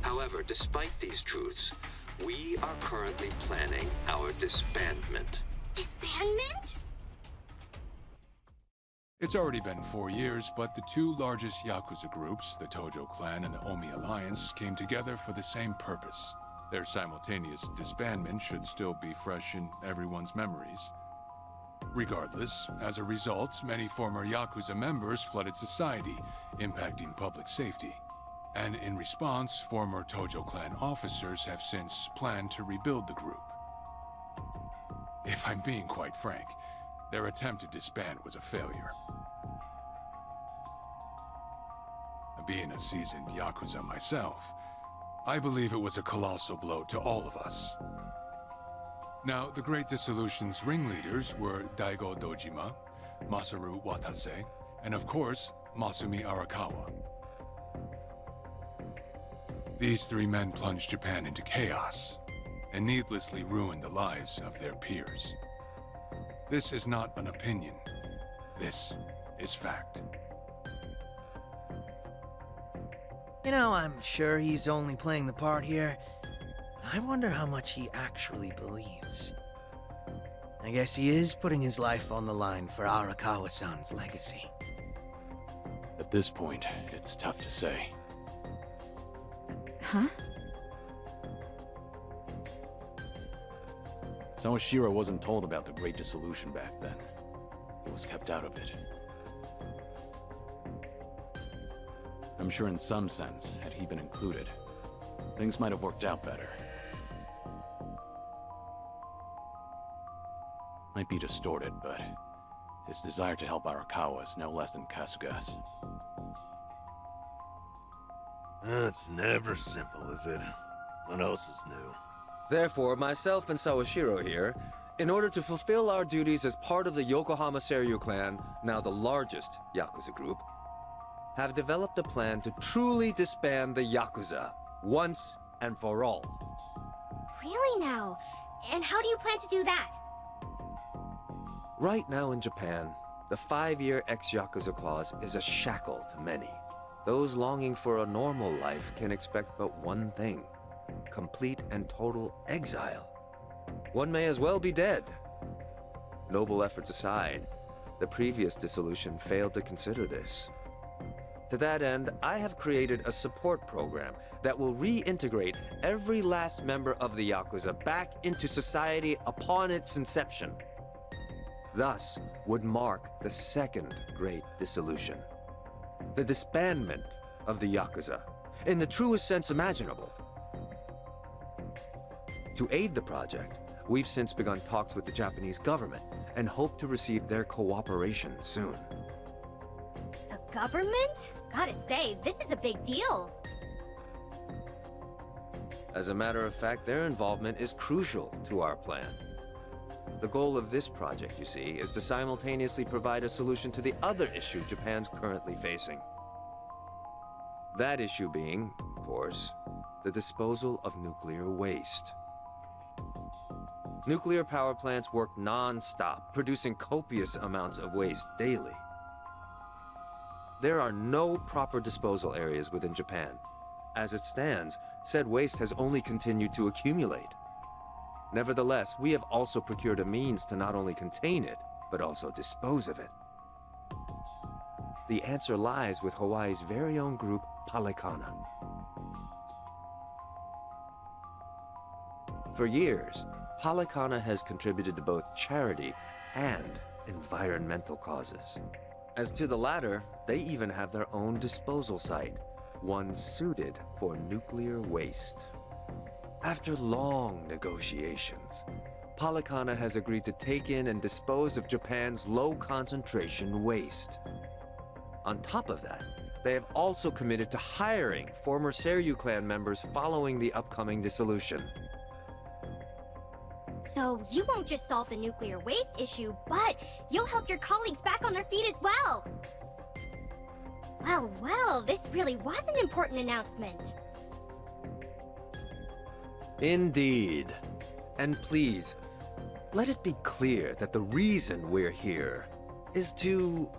However, despite these truths, we are currently planning our disbandment. Disbandment? It's already been 4 years, but the two largest Yakuza groups, the Tojo clan and the Omi Alliance, came together for the same purpose. Their simultaneous disbandment should still be fresh in everyone's memories. Regardless, as a result, many former Yakuza members flooded society, impacting public safety. And in response, former Tojo clan officers have since planned to rebuild the group. If I'm being quite frank, their attempt to disband was a failure. Being a seasoned Yakuza myself, I believe it was a colossal blow to all of us. Now, the Great Dissolution's ringleaders were Daigo Dojima, Masaru Watase, and of course, Masumi Arakawa. These three men plunged Japan into chaos, and needlessly ruined the lives of their peers. This is not an opinion. This is fact. You know, I'm sure he's only playing the part here. I wonder how much he actually believes. I guess he is putting his life on the line for Arakawa-san's legacy. At this point, it's tough to say. Huh? Sawashiro wasn't told about the Great Dissolution back then. He was kept out of it. I'm sure in some sense, had he been included, things might have worked out better. Might be distorted, but his desire to help Arakawa is no less than Kasuga's. It's never simple, is it? What else is new? Therefore, myself and Sawashiro here, in order to fulfill our duties as part of the Yokohama Seiryu clan, now the largest Yakuza group, have developed a plan to truly disband the Yakuza, once and for all. Really now? And how do you plan to do that? Right now in Japan, the 5-year ex-Yakuza clause is a shackle to many. Those longing for a normal life can expect but one thing: complete and total exile. One may as well be dead. Noble efforts aside, the previous dissolution failed to consider this. To that end, I have created a support program that will reintegrate every last member of the Yakuza back into society upon its inception. Thus would mark the second great dissolution. The disbandment of the Yakuza, in the truest sense imaginable. To aid the project, we've since begun talks with the Japanese government and hope to receive their cooperation soon. The government? Gotta say, this is a big deal. As a matter of fact, their involvement is crucial to our plan. The goal of this project, you see, is to simultaneously provide a solution to the other issue Japan's currently facing. That issue being, of course, the disposal of nuclear waste. Nuclear power plants work non-stop, producing copious amounts of waste daily. There are no proper disposal areas within Japan. As it stands, said waste has only continued to accumulate. Nevertheless, we have also procured a means to not only contain it, but also dispose of it. The answer lies with Hawaii's very own group, Palekana. For years, Palekana has contributed to both charity and environmental causes. As to the latter, they even have their own disposal site, one suited for nuclear waste. After long negotiations, Polycana has agreed to take in and dispose of Japan's low-concentration waste. On top of that, they have also committed to hiring former Seiryu clan members following the upcoming dissolution. So you won't just solve the nuclear waste issue, but you'll help your colleagues back on their feet as well. Well, this really was an important announcement. Indeed. And please, let it be clear that the reason we're here is to,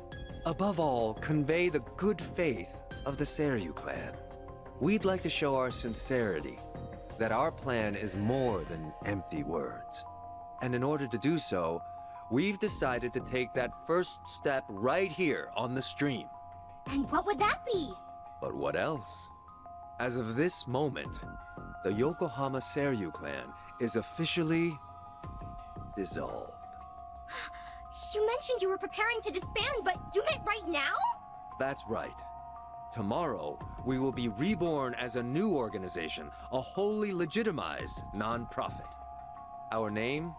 above all, convey the good faith of the Seiryu clan. We'd like to show our sincerity, that our plan is more than empty words. And in order to do so, we've decided to take that first step right here on the stream. And what would that be? But what else? As of this moment, the Yokohama Seiryu clan is officially dissolved. You mentioned you were preparing to disband, but you meant right now? That's right. Tomorrow, we will be reborn as a new organization, a wholly legitimized non-profit. Our name?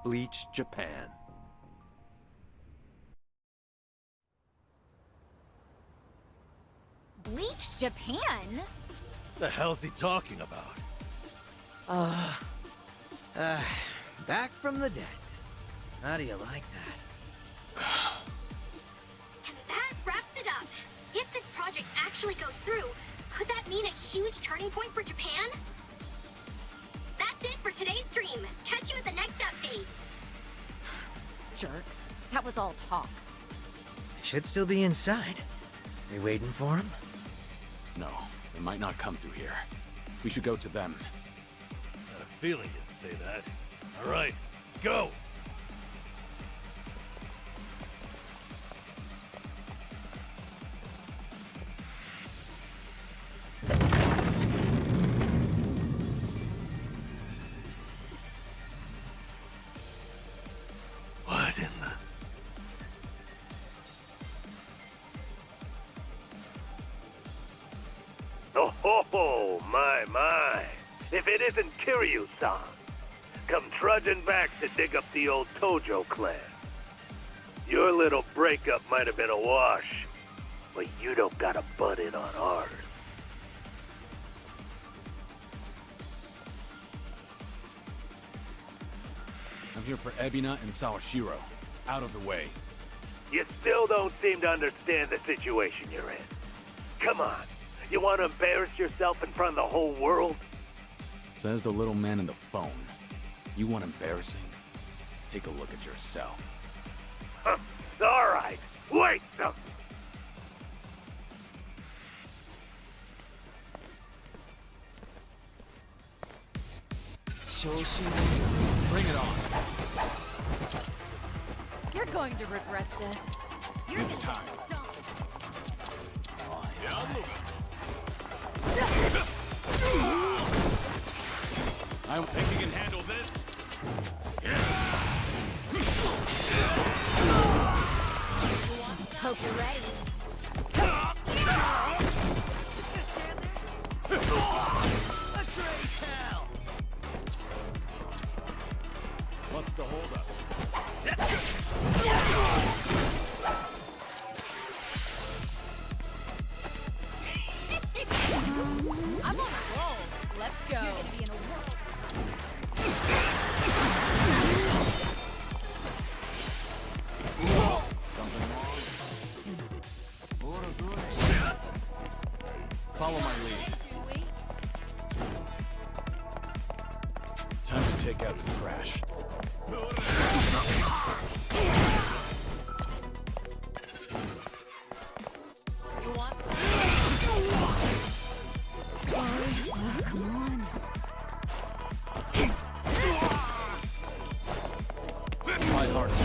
Bleach Japan. Bleach Japan? The hell's he talking about? Back from the dead. How do you like that? And that wraps it up. If this project actually goes through, could that mean a huge turning point for Japan? That's it for today's stream. Catch you at the next update. Jerks. That was all talk. Should still be inside. Are you waiting for him? No, they might not come through here. We should go to them. I had a feeling you'd say that. All right, let's go. What in the... Oh, my. If it isn't Kiryu-san, come trudging back to dig up the old Tojo clan. Your little breakup might have been a wash, but you don't gotta butt in on ours. I'm here for Ebina and Sawashiro. Out of the way. You still don't seem to understand the situation you're in. Come on, you want to embarrass yourself in front of the whole world? Says the little man in the phone. You want embarrassing? Take a look at yourself. Huh. All right, wait some. Bring it on. You're going to regret this. It's time. I don't think you can handle this. Hope you're ready. Just gonna stand there? Let's raise hell! What's the holdup? I'm on a roll. Let's go. You're gonna be in a whirl. Something wrong? Follow my lead. Time to take out the trash. You want? Come on. Try harder.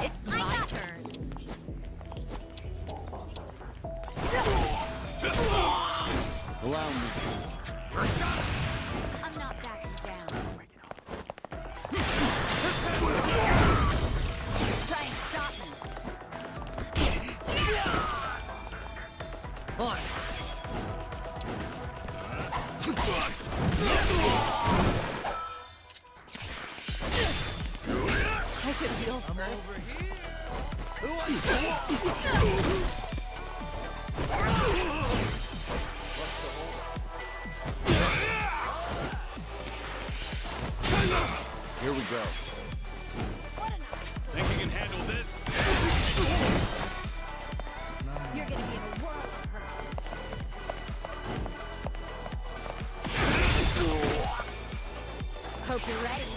It's my turn. Allow me. I'm not backing down. Try and stop me. On. I should heal first. Here we go. Think you can handle this? You're gonna be in a world of hurt. Hope you're ready.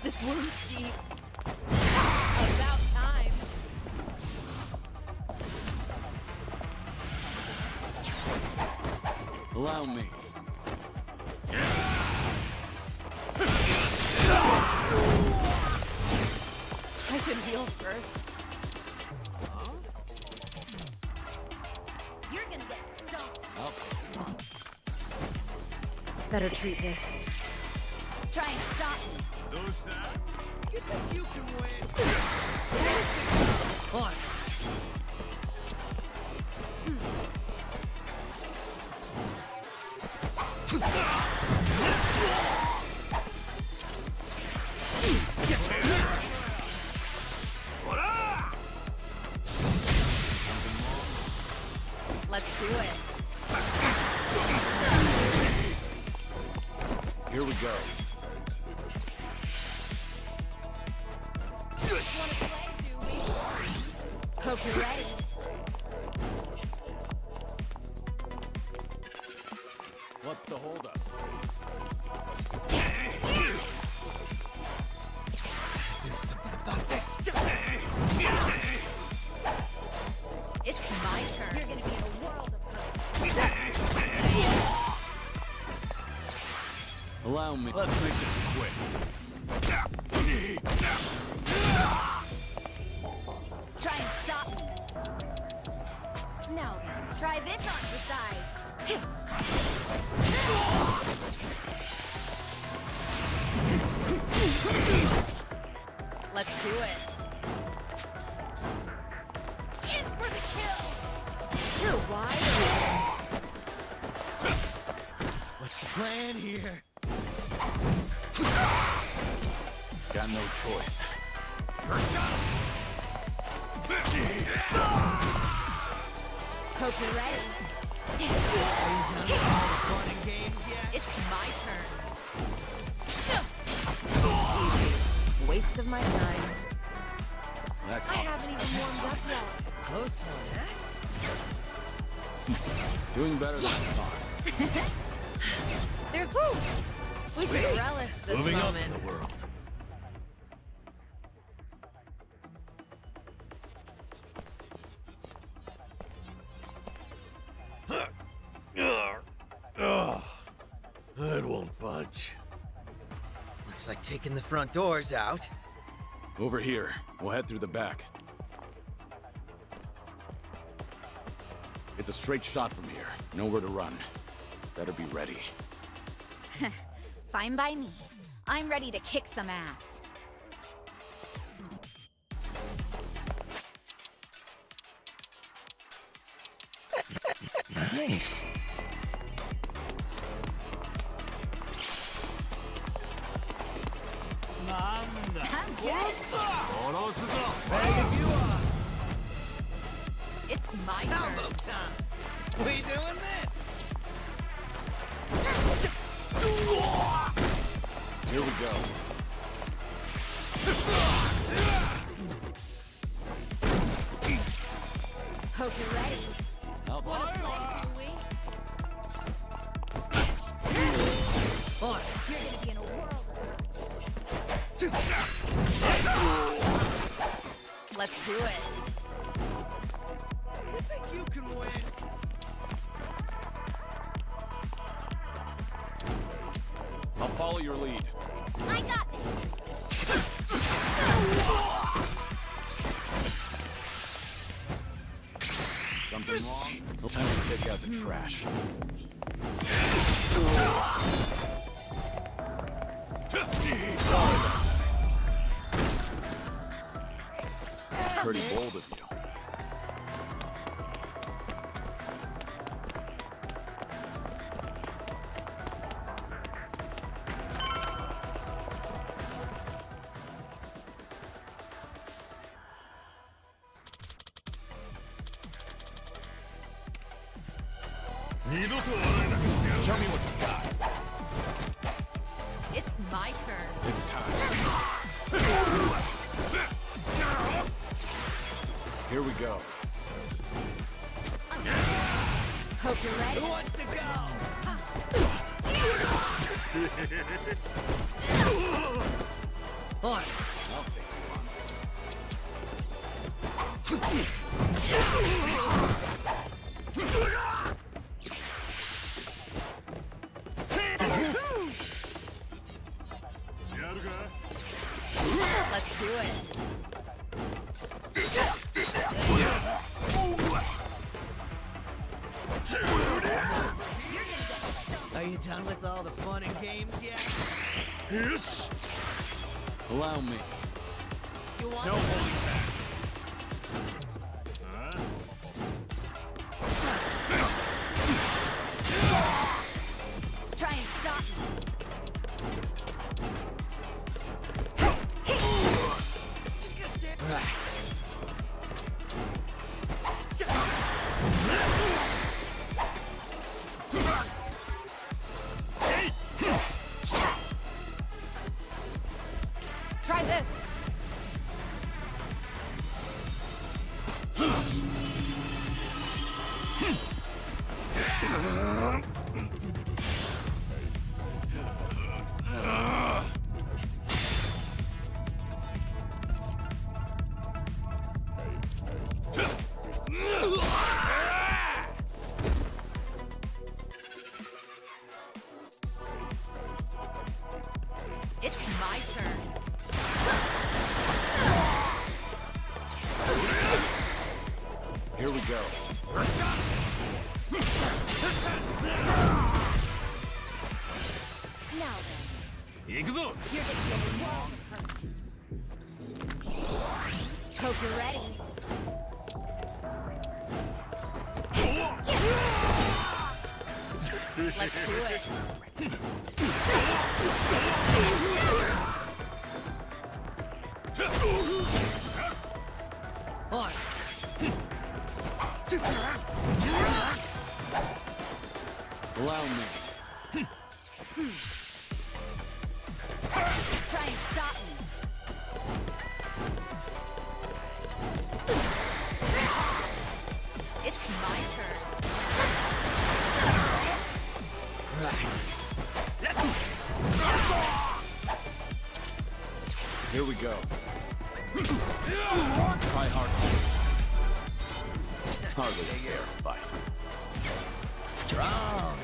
This wound's deep. About time. Allow me. I should heal first. You're gonna get stomped. Better treat this. Try and stop me. You think you can win? On. Let's do it. Here we go. Wanna play, do we? Hope you're ready. What's the holdup? There's something about this. It's my turn. You're gonna be in a world of hurt. Allow me. Let's make this quick. Try and stop me. Now then, try this on your side. Let's do it. In for the kill. You're wide. What's the plan here? Got no choice. Hope you're ready. Are you done with all the fun and games yet? It's my turn. Waste of my time. That I haven't even warmed up yet. Close one, huh? Doing better than I thought. There's woo. We should relish this Moving up moment. in the world. That won't budge. Looks like taking the front doors out. Over here. We'll head through the back. It's a straight shot from here. Nowhere to run. Better be ready. Fine by me. I'm ready to kick some ass. Nice. I'm good. Ready if you are. It's my Combo turn. time. We doing this? Here we go. Hope you're ready. Wanna play, do we? On. You're gonna be in a world of hurt. Let's do it. You think you can win? I'll follow your lead. I got this. Something wrong? Time to take out the trash. pretty bold of you. Show me what you got. It's my turn. It's time. Here we go. Hope you're ready. Who wants to go? On. I'll take Let's do it. Are you done with all the fun and games yet? Yes. Allow me. You want No holding back. Try and stop me. Right. Try this. It's my turn. Here we go. Now then, you're gonna get long hurt. Hope you're ready. Let's do it. On. Allow me. Try and stop me. It's my turn. Here we go. Try hard. Hardly a fair fight. Strong.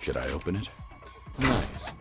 Should I open it? Nice.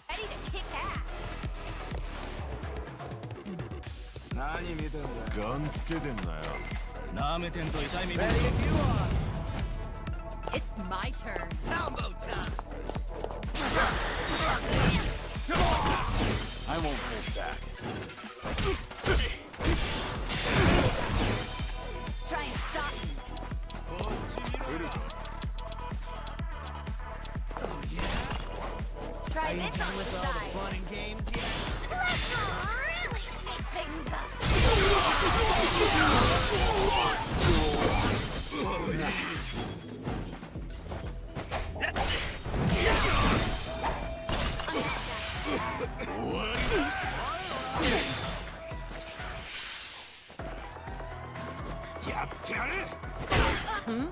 Ready to kick ass. 何見てんだよ。ガンつけてんなよ。舐めてんと痛い目見る Ready if you are. It's my turn. Combo time. I won't hold back. Try and stop me. Try Are you this done on with the all the side. fun and games yet? Let's really take things up. Hmm?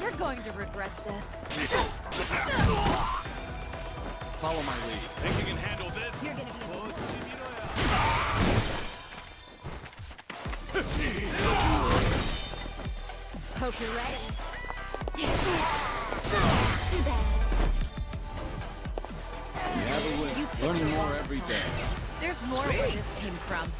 You're going to regret this. Follow my lead. Think you can handle this? You're gonna be Hope you're ready. too bad. You have a win. Learning more every day. There's more where this came from.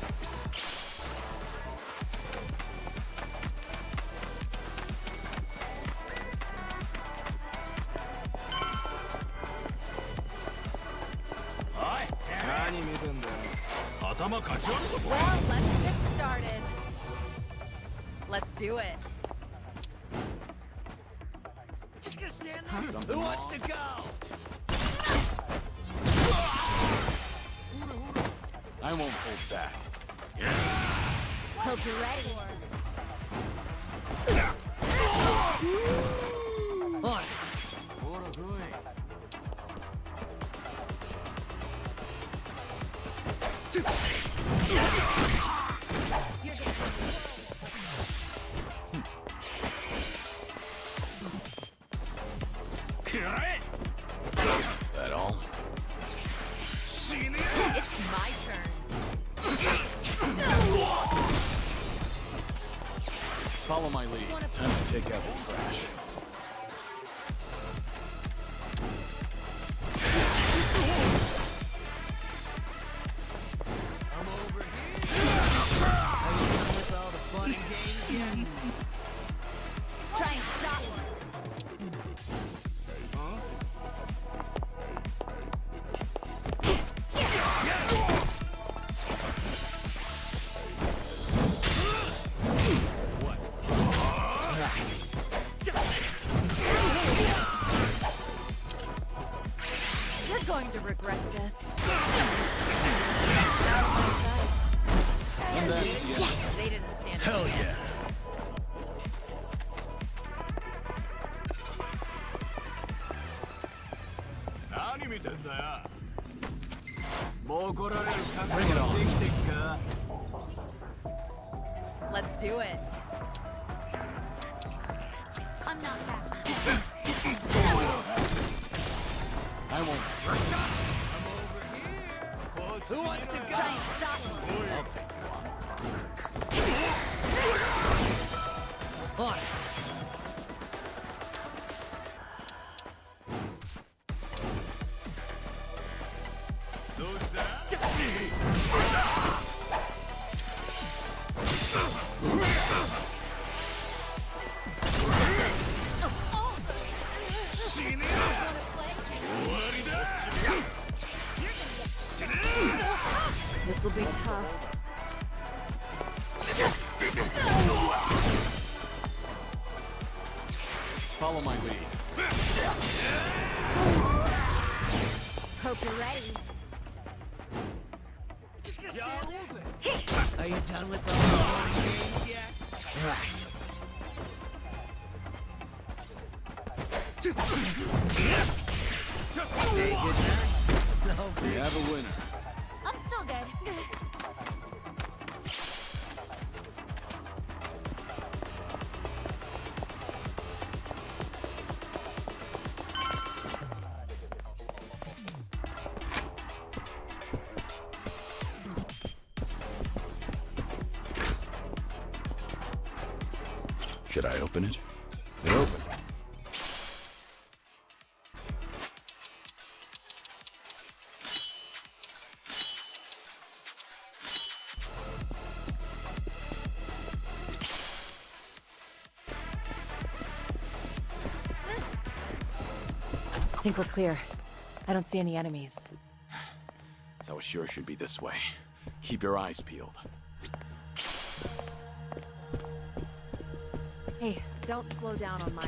Well, let's get started. Let's do it. Just gonna stand Huh? there? Who wants to go? I won't hold back. Hope you're ready. That all? It's my turn. Follow my lead. Time to take out the trash. I'm over here. Are you done with all the fun and games yet? Try and stop him. You're going to regret this. And then, They didn't stand a Hell chance. yeah. Bring it on. Let's do it. I'm not back. I won't. Who wants to go? Try and stop him. I'll take you on. On. This'll be tough. Follow my lead. Hope you're ready. Just gonna stand there? Are you done with all the fun and games yet? Right. Say goodnight. No We have a winner. I'm still good. Should I open it? It opened. I think we're clear. I don't see any enemies. So it sure should be this way. Keep your eyes peeled. Hey, don't slow down on my...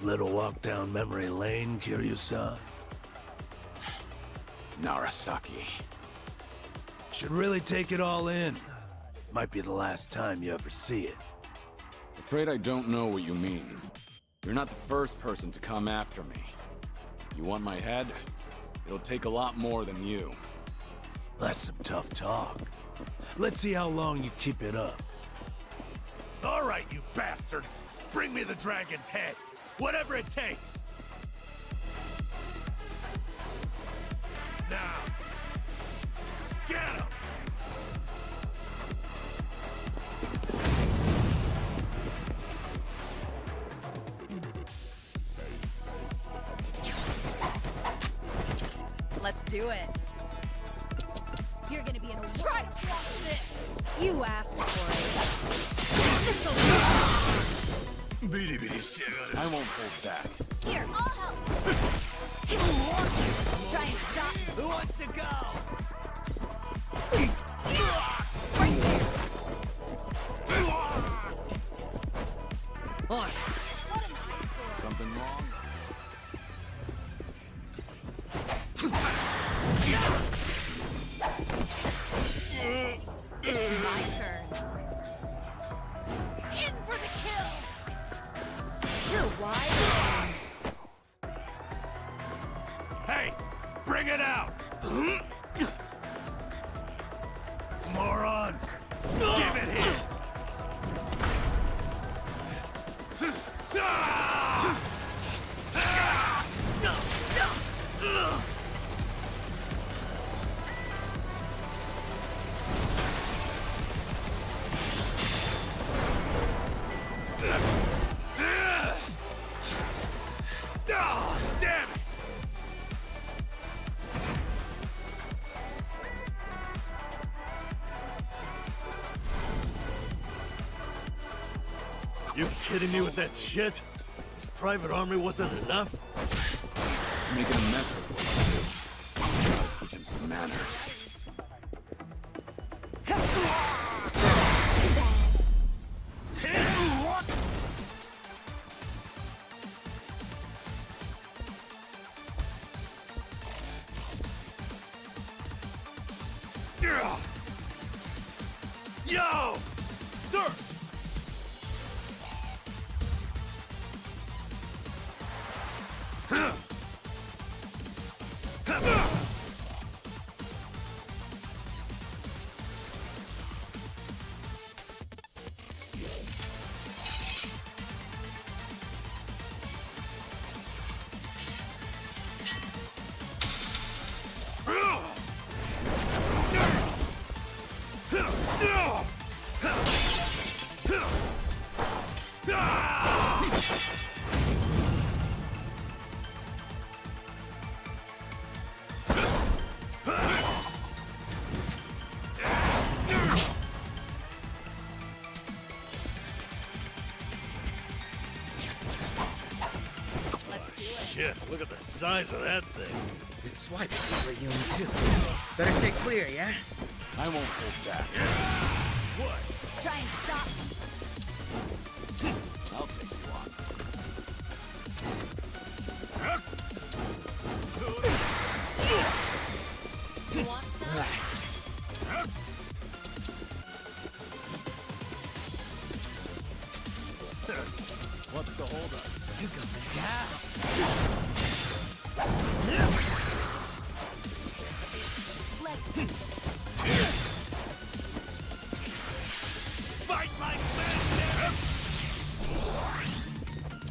Little walk down memory lane, Kiryu-san? Narasaki. Should really take it all in. Might be the last time you ever see it. Afraid I don't know what you mean. You're not the first person to come after me. You want my head? It'll take a lot more than you. That's some tough talk. Let's see how long you keep it up. All right, you bastards! Bring me the dragon's head! Whatever it takes! Now! Get him! Let's do it. You're gonna be in a Try to block this! You asked for it. I won't hold back. Here, I'll help. Try and stop. Who wants to go? Right here. On. Something wrong? It's my turn. In for the kill! You're wide. Hey! Bring it out! Morons! Give it here! Damn it! You kidding me with that shit? His private army wasn't enough? He's making a mess of it. I'll teach him some manners. Yo! Sir! Shit, look at the size of that thing. It's swiping for you too. Better stay clear, yeah? I won't hold back. What? Try and stop. I'll take you on. You want some? What's the holdup? You going down. Fight like men!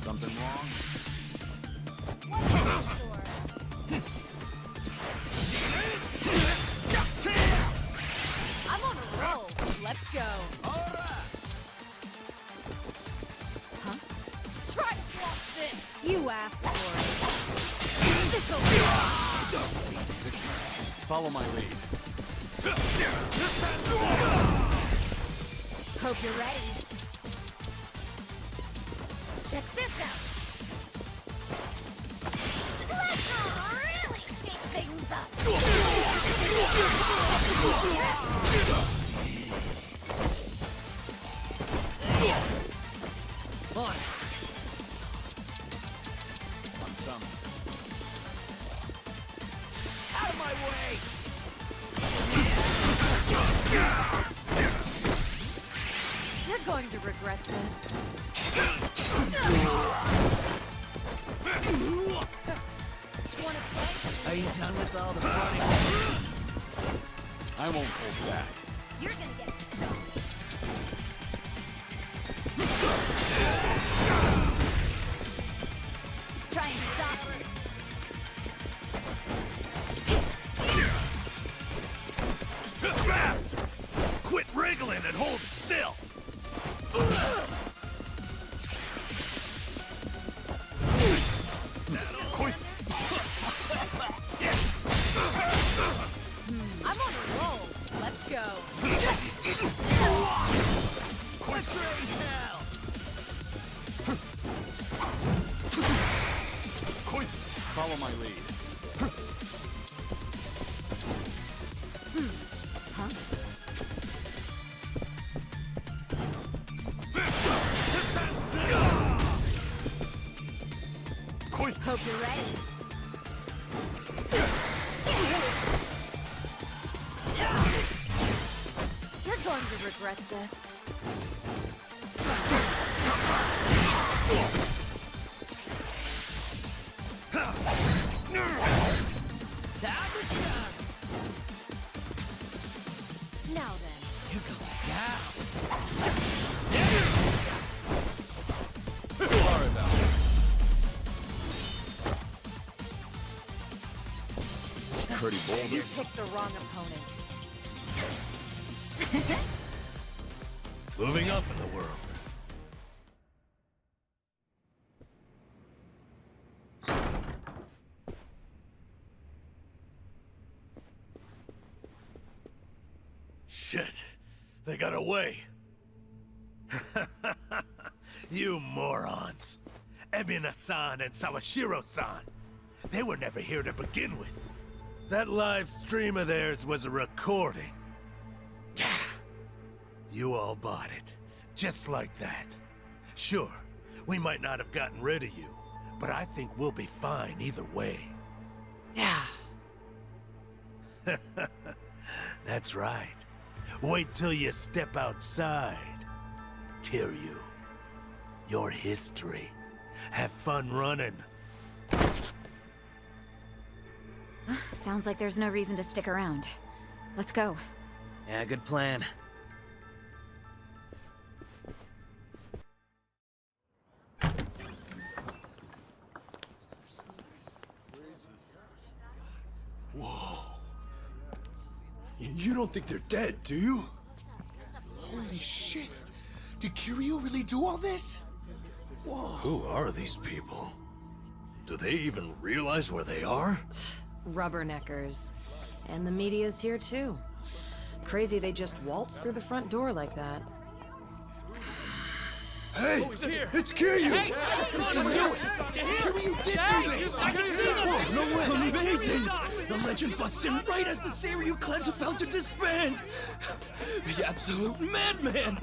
Something wrong? I'm on a roll. Let's go. Huh? Try to block this. You asked for it. This'll Follow my lead. Hope you're ready. Check this out. Let's really shake things up. On. way! You're going to regret this. Are you done with all the funny? I won't hold back. You're gonna get stoned. Try and stop her. Fast! Quit wriggling and hold still! I'm on a roll. Let's go. Quit straight hell! Follow my lead. Huh? Hope you're ready. You're going to regret this. Time to shine! Now then. You're going down! Sorry about it. Pretty bold. You picked the wrong opponent. Moving up in the world. Shit, they got away. You morons. Ebina-san and Sawashiro-san. They were never here to begin with. That live stream of theirs was a recording. You all bought it. Just like that. Sure, we might not have gotten rid of you, but I think we'll be fine either way. That's right. Wait till you step outside. Kiryu, your history. Have fun running. Sounds like there's no reason to stick around. Let's go. Yeah, good plan. Whoa. You don't think they're dead, do you? Holy shit. Did Kiryu really do all this? Whoa. Who are these people? Do they even realize where they are? Rubberneckers. And the media's here too. Crazy they just waltzed through the front door like that. Hey! It's Kiryu! Hey! I knew it! Kiryu did do this! Whoa, no way! Amazing! The legend busts in right as the Seiryu clan's about to disband! The absolute madman!